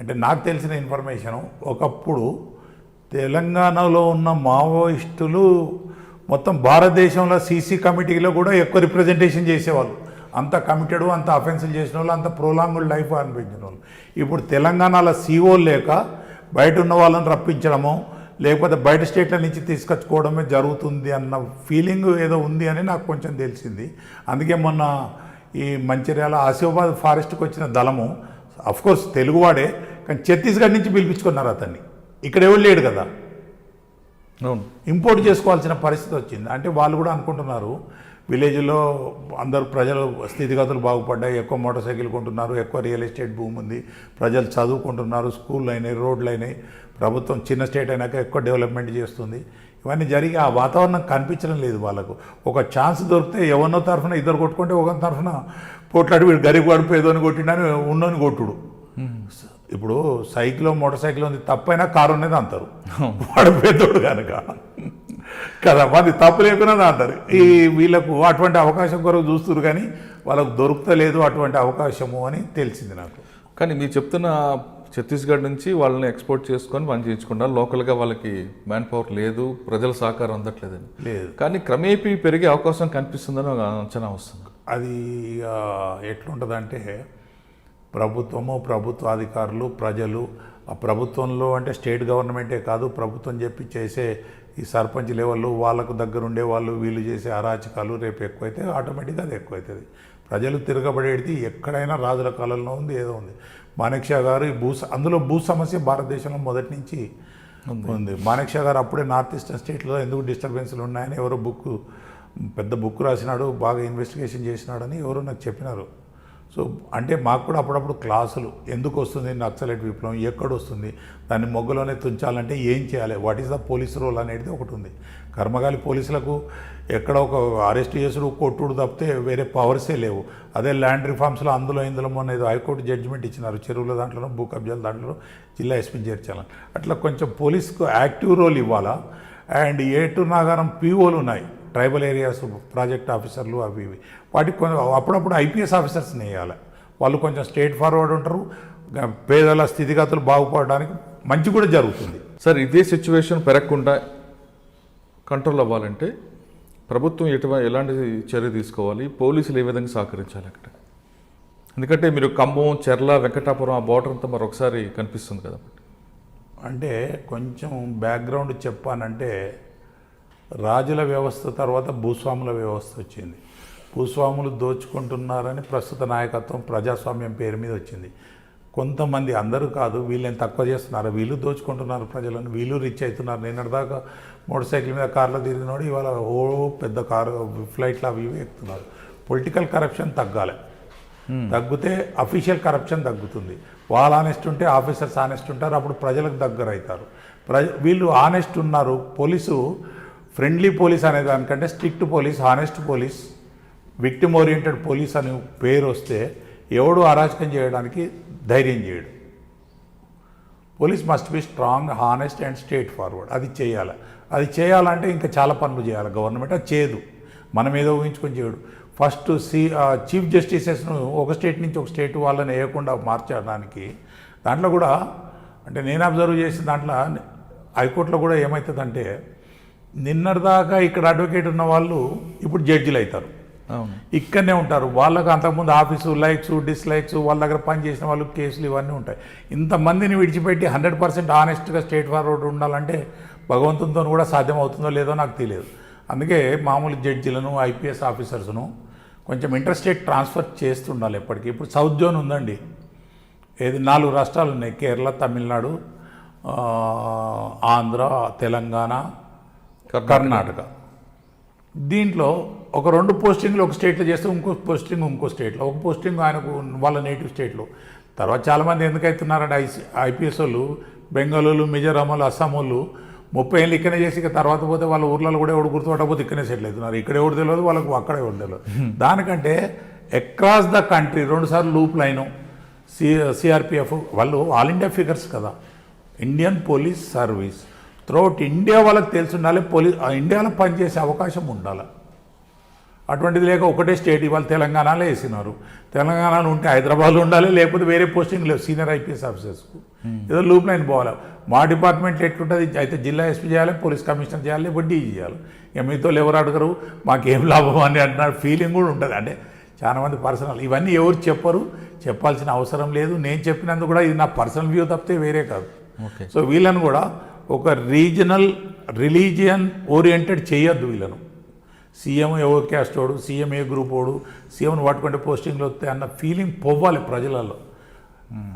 అంటే నాకు తెలిసిన ఇన్ఫర్మేషను, ఒకప్పుడు తెలంగాణలో ఉన్న మావోయిస్టులు మొత్తం భారతదేశంలో సీసీ కమిటీలో కూడా ఎక్కువ రిప్రజెంటేషన్ చేసేవాళ్ళు. అంత కమిటెడ్, అంత అఫెన్సులు చేసిన వాళ్ళు, అంత ప్రొలాంగ్డ్ లైఫ్ అనిపించిన వాళ్ళు. ఇప్పుడు తెలంగాణలో సీఓ లేక బయట ఉన్న వాళ్ళని రప్పించడమో లేకపోతే బయట స్టేట్ల నుంచి తీసుకొచ్చుకోవడమే జరుగుతుంది అన్న ఫీలింగ్ ఏదో ఉంది అని నాకు కొంచెం తెలిసింది. అందుకే మొన్న ఈ మంచిర్యాల ఆసిఫాబాద్ ఫారెస్ట్కి వచ్చిన దళము, అఫ్కోర్స్ తెలుగువాడే, కానీ ఛత్తీస్గఢ్ నుంచి పిలిపించుకున్నారు అతన్ని. ఇక్కడ ఎవరు లేడు కదా, ఇంపోర్ట్ చేసుకోవాల్సిన పరిస్థితి వచ్చింది. అంటే వాళ్ళు కూడా అనుకుంటున్నారు విలేజ్లో అందరు ప్రజలు స్థితిగతులు బాగుపడ్డాయి, ఎక్కువ మోటార్ సైకిల్ కొంటున్నారు, ఎక్కువ రియల్ ఎస్టేట్ భూమి ఉంది, ప్రజలు చదువుకుంటున్నారు, స్కూళ్ళు అయినాయి, రోడ్లు అయినాయి, ప్రభుత్వం చిన్న స్టేట్ అయినాక ఎక్కువ డెవలప్మెంట్ చేస్తుంది. ఇవన్నీ జరిగి ఆ వాతావరణం కనిపించడం లేదు వాళ్ళకు. ఒక ఛాన్స్ దొరికితే ఎవరినో తరఫున ఇద్దరు కొట్టుకుంటే ఒక తరఫున పోట్లాడి వీడు గరీబ్ వాడు పేదోని కొట్టిండని ఉన్నోని కొట్టుడు. ఇప్పుడు సైకిల్, మోటార్ సైకిల్ ఉంది, తప్పైనా కారు ఉన్నది అంటారు, వాడు పెద్దోడు కనుక కదా, అది తప్పు లేకున్నది అంటారు. ఈ వీళ్ళకు అటువంటి అవకాశం కొరకు చూస్తున్నారు, కానీ వాళ్ళకు దొరుకుతలేదు అటువంటి అవకాశము అని తెలిసింది నాకు. కానీ మీరు చెప్తున్న ఛత్తీస్గఢ్ నుంచి వాళ్ళని ఎక్స్పోర్ట్ చేసుకొని పని చేయించుకుంటారు, లోకల్గా వాళ్ళకి మ్యాన్ పవర్ లేదు, ప్రజల సహకారం అందట్లేదని లేదు. కానీ క్రమేపీ పెరిగే అవకాశం కనిపిస్తుందని ఒక అంచనా వస్తుంది. అది ఎట్లుంటుందంటే ప్రభుత్వము, ప్రభుత్వ అధికారులు, ప్రజలు, ఆ ప్రభుత్వంలో అంటే స్టేట్ గవర్నమెంటే కాదు, ప్రభుత్వం చెప్పి చేసే ఈ సర్పంచ్ లెవెల్లో వాళ్ళకు దగ్గర ఉండే వాళ్ళు వీళ్ళు చేసే అరాచకాలు రేపు ఎక్కువైతే ఆటోమేటిక్గా అది ఎక్కువవుతుంది. ప్రజలు తిరగబడేది ఎక్కడైనా రాజుల కాలంలో ఉంది, ఏదో ఉంది. మాణిక్ షా గారు అందులో భూ సమస్య భారతదేశంలో మొదటి నుంచి ఉంది. మాణిక్ షా గారు అప్పుడే నార్త్ ఈస్టర్న్ స్టేట్లో ఎందుకు డిస్టర్బెన్స్లు ఉన్నాయని ఎవరో పెద్ద బుక్ రాసినాడు, బాగా ఇన్వెస్టిగేషన్ చేసినాడని ఎవరో నాకు చెప్పినారు. సో అంటే మాకు కూడా అప్పుడప్పుడు క్లాసులు ఎందుకు వస్తుంది నక్సలైట్ విప్లవం, ఎక్కడ వస్తుంది, దాన్ని మొగ్గలోనే తుంచాలంటే ఏం చేయాలి, what is the police role అనేది ఒకటి ఉంది. కర్మగాలి పోలీసులకు ఎక్కడ ఒక అరెస్ట్ చేసుడు కొట్టుడు తప్పితే వేరే పవర్సే లేవు. అదే ల్యాండ్ రిఫార్మ్స్లో ఇందులో మొన్న ఏదో హైకోర్టు జడ్జిమెంట్ ఇచ్చినారు, చెరువుల దాంట్లో భూ కబ్జాల దాంట్లో జిల్లా ఎస్పీని చేర్చాలని. అట్లా కొంచెం పోలీస్కు యాక్టివ్ రోల్ ఇవ్వాలా. అండ్ ఏటూరు నాగారం పీఓలు ఉన్నాయి, ట్రైబల్ ఏరియాస్ ప్రాజెక్ట్ ఆఫీసర్లు, అవి ఇవి. వాటికి కొంచెం అప్పుడప్పుడు ఐపీఎస్ ఆఫీసర్స్ని వేయాలి. వాళ్ళు కొంచెం స్ట్రేట్ ఫార్వర్డ్ ఉంటారు, పేదల స్థితిగతులు బాగుపడడానికి మంచి కూడా జరుగుతుంది. సార్ ఇదే సిచ్యువేషన్ పెరగకుండా కంట్రోల్ అవ్వాలంటే ప్రభుత్వం ఎలాంటి చర్య తీసుకోవాలి, పోలీసులు ఏ విధంగా సహకరించాలి అక్కడ? ఎందుకంటే మీరు ఖమ్మం, చెర్ల, వెంకటాపురం ఆ బార్డర్ అంతా మరొకసారి కనిపిస్తుంది కదా. అంటే కొంచెం బ్యాక్గ్రౌండ్ చెప్పానంటే రాజుల వ్యవస్థ తర్వాత భూస్వాముల వ్యవస్థ వచ్చింది. భూస్వాములు దోచుకుంటున్నారని ప్రస్తుత నాయకత్వం ప్రజాస్వామ్యం పేరు మీద వచ్చింది. కొంతమంది, అందరూ కాదు, వీళ్ళని తక్కువ చేస్తున్నారు, వీళ్ళు దోచుకుంటున్నారు ప్రజలను, వీళ్ళు రిచ్ అవుతున్నారు. నిన్నటిదాకా మోటార్ సైకిల్ మీద కార్లో తిరిగినోడు ఇవాళ పెద్ద కారు ఫ్లైట్లు అవి ఇవి ఎక్కుతున్నారు. పొలిటికల్ కరప్షన్ తగ్గాలి, తగ్గితే అఫీషియల్ కరప్షన్ తగ్గుతుంది. వాళ్ళు ఆనెస్ట్ ఉంటే ఆఫీసర్స్ ఆనెస్ట్ ఉంటారు, అప్పుడు ప్రజలకు దగ్గర అవుతారు. వీళ్ళు ఆనెస్ట్ ఉన్నారు. పోలీసు ఫ్రెండ్లీ పోలీస్ అనే దానికంటే strict police, honest police, victim oriented police అని పేరు వస్తే ఎవడు అరాచకం చేయడానికి ధైర్యం చేయడు. Police must be strong, honest and straight forward. అది చేయాలి. అది చేయాలంటే ఇంకా చాలా పనులు చేయాలి గవర్నమెంట్. అది చేయదు, మనం ఏదో ఊహించుకొని చేయడు. ఫస్ట్ చీఫ్ జస్టిసెస్ను ఒక స్టేట్ నుంచి ఒక స్టేట్ వాళ్ళని వేయకుండా మార్చడానికి దాంట్లో కూడా అంటే నేను అబ్జర్వ్ చేసిన దాంట్లో హైకోర్టులో కూడా ఏమవుతుందంటే నిన్నటిదాకా ఇక్కడ అడ్వకేట్ ఉన్న వాళ్ళు ఇప్పుడు జడ్జిలు అవుతారు, ఇక్కడనే ఉంటారు. వాళ్ళకు అంతకుముందు ఆఫీసు లైక్స్ డిస్లైక్స్, వాళ్ళ దగ్గర పనిచేసిన వాళ్ళు కేసులు ఇవన్నీ ఉంటాయి. ఇంతమందిని విడిచిపెట్టి 100% ఆనెస్ట్గా స్ట్రేట్ ఫార్వర్డ్ ఉండాలంటే భగవంతునితో కూడా సాధ్యమవుతుందో లేదో నాకు తెలియదు. అందుకే మామూలు జడ్జిలను, ఐపీఎస్ ఆఫీసర్స్ను కొంచెం ఇంటర్స్టేట్ ట్రాన్స్ఫర్ చేస్తుండాలి ఎప్పటికీ. ఇప్పుడు సౌత్ జోన్ ఉందండి, 4 రాష్ట్రాలు ఉన్నాయి, కేరళ, తమిళనాడు, ఆంధ్ర, తెలంగాణ, కర్ణాటక. దీంట్లో ఒక 2 పోస్టింగ్లు ఒక స్టేట్లో చేస్తే ఇంకో పోస్టింగ్ ఇంకో స్టేట్లో, ఒక పోస్టింగ్ ఆయనకు వాళ్ళ నేటివ్ స్టేట్లో. తర్వాత చాలామంది ఎందుకవుతున్నారంటే ఐపీఎస్ వాళ్ళు బెంగాలు, మిజోరాం వాళ్ళు, అస్సాం వాళ్ళు 30 ఏళ్ళు ఇక్కడనే చేసి ఇక తర్వాత పోతే వాళ్ళ ఊర్లలో కూడా ఎవడు గుర్తుపట్టకపోతే ఇక్కడనే సెటిల్ అవుతున్నారు. ఇక్కడ ఎవరు తెలియదు వాళ్ళకు, అక్కడ ఎవరు తెలియదు. దానికంటే అక్రాస్ ద కంట్రీ 2 సార్లు లూప్ లైను, సిఆర్పిఎఫ్ వాళ్ళు ఆల్ ఇండియా ఫిగర్స్ కదా. Indian police service throughout India వాళ్ళకి తెలిసి ఉండాలి, ఇండియాలో పనిచేసే అవకాశం ఉండాలి. అటువంటిది లేక ఒకటే స్టేట్ ఇవాళ తెలంగాణలో వేసినారు. తెలంగాణలో ఉంటే హైదరాబాద్లో ఉండాలి, లేకపోతే వేరే పోస్టింగ్ లేవు సీనియర్ ఐపీఎస్ ఆఫీసర్స్కు. ఏదో లూప్ లైన్ పోవాలి. మా డిపార్ట్మెంట్లో ఎట్లుంటుంది, అయితే జిల్లా ఎస్పీ చేయాలి, పోలీస్ కమిషనర్ చేయాలి, లేకపోతే డీజీ చేయాలి. ఇక మీతో ఎవరు అడగరు, మాకేం లాభం అని అంటున్నారు ఫీలింగ్ కూడా ఉంటుంది. అంటే చాలామంది పర్సనల్ ఇవన్నీ ఎవరు చెప్పరు, చెప్పాల్సిన అవసరం లేదు. నేను చెప్పినందుకు కూడా ఇది నా పర్సనల్ వ్యూ తప్పితే వేరే కాదు. సో వీళ్ళని కూడా ఒక రీజనల్ రిలీజియన్ ఓరియంటెడ్ చేయొద్దు వీళ్ళను. సీఎం ఏ క్యాస్ట్ వాడు, సీఎం ఏ గ్రూప్ వాడు, సీఎంను పట్టుకుంటే పోస్టింగ్లు వస్తాయి అన్న ఫీలింగ్ పోవాలి ప్రజలలో.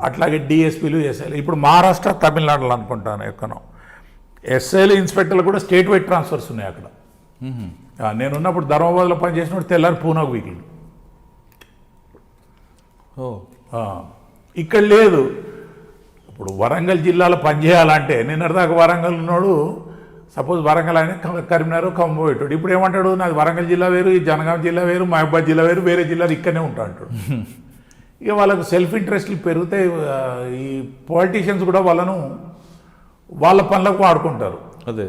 అట్లాగే డిఎస్పీలు, ఎస్ఐలు. ఇప్పుడు మహారాష్ట్ర, తమిళనాడులో అనుకుంటాను ఎక్కనో ఎస్ఐలు, ఇన్స్పెక్టర్లు కూడా స్టేట్ వైడ్ ట్రాన్స్ఫర్స్ ఉన్నాయి అక్కడ. నేనున్నప్పుడు ధర్మాబాద్లో పనిచేసినప్పుడు తెల్లారి పూనాకు వీకింది. ఇక్కడ లేదు. ఇప్పుడు వరంగల్ జిల్లాలో పనిచేయాలంటే నిన్నటిదాకా వరంగల్ ఉన్నాడు, సపోజ్ వరంగల్ ఆయన కరీంనగర్, ఖమ్మం పెట్టాడు. ఇప్పుడు ఏమంటాడు, నాది వరంగల్ జిల్లా వేరు, ఈ జనగాం జిల్లా వేరు, మహబూబాద్ జిల్లా వేరు, వేరే జిల్లాలు ఇక్కడనే ఉంటా అంటాడు. ఇక వాళ్ళకు సెల్ఫ్ ఇంట్రెస్ట్లు పెరిగితే ఈ పొలిటీషియన్స్ కూడా వాళ్ళను వాళ్ళ పనులకు వాడుకుంటారు. అదే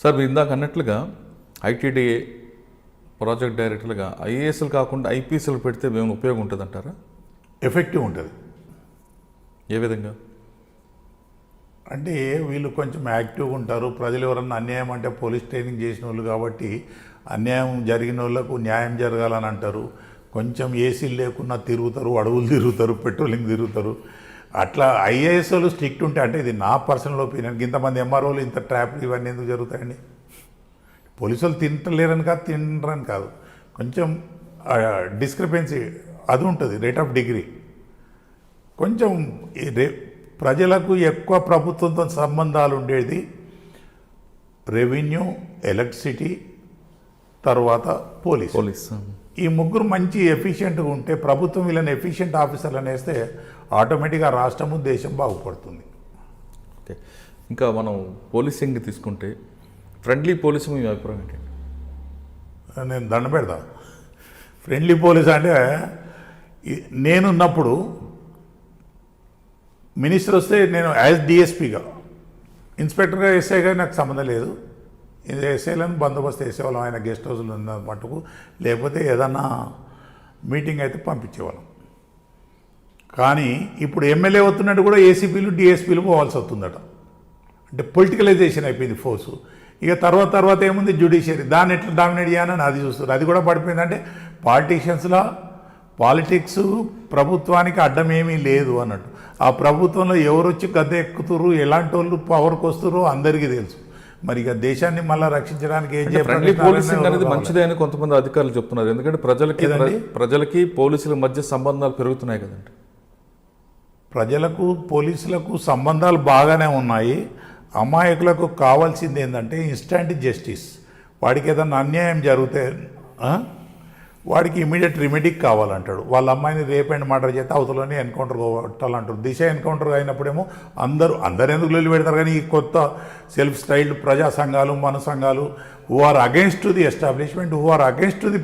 సార్, మీరు ఇందాక అన్నట్లుగా ఐటీడీఏ ప్రాజెక్ట్ డైరెక్టర్లుగా ఐఏఎస్లు కాకుండా ఐపీఎస్లు పెడితే మేము ఉపయోగం ఉంటుంది అంటారా? ఎఫెక్టివ్ ఉంటుంది. ఏ విధంగా అంటే వీళ్ళు కొంచెం యాక్టివ్గా ఉంటారు. ప్రజలు ఎవరన్నా అన్యాయం అంటే పోలీస్ ట్రైనింగ్ చేసిన వాళ్ళు కాబట్టి అన్యాయం జరిగిన వాళ్ళకు న్యాయం జరగాలని అంటారు. కొంచెం ఏసీలు లేకున్నా తిరుగుతారు, అడవులు తిరుగుతారు, పెట్రోలింగ్ తిరుగుతారు. అట్లా ఐఏఎస్ వాళ్ళు స్ట్రిక్ట్ ఉంటే, అంటే ఇది నా పర్సనల్ ఒపీనియన్, ఇంతమంది ఎంఆర్ఓలు ఇంత ట్రాప్లు ఇవన్నీ ఎందుకు జరుగుతాయండి? పోలీసులు తింటలేరని కాదు, తినరని కాదు, కొంచెం డిస్క్రిపెన్సీ అది ఉంటుంది, రేట్ ఆఫ్ డిగ్రీ. కొంచెం ప్రజలకు ఎక్కువ ప్రభుత్వంతో సంబంధాలు ఉండేది రెవెన్యూ, ఎలక్ట్రిసిటీ, తర్వాత పోలీస్. ఈ ముగ్గురు మంచి ఎఫిషియెంట్గా ఉంటే, ప్రభుత్వం వీళ్ళని ఎఫిషియెంట్ ఆఫీసర్లను వేస్తే ఆటోమేటిక్గా రాష్ట్రము, దేశం బాగుపడుతుంది. ఓకే, ఇంకా మనం పోలీసింగ్ తీసుకుంటే ఫ్రెండ్లీ పోలీసింగ్ మీ అభిప్రాయం ఏంటండి? నేను దండ పెడతా. ఫ్రెండ్లీ పోలీస్ అంటే, నేనున్నప్పుడు మినిస్టర్ వస్తే నేను యాజ్ డిఎస్పీగా, ఇన్స్పెక్టర్గా ఎస్ఐగా నాకు సంబంధం లేదు. ఎస్ఐలను బందోబస్తు వేసేవాళ్ళం, ఆయన గెస్ట్ హౌస్లో ఉన్న మటుకు, లేకపోతే ఏదన్నా మీటింగ్ అయితే పంపించేవాళ్ళం. కానీ ఇప్పుడు ఎమ్మెల్యే అవుతున్నట్టు కూడా ఏసీపీలు, డిఎస్పీలు పోవాల్సి వస్తుందట. అంటే పొలిటికలైజేషన్ అయిపోయింది ఫోర్సు. ఇక తర్వాత ఏముంది, జ్యుడిషియరీ, దాన్ని ఎట్లా డామినేట్ చేయాలని అది చూస్తారు. అది కూడా పడిపోయిందంటే పాలిటీషియన్స్లో పాలిటిక్స్ ప్రభుత్వానికి అడ్డం ఏమీ లేదు అన్నట్టు. ఆ ప్రభుత్వంలో ఎవరు వచ్చి గద్దె ఎక్కుతురు, ఎలాంటి వాళ్ళు పవర్కి వస్తురో అందరికీ తెలుసు. మరి ఇక దేశాన్ని మళ్ళీ రక్షించడానికి ఏం ఫ్రెండ్లీ పోలీసింగ్ అనేది మంచిదే అని కొంతమంది అధికారులు చెప్తున్నారు. ఎందుకంటే ప్రజలకి పోలీసుల మధ్య సంబంధాలు పెరుగుతున్నాయి కదండి. ప్రజలకు పోలీసులకు సంబంధాలు బాగానే ఉన్నాయి. అమాయకులకు కావాల్సింది ఏంటంటే ఇన్స్టంట్ జస్టిస్. వాడికి ఏదన్నా అన్యాయం జరిగితే వాడికి ఇమీడియట్ రెమెడీ కావాలంటాడు. వాళ్ళ అమ్మాయిని రేప్ అండ్ మర్డర్ చేస్తే అవతలని ఎన్కౌంటర్ కొట్టాలంటారు. దిశ ఎన్కౌంటర్ అయినప్పుడేమో అందరూ ఎందుకు లొల్లి పెడతారు. కానీ ఈ కొత్త సెల్ఫ్ స్టైల్డ్ ప్రజా సంఘాలు, మన సంఘాలు, who are against the establishment, who are against the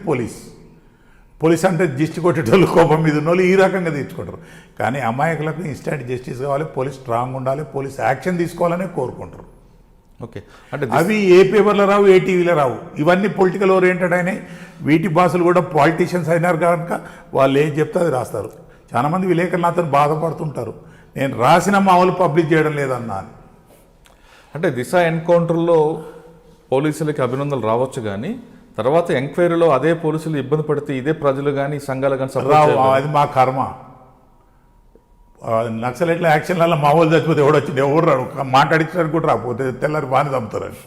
police అంటే దిష్టి కొట్టేటోళ్ళు, కోపం మీద ఉన్న వాళ్ళు ఈ రకంగా తీర్చుకుంటారు. కానీ అమాయకులకు ఇన్స్టెంట్ జస్టిస్ కావాలి, పోలీస్ స్ట్రాంగ్ ఉండాలి, పోలీస్ యాక్షన్ తీసుకోవాలనే కోరుకుంటారు. ఓకే, అంటే అవి ఏ పేపర్లో రావు, ఏ టీవీలో రావు. ఇవన్నీ పొలిటికల్ ఓరియంటెడ్ అయినాయి. వీటి భాషలు కూడా పాలిటీషియన్స్ అయినారు కనుక వాళ్ళు ఏం చెప్తే అది రాస్తారు. చాలామంది విలేకరులు అతను బాధపడుతుంటారు, నేను రాసిన మామూలు పబ్లిక్ చేయడం లేదన్నా అని. అంటే దిశ ఎన్కౌంటర్లో పోలీసులకి అభినందనలు రావచ్చు, కానీ తర్వాత ఎంక్వైరీలో అదే పోలీసులు ఇబ్బంది పడితే ఇదే ప్రజలు కానీ సంఘాలు కానీ రావు. అది మా కర్మ. నక్సలైట్ల యాక్షన్లలో మా వాళ్ళు చచ్చిపోతే ఎవడొచ్చింది, ఎవరు రాడు, మాట్లాడించడానికి కూడా రాకపోతే తెల్లారి బాగానే చంపుతారని.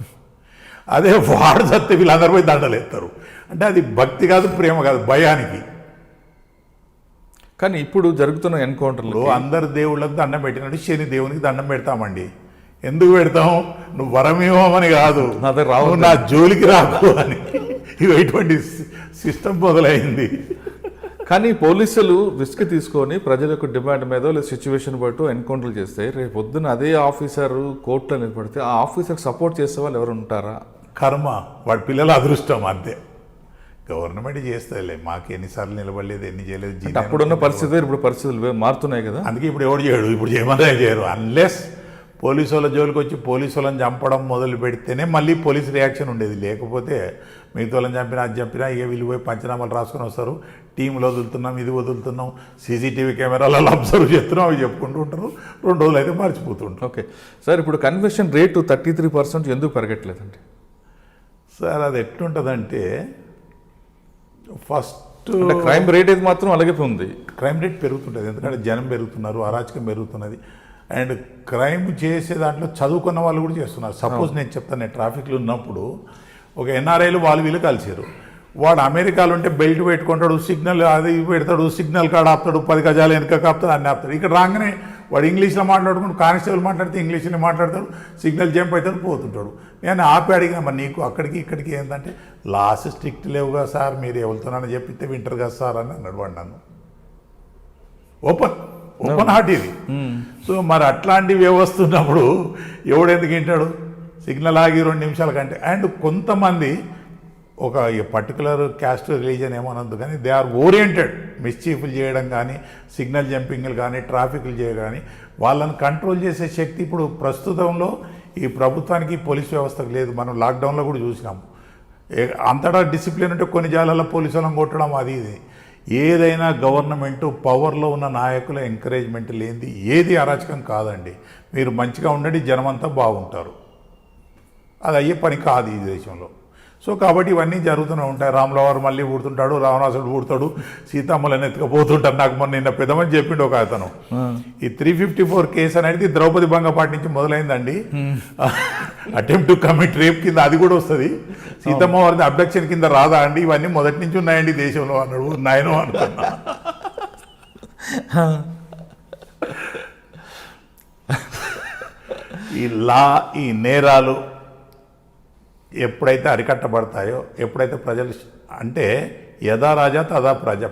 అదే వాడు చస్తే వీళ్ళందరూ పోయి దండలు ఎత్తారు. అంటే అది భక్తి కాదు, ప్రేమ కాదు, భయానికి. కానీ ఇప్పుడు జరుగుతున్న ఎన్కౌంటర్లో అందరు దేవుళ్ళకు దండం పెట్టినట్టు శని దేవునికి దండం పెడతామండి. ఎందుకు పెడతాం? నువ్వు వరమేమని కాదు, నా జోలికి రాకు అని. ఇటువంటి సిస్టమ్ మొదలైంది. కానీ పోలీసులు రిస్క్ తీసుకొని ప్రజల యొక్క డిమాండ్ మీద లేదా సిచ్యువేషన్ బట్టి ఎన్కౌంటర్లు చేస్తే రేపు పొద్దున అదే ఆఫీసర్ కోర్టులో నిలబడితే ఆ ఆఫీసర్కి సపోర్ట్ చేసే వాళ్ళు ఎవరు ఉంటారా? కర్మ, వాడి పిల్లల అదృష్టం అంతే. గవర్నమెంట్ చేస్తేలే, మాకు ఎన్నిసార్లు నిలబడలేదు, ఎన్ని చేయలేదు. అప్పుడున్న పరిస్థితి ఇప్పుడు పరిస్థితులు మారుతున్నాయి కదా. అందుకే ఇప్పుడు ఎవడు చేయడు, ఇప్పుడు చేయమన్నా చేయరు. అన్లెస్ పోలీసు వాళ్ళ జోలికి వచ్చి పోలీసు వాళ్ళని చంపడం మొదలు పెడితేనే మళ్ళీ పోలీస్ రియాక్షన్ ఉండేది. లేకపోతే మిగతా వాళ్ళని చంపినా అది చంపినా ఇక వీళ్ళు పోయి పంచనామాలు రాసుకొని వస్తారు. టీంలు వదులుతున్నాం, ఇది వదులుతున్నాం, సీసీటీవీ కెమెరాలలో అబ్జర్వ్ చేస్తున్నాం, అవి చెప్పుకుంటూ ఉంటారు. 2 రోజులు అయితే మర్చిపోతుంటారు. ఓకే సార్, ఇప్పుడు కన్వర్షన్ రేటు 33% ఎందుకు పెరగట్లేదండి సార్? అది ఎట్లుంటుందంటే, ఫస్ట్ క్రైమ్ రేట్ అయితే మాత్రం అలాగే ఉంది. క్రైమ్ రేట్ పెరుగుతుంటుంది, ఎందుకంటే జనం పెరుగుతున్నారు, అరాచకం పెరుగుతున్నది. అండ్ క్రైమ్ చేసే దాంట్లో చదువుకున్న వాళ్ళు కూడా చేస్తున్నారు. సపోజ్ నేను చెప్తాను, నేను ట్రాఫిక్లో ఉన్నప్పుడు ఒక ఎన్ఆర్ఐలు వాళ్ళు వీళ్ళు కలిసారు. వాడు అమెరికాలో ఉంటే బెల్ట్ పెట్టుకుంటాడు, సిగ్నల్ అది పెడతాడు, సిగ్నల్ కాడ ఆపుతాడు, 10 గజాలు వెనక ఆపుతాడు, అన్నీ ఆపుతాడు. ఇక్కడ రాగానే వాడు ఇంగ్లీష్లో మాట్లాడుకుంటూ, కానిస్టేబుల్ మాట్లాడితే ఇంగ్లీష్లో మాట్లాడతాడు, సిగ్నల్ జంప్ అవుతాడు, పోతుంటాడు. నేను ఆపి అడిగినా, మరి నీకు అక్కడికి ఇక్కడికి ఏంటంటే, లాస్ స్ట్రిక్ట్ లేవుగా సార్, మీరు ఎవరుతున్నారని చెప్పితే వింటారు కదా సార్ అని అన్నాడు వాడు నన్ను. ఓపెన్ హార్ట్ ఇది. సో మరి అట్లాంటి వ్యవస్థ ఉన్నప్పుడు ఎవడెందుకు వింటాడు? సిగ్నల్ ఆగి 2 నిమిషాల కంటే. అండ్ కొంతమంది ఒక పర్టికులర్ క్యాస్ట్ రిలీజన్ ఏమనద్దు కానీ దే ఆర్ ఓరియంటెడ్ మిస్చీఫ్లు చేయడం కానీ, సిగ్నల్ జంపింగ్లు కానీ, ట్రాఫిక్లు చేయడం కానీ, వాళ్ళని కంట్రోల్ చేసే శక్తి ఇప్పుడు ప్రస్తుతంలో ఈ ప్రభుత్వానికి, పోలీస్ వ్యవస్థకు లేదు. మనం లాక్డౌన్లో కూడా చూసినాము. అంతటా డిసిప్లిన్ ఉంటే కొన్ని జాగాలలో పోలీసులను కొట్టడం అది ఇది. ఏదైనా గవర్నమెంట్ పవర్లో ఉన్న నాయకుల ఎంకరేజ్మెంట్ లేనిది ఏది అరాచకం కాదండి. మీరు మంచిగా ఉండండి, జనమంతా బాగుంటారు. అది అయ్యే పని కాదు ఈ దేశంలో. సో కాబట్టి ఇవన్నీ జరుగుతూనే ఉంటాయి. రాములవారు మళ్ళీ పుడుతుంటాడు, రావణాసుడు పుడతాడు, సీతమ్మలని ఎత్తుకపోతుంటారు. నాకు మొన్న నిన్న పెద్దమని చెప్పిండు ఒక అతను. ఈ 354 కేసు అనేది ద్రౌపది బంగపాటి నుంచి మొదలైందండి. అటెంప్ట్ టు కమిట్ రేప్ కింద అది కూడా వస్తుంది. సీతమ్మ వారిది అబ్డక్షన్ కింద రాదా అండి? ఇవన్నీ మొదటి నుంచి ఉన్నాయండి దేశంలో అన్నాడు. నాయనో అనుకున్నా. ఈ లా, ఈ నేరాలు ఎప్పుడైతే అరికట్టబడతాయో, ఎప్పుడైతే ప్రజలు అంటే యథా రాజా తదా ప్రజ,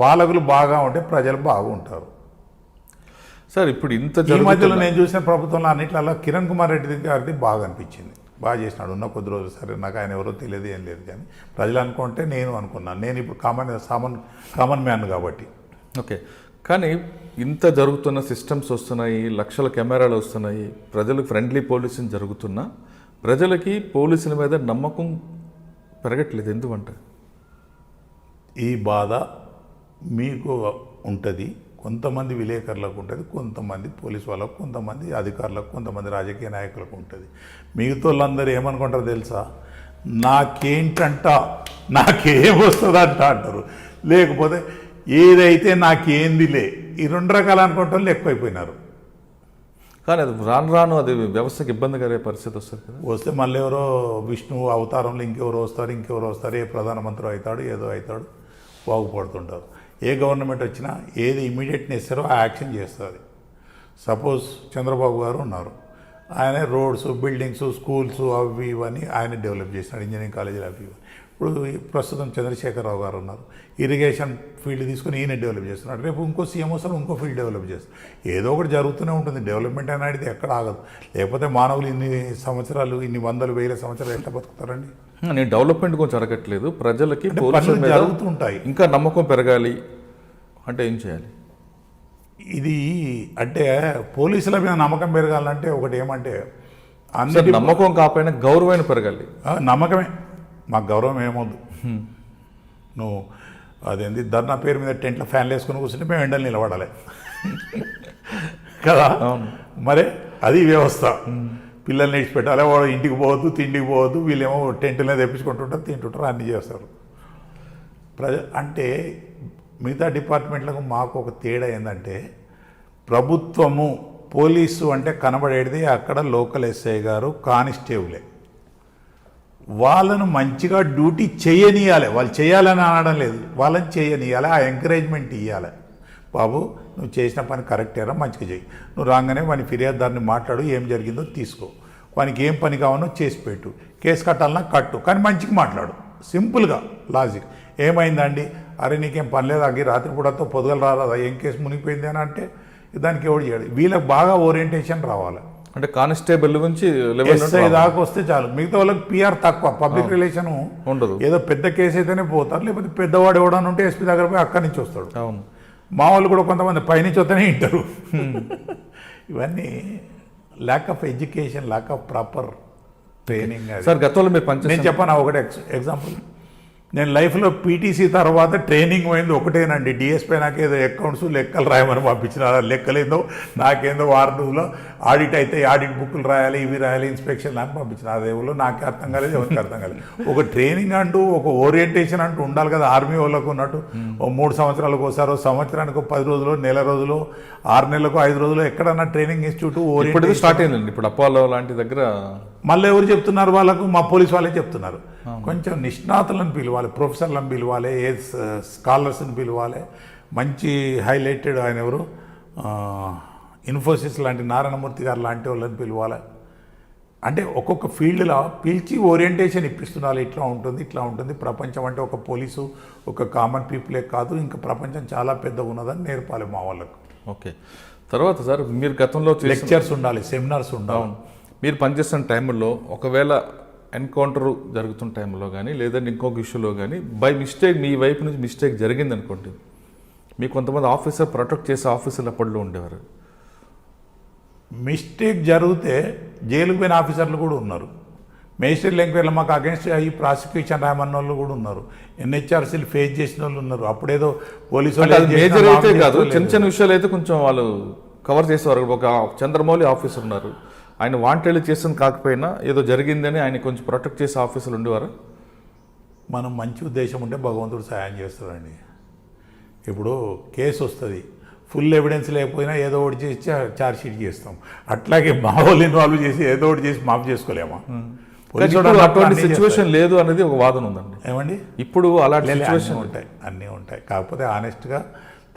పాలకులు బాగా ఉంటే ప్రజలు బాగుంటారు. సార్ ఇప్పుడు ఇంత ఈ మధ్యలో నేను చూసిన ప్రభుత్వంలో అన్నిట్లలో కిరణ్ కుమార్ రెడ్డి గారిది బాగా అనిపించింది. బాగా చేసినాడు ఉన్న కొద్ది రోజులు. సరే నాకు ఆయన ఎవరో తెలియదు ఏం లేదు, కానీ ప్రజలు అనుకుంటే నేను అనుకున్నాను. నేను ఇప్పుడు కామన్ మ్యాన్ కాబట్టి. ఓకే, కానీ ఇంత జరుగుతున్న సిస్టమ్స్ వస్తున్నాయి, లక్షల కెమెరాలు వస్తున్నాయి, ప్రజలకు ఫ్రెండ్లీ పోలీసింగ్ జరుగుతున్నా ప్రజలకి పోలీసుల మీద నమ్మకం పెరగట్లేదు. ఎందుకంటే ఈ బాధ మీకు ఉంటుంది, కొంతమంది విలేకరులకు ఉంటుంది, కొంతమంది పోలీసు వాళ్ళకు, కొంతమంది అధికారులకు, కొంతమంది రాజకీయ నాయకులకు ఉంటుంది. మిగతా వాళ్ళందరూ ఏమనుకుంటారో తెలుసా? నాకేంటంట, నాకేం వస్తుందంట అంటారు. లేకపోతే ఏదైతే నాకేందిలే, ఈ 2 రకాలు అనుకుంటే వాళ్ళు ఎక్కువైపోయినారు. కానీ అది రాను రాను అది వ్యవస్థకి ఇబ్బంది కలిగే పరిస్థితి వస్తుంది కదా. వస్తే మళ్ళీ ఎవరో విష్ణు అవతారంలో ఇంకెవరో వస్తారు, ఏ ప్రధానమంత్రి అవుతాడు, ఏదో అవుతాడు, బాగుపడుతుంటారు. ఏ గవర్నమెంట్ వచ్చినా ఏది ఇమీడియట్ నెసరో ఆ యాక్షన్ చేస్తుంది. సపోజ్ చంద్రబాబు గారు ఉన్నారు, ఆయన రోడ్స్, బిల్డింగ్స్, స్కూల్స్ అవి ఇవన్నీ ఆయన డెవలప్ చేసినాడు, ఇంజనీరింగ్ కాలేజీలు అవి ఇవన్నీ. ఇప్పుడు ప్రస్తుతం చంద్రశేఖరరావు గారు ఉన్నారు, ఇరిగేషన్ ఫీల్డ్ తీసుకుని ఈయన డెవలప్ చేస్తున్నాడు. రేపు ఇంకో సీఎం వస్తారు, ఇంకో ఫీల్డ్ డెవలప్ చేస్తారు. ఏదో ఒకటి జరుగుతూనే ఉంటుంది. డెవలప్మెంట్ అనేది ఎక్కడ ఆగదు. లేకపోతే మానవులు ఇన్ని సంవత్సరాలు, ఇన్ని వందలు వేల సంవత్సరాలు ఎట్లా బతుకుతారండి? నేను డెవలప్మెంట్ గురించి అడగట్లేదు, ప్రజలకి పనులు జరుగుతుంటాయి, ఇంకా నమ్మకం పెరగాలి అంటే ఏం చేయాలి? ఇది అంటే పోలీసుల మీద నమ్మకం పెరగాలంటే ఒకటి ఏమంటే అన్ని నమ్మకం కాకపోయినా గౌరవం పెరగాలి. నమ్మకమే, మాకు గౌరవం ఏమొద్దు. నువ్వు అదేంది ధర్నా పేరు మీద టెంట్లో ఫ్యాన్లు వేసుకుని కూర్చుంటే మేము ఎండలు నిలబడాలి కదా. మరే అది వ్యవస్థ. పిల్లల్ని ఇచ్చిపెట్టాలి, వాడు ఇంటికి పోవద్దు, తిండికి పోవద్దు, వీళ్ళేమో టెంట్లనే తెప్పించుకుంటుంటారు, తింటుంటారు, అన్నీ చేస్తారు. అంటే మిగతా డిపార్ట్మెంట్లకు మాకు ఒక తేడా ఏంటంటే, ప్రభుత్వము పోలీసు అంటే కనబడేది అక్కడ లోకల్ ఎస్ఐ గారు, కానిస్టేబులే. వాళ్ళను మంచిగా డ్యూటీ చేయనియాలి. వాళ్ళు చేయాలని అనడం లేదు, వాళ్ళని చేయనియాలి, ఆ ఎంకరేజ్మెంట్ ఇవ్వాలి. బాబు నువ్వు చేసిన పని కరెక్టేరా, మంచిగా చేయి. నువ్వు రాగానే వాని ఫిర్యాదుదారుని మాట్లాడు, ఏం జరిగిందో తీసుకో, వానికి ఏం పని కావాలో చేసి పెట్టు, కేసు కట్టాలన్నా కట్టు, కానీ మంచిగా మాట్లాడు. సింపుల్గా లాజిక్. ఏమైందండి, అరే నీకేం పని లేదు, అగ్గి రాత్రి పూటతో పొద్దుగల రాదా, ఏం కేసు మునిగిపోయింది అని అంటే దానికి ఎవడు చేయడు. వీళ్ళకి బాగా ఓరియంటేషన్ రావాలి. అంటే కానిస్టేబుల్ నుంచి ఎస్ఐ దాకా వస్తే చాలు. మిగతా వాళ్ళకి పిఆర్ తక్కువ, పబ్లిక్ రిలేషన్ ఉండదు. ఏదో పెద్ద కేసు అయితేనే పోతారు, లేకపోతే పెద్దవాడు ఎవడని ఉంటే ఎస్పీ దగ్గర పోయి అక్కడి నుంచి వస్తాడు. అవును, మా వాళ్ళు కూడా కొంతమంది పైనుంచి వస్తేనే వింటారు. ఇవన్నీ lack of education, lack of proper training. Sir గతంలో మీరు నేను చెప్పాను ఒకటే ఎగ్జాంపుల్. నేను లైఫ్లో పీటీసీ తర్వాత ట్రైనింగ్ పోయింది ఒకటేనండి. డిఎస్పీ నాకేదో అకౌంట్స్ లెక్కలు రాయమని పంపించిన, లెక్కలేందో నాకేందో 6 రోజుల్లో ఆడిట్ అయితే ఆడిట్ బుక్లు రాయాలి, ఇవి రాయాలి, ఇన్స్పెక్షన్ అని పంపించిన. అదేవో నాకే అర్థం కాలేదు, ఎవరికి అర్థం కాలేదు. ఒక ట్రైనింగ్ అంటూ, ఒక ఓరియంటేషన్ అంటూ ఉండాలి కదా. ఆర్మీ వాళ్ళకు ఉన్నట్టు 3 సంవత్సరాలకు ఒకసారి, సంవత్సరానికి 10 రోజులు, నెల రోజులు, 6 నెలలకు 5 రోజులు ఎక్కడన్నా ట్రైనింగ్ ఇన్స్టిట్యూట్ ఓరియంటేషన్ స్టార్ట్ అయిందండి. ఇప్పుడు అపోలో లాంటి దగ్గర మళ్ళీ ఎవరు చెప్తున్నారు? వాళ్ళకు మా పోలీసు వాళ్ళే చెప్తున్నారు. కొంచెం నిష్ణాతులను పిలవాలి, ప్రొఫెసర్లను పిలవాలి, ఏ స్కాలర్స్ని పిలవాలి, మంచి హైలైటెడ్ ఆయన ఎవరు ఇన్ఫోసిస్ లాంటి నారాయణమూర్తి గారు లాంటి వాళ్ళని పిలవాలి. అంటే ఒక్కొక్క ఫీల్డ్లో పిలిచి ఓరియంటేషన్ ఇప్పిస్తున్నారు. ఇట్లా ఉంటుంది, ఇట్లా ఉంటుంది ప్రపంచం. అంటే ఒక పోలీసు, ఒక కామన్ పీపులే కాదు, ఇంకా ప్రపంచం చాలా పెద్ద ఉన్నదని నేర్పాలి మా వాళ్ళకు. ఓకే, తర్వాత సార్ మీరు గతంలో లెక్చర్స్ ఉండాలి, సెమినార్స్ ఉండాలి. మీరు పనిచేస్తున్న టైంలో ఒకవేళ ఎన్కౌంటర్ జరుగుతున్న టైంలో కానీ లేదంటే ఇంకొక ఇష్యూలో కానీ బై మిస్టేక్ మీ వైపు నుంచి మిస్టేక్ జరిగింది అనుకోండి, మీకు కొంతమంది ఆఫీసర్ ప్రొటెక్ట్ చేసే ఆఫీసర్లు అప్పట్లో ఉండేవారు. మిస్టేక్ జరిగితే జైలుకు పోయిన ఆఫీసర్లు కూడా ఉన్నారు. మేజిస్ట్రేట్ ఎంక్వైరీలో మాకు అగెన్స్ట్ అయ్యి ప్రాసిక్యూషన్ రాయమన్న వాళ్ళు కూడా ఉన్నారు. ఎన్హెచ్ఆర్సీలు ఫేస్ చేసిన వాళ్ళు ఉన్నారు. అప్పుడేదో పోలీసు మేజర్ అయితే కాదు, చిన్న చిన్న విషయాలు అయితే కొంచెం వాళ్ళు కవర్ చేసేవారు. ఒక చంద్రమౌళి ఆఫీసర్ ఉన్నారు, ఆయన వాంటెడ్ చేసింది కాకపోయినా ఏదో జరిగిందని ఆయన కొంచెం ప్రొటెక్ట్ చేసే ఆఫీసర్లు ఉండేవారు. మనం మంచి ఉద్దేశం ఉంటే భగవంతుడు సాయం చేస్తాడండి. ఇప్పుడు కేసు వస్తుంది, ఫుల్ ఎవిడెన్స్ లేకపోయినా ఏదో ఒకటి చేసి ఛార్జ్ షీట్ చేస్తాం. అట్లాగే మా వాళ్ళు ఇన్వాల్వ్ చేసి ఏదో ఒకటి చేసి మాఫ్ చేసుకోలేమా? ఇప్పుడు అటువంటి సిచ్యువేషన్ లేదు అనేది ఒక వాదన ఉందండి. ఏమండి? ఇప్పుడు అలాంటి సిచ్యువేషన్ అన్నీ ఉంటాయి. కాకపోతే ఆనెస్ట్గా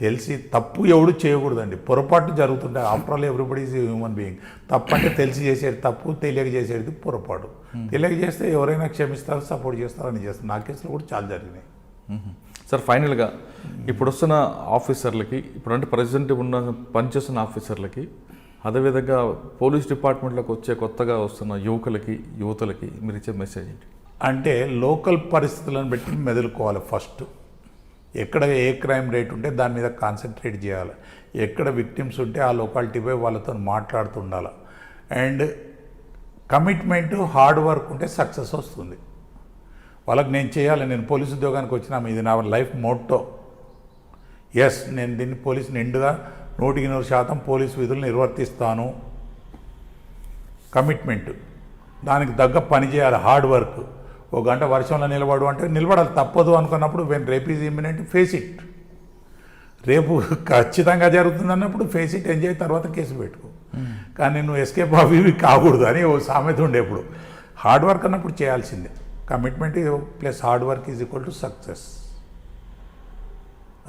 తెలిసి తప్పు ఎవడు చేయకూడదండి. పొరపాటు జరుగుతుంటాయి. After all everybody is human being. తప్పు అంటే తెలిసి చేసేది తప్పు, తెలియక చేసేది పొరపాటు. తెలియక చేస్తే ఎవరైనా క్షమిస్తారు, సపోర్ట్ చేస్తారు అని చేస్తారు. నా కేసులో కూడా చాలా జరిగినాయి. సార్, ఫైనల్గా ఇప్పుడు వస్తున్న ఆఫీసర్లకి, ఇప్పుడు అంటే ప్రజెంట్ ఉన్న పనిచేస్తున్న ఆఫీసర్లకి, అదేవిధంగా పోలీస్ డిపార్ట్మెంట్లోకి వచ్చే కొత్తగా వస్తున్న యువతలకి మీరు ఇచ్చే మెసేజ్ ఏంటి? అంటే లోకల్ పరిస్థితులను బట్టి మెదులుకోవాలి. ఫస్ట్ ఎక్కడ ఏ క్రైమ్ రేట్ ఉంటే దాని మీద కాన్సన్ట్రేట్ చేయాలి. ఎక్కడ విక్టిమ్స్ ఉంటే ఆ లొకాలిటీపై వాళ్ళతో మాట్లాడుతుండాలి. అండ్ కమిట్మెంటు, హార్డ్ వర్క్ ఉంటే సక్సెస్ వస్తుంది. వాళ్ళకి నేను చేయాలి, నేను పోలీసు ఉద్యోగానికి వచ్చినా ఇది నా లైఫ్ మోటో. ఎస్, నేను దీన్ని పోలీసు నిండుగా 100% పోలీసు విధులు నిర్వర్తిస్తాను. కమిట్మెంట్, దానికి తగ్గ పని చేయాలి, హార్డ్ వర్క్. ఒక గంట వర్షంలో నిలబడు అంటే నిలబడాలి, తప్పదు అనుకున్నప్పుడు when rape is imminent face it. రేపు ఖచ్చితంగా జరుగుతుంది అన్నప్పుడు ఫేస్ ఇట్, ఎంజాయ్, తర్వాత కేసు పెట్టుకో. కానీ నువ్వు ఎస్కేప్ అవి కాకూడదు అని ఓ సామెత ఉండేప్పుడు. హార్డ్ వర్క్ అన్నప్పుడు చేయాల్సిందే. Commitment plus hard work is equal to success.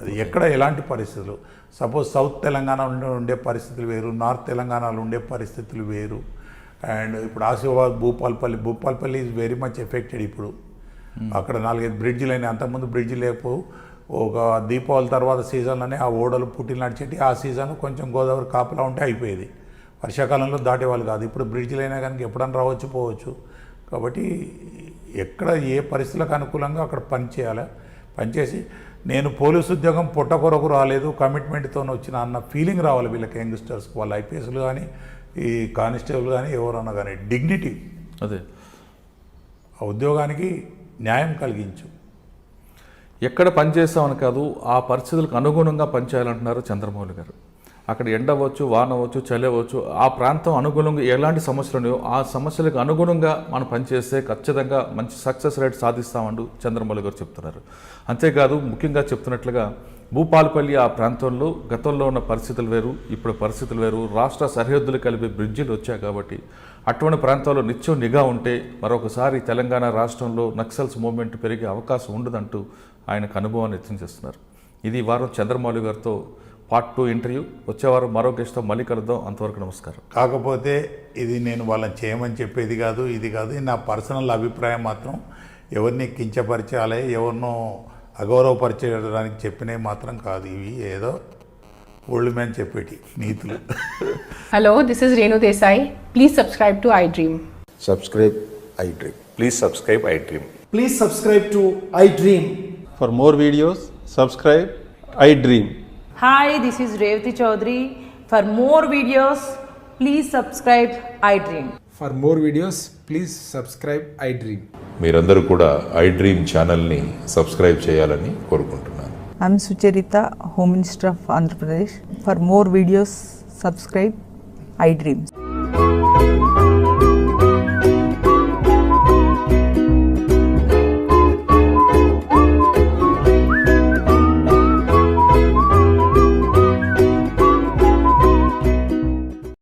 అది ఎక్కడ ఎలాంటి పరిస్థితులు, సపోజ్ సౌత్ తెలంగాణలో ఉండే పరిస్థితులు వేరు, నార్త్ తెలంగాణలో ఉండే పరిస్థితులు వేరు. అండ్ ఇప్పుడు Asifabad, Bhupalpally is very much affected. ఇప్పుడు అక్కడ 4-5 బ్రిడ్జిలు అయినాయి. అంతకుముందు బ్రిడ్జి లేకపోవు. ఒక దీపావళి తర్వాత సీజన్లోనే ఆ ఓడలు పుట్టిన నడిచేటి. ఆ సీజన్లో కొంచెం గోదావరి కాపలా ఉంటే అయిపోయేది. వర్షాకాలంలో దాటేవాళ్ళు కాదు. ఇప్పుడు బ్రిడ్జిలు అయినా కనుక ఎప్పుడన్నా రావచ్చు, పోవచ్చు. కాబట్టి ఎక్కడ ఏ పరిస్థితులకు అనుకూలంగా అక్కడ పనిచేయాలి. పనిచేసి నేను పోలీసు ఉద్యోగం పొట్ట కొరకు రాలేదు, కమిట్మెంట్తో వచ్చిన అన్న ఫీలింగ్ రావాలి వీళ్ళకి, యంగ్స్టర్స్. వాళ్ళ ఐపీఎస్లు కానీ, ఈ కానిస్టేబుల్ కానీ, ఎవరన్నా కానీ డిగ్నిటీ, అదే ఆ ఉద్యోగానికి న్యాయం కలిగించు. ఎక్కడ పనిచేస్తామని కాదు, ఆ పరిస్థితులకు అనుగుణంగా పనిచేయాలంటున్నారు చంద్రమౌళి గారు. అక్కడ ఎండ అవ్వచ్చు, వాన అవ్వచ్చు, చలి అవ్వచ్చు, ఆ ప్రాంతం అనుగుణంగా ఎలాంటి సమస్యలు ఉన్నాయో ఆ సమస్యలకు అనుగుణంగా మనం పనిచేస్తే ఖచ్చితంగా మంచి సక్సెస్ రేట్ సాధిస్తామంటూ చంద్రమౌళి గారు చెప్తున్నారు. అంతేకాదు, ముఖ్యంగా చెప్తున్నట్లుగా భూపాలపల్లి ఆ ప్రాంతంలో గతంలో ఉన్న పరిస్థితులు వేరు, ఇప్పుడు పరిస్థితులు వేరు. రాష్ట్ర సరిహద్దులు కలిపి బ్రిడ్జిలు వచ్చాయి కాబట్టి అటువంటి ప్రాంతాల్లో నిత్యం నిఘా ఉంటే మరొకసారి తెలంగాణ రాష్ట్రంలో నక్సల్స్ మూవ్మెంట్ పెరిగే అవకాశం ఉండదంటూ ఆయనకు అనుభవాన్ని వ్యక్తం చేస్తున్నారు. ఇది ఈ వారం చంద్రమౌళి గారితో పార్ట్ 2 ఇంటర్వ్యూ. వచ్చేవారం మరో గెస్ట్తో మళ్ళీ కలుద్దాం. అంతవరకు నమస్కారం. కాకపోతే ఇది నేను వాళ్ళని చేయమని చెప్పేది కాదు, ఇది కాదు. నా పర్సనల్ అభిప్రాయం మాత్రం ఎవరిని కించపరిచాలి, ఎవరినో అగౌరవపరిచేయడానికి చెప్పినవి మాత్రం కాదు. ఇవి ఏదో ఓల్డ్ మ్యాన్ చెప్పేటి నీతులు. Hello, this is Renu Desai. Please subscribe to iDream. Subscribe iDream. Please subscribe iDream. Please subscribe to iDream. For more videos, subscribe iDream. Hi, this is Revati Chaudhary. For more videos, please subscribe iDream. For more videos, please subscribe iDream. మీరందరూ కూడా iDream ఛానల్ని సబ్స్క్రైబ్ చేయాలని కోరుకుంటున్నాను. I'm Sucharita, Home Minister of Andhra Pradesh. For more videos, subscribe iDreams.